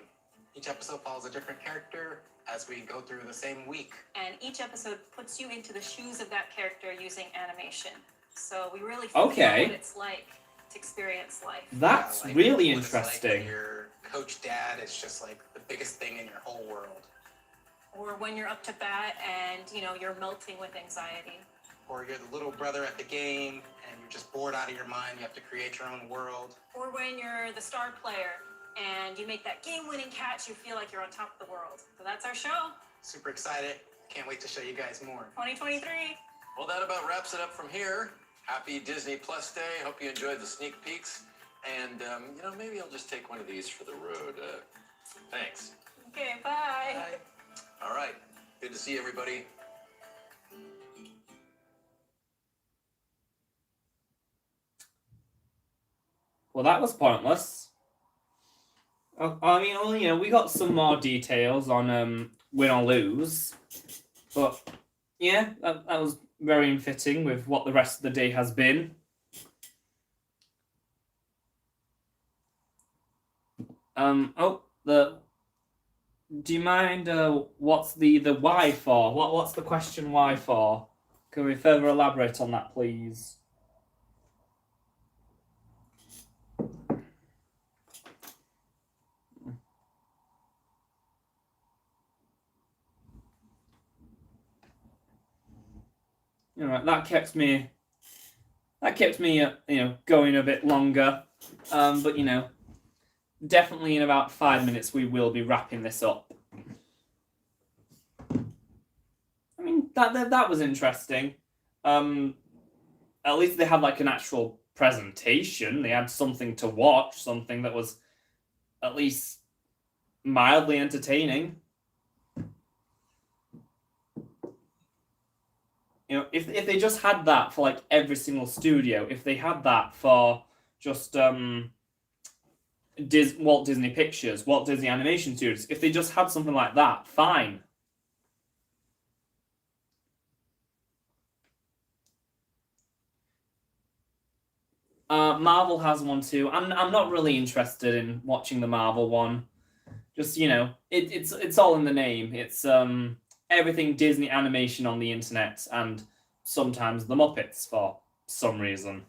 Each episode follows a different character as we go through the same week. And each episode puts you into the shoes of that character using animation. So we really feel Okay. what it's like to experience life. That's Like, really what it's like when interesting. your coach dad is just like the biggest thing in your whole world. Or when you're up to bat and, you're melting with anxiety. Or you're the little brother at the game and you're just bored out of your mind. You have to create your own world. Or when you're the star player and you make that game-winning catch, you feel like you're on top of the world. So that's our show, Super excited. Can't wait to show you guys more. 2023. Well, that about wraps it up from here. Happy Disney Plus Day. Hope you enjoyed the sneak peeks. And, maybe I'll just take one of these for the road. Thanks. Okay, bye. Bye. All right. Good to see everybody. Well, that was pointless. I mean, we got some more details on win or lose, but yeah, that was very unfitting with what the rest of the day has been. Do you mind? What's the why for? What's the question why for? Can we further elaborate on that, please? That kept me going a bit longer. But definitely in about 5 minutes we will be wrapping this up. I mean, that was interesting. At least they had like an actual presentation. They had something to watch, something that was at least mildly entertaining. You know, if they just had that for like every single studio, if they had that for just Walt Disney Pictures, Walt Disney Animation Studios, if they just had something like that, fine. Marvel has one too. I'm not really interested in watching the Marvel one. Just, you know, it's all in the name. It's everything Disney animation on the internet, and sometimes the Muppets for some reason.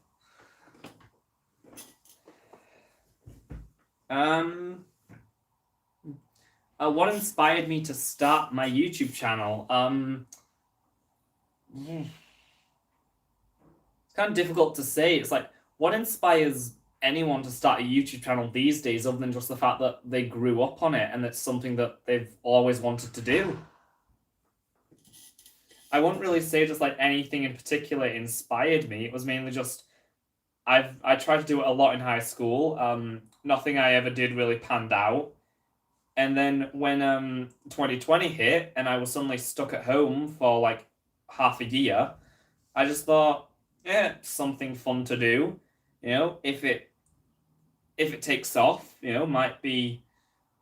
What inspired me to start my YouTube channel? It's kind of difficult to say. It's like, what inspires anyone to start a YouTube channel these days other than just the fact that they grew up on it and it's something that they've always wanted to do? I wouldn't really say just like anything in particular inspired me. It was mainly just I tried to do it a lot in high school. Nothing I ever did really panned out. And then when 2020 hit and I was suddenly stuck at home for like half a year, I just thought, yeah, something fun to do. You know, if it takes off, you know, might be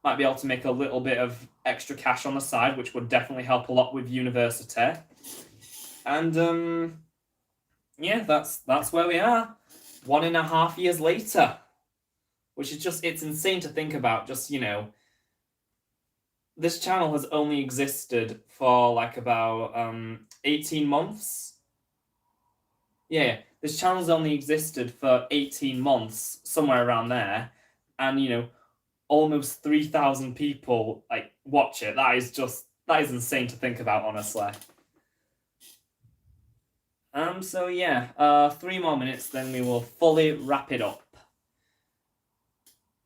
able to make a little bit of extra cash on the side, which would definitely help a lot with university. And yeah, that's where we are. 1.5 years later. Which is just, it's insane to think about. Just, you know, this channel has only existed for like about 18 months. Yeah, this channel's only existed for 18 months, somewhere around there, and you know, almost 3,000 people like watch it. That is insane to think about, honestly. So yeah, 3 more minutes, then we will fully wrap it up.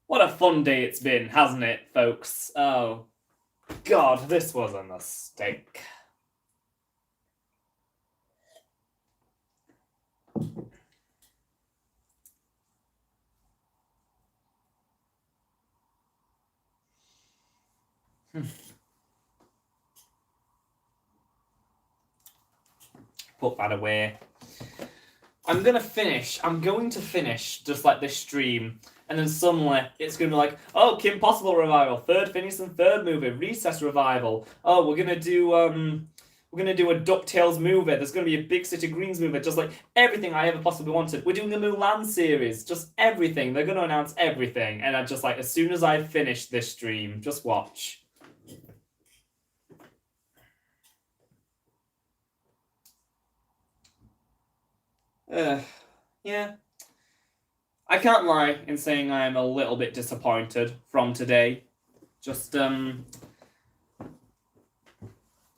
What a fun day it's been, hasn't it, folks? Oh, God, this was a mistake. Put that away. I'm going to finish just like this stream, and then suddenly it's going to be like, oh, Kim Possible revival, third Phineas and Ferb movie, Recess revival. Oh, we're going to do a DuckTales movie. There's going to be a Big City Greens movie. Just like everything I ever possibly wanted. We're doing a Mulan series. Just everything. They're going to announce everything. And I just like, as soon as I finish this stream, just watch. Yeah. I can't lie in saying I am a little bit disappointed from today. Just, I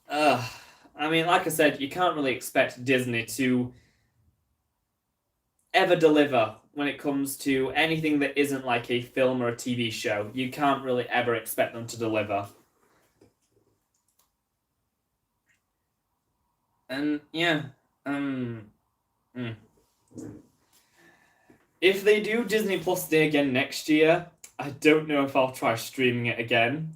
mean, like I said, you can't really expect Disney to ever deliver when it comes to anything that isn't like a film or a TV show. You can't really ever expect them to deliver. And, yeah, If they do Disney Plus Day again next year, I don't know if I'll try streaming it again.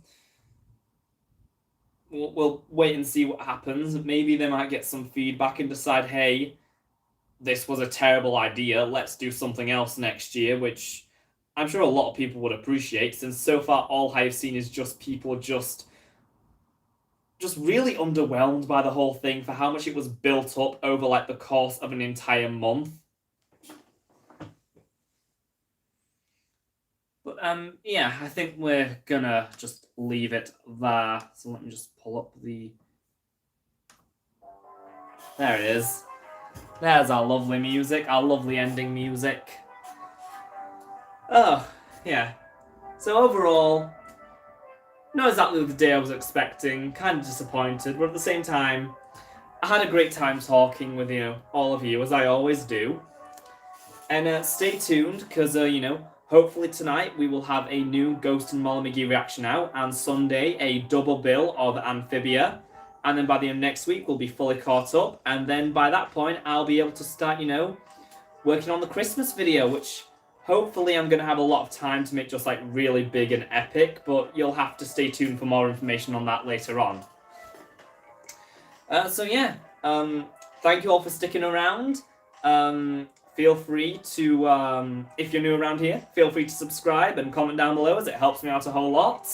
We'll wait and see what happens. Maybe they might get some feedback and decide, hey, this was a terrible idea, let's do something else next year, which I'm sure a lot of people would appreciate, since so far all I've seen is just people just really underwhelmed by the whole thing for how much it was built up over like the course of an entire month. But yeah, I think we're gonna just leave it there. So let me just pull up the... There it is. There's our lovely music, our lovely ending music. Oh, yeah. So overall, not exactly the day I was expecting, kind of disappointed, but at the same time, I had a great time talking with, you know, all of you, as I always do. And stay tuned, because, you know, hopefully tonight we will have a new Ghost and Molly McGee reaction out, and Sunday a double bill of Amphibia. And then by the end of next week, we'll be fully caught up. And then by that point, I'll be able to start, you know, working on the Christmas video, which hopefully I'm going to have a lot of time to make just like really big and epic. But you'll have to stay tuned for more information on that later on. So yeah, thank you all for sticking around. Feel free to, if you're new around here, feel free to subscribe and comment down below, as it helps me out a whole lot.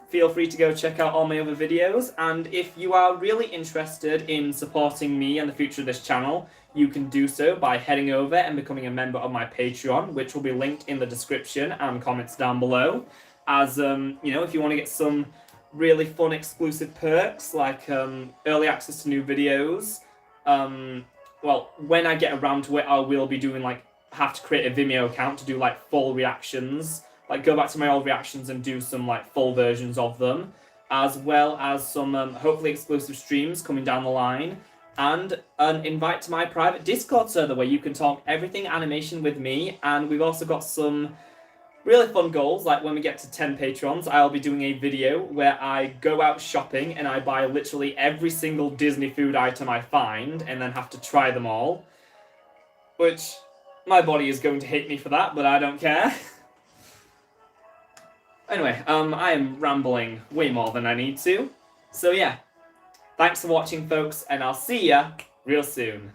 Feel free to go check out all my other videos, and if you are really interested in supporting me and the future of this channel, you can do so by heading over and becoming a member of my Patreon, which will be linked in the description and comments down below. As, you know, if you want to get some really fun exclusive perks, like early access to new videos, well, when I get around to it, I will be doing, like, have to create a Vimeo account to do, like, full reactions. Like, go back to my old reactions and do some, like, full versions of them. As well as some, hopefully exclusive streams coming down the line. And an invite to my private Discord server where you can talk everything animation with me. And we've also got some really fun goals, like when we get to 10 patrons, I'll be doing a video where I go out shopping and I buy literally every single Disney food item I find and then have to try them all. Which, my body is going to hate me for that, but I don't care. Anyway, I am rambling way more than I need to. So yeah, thanks for watching, folks, and I'll see ya real soon.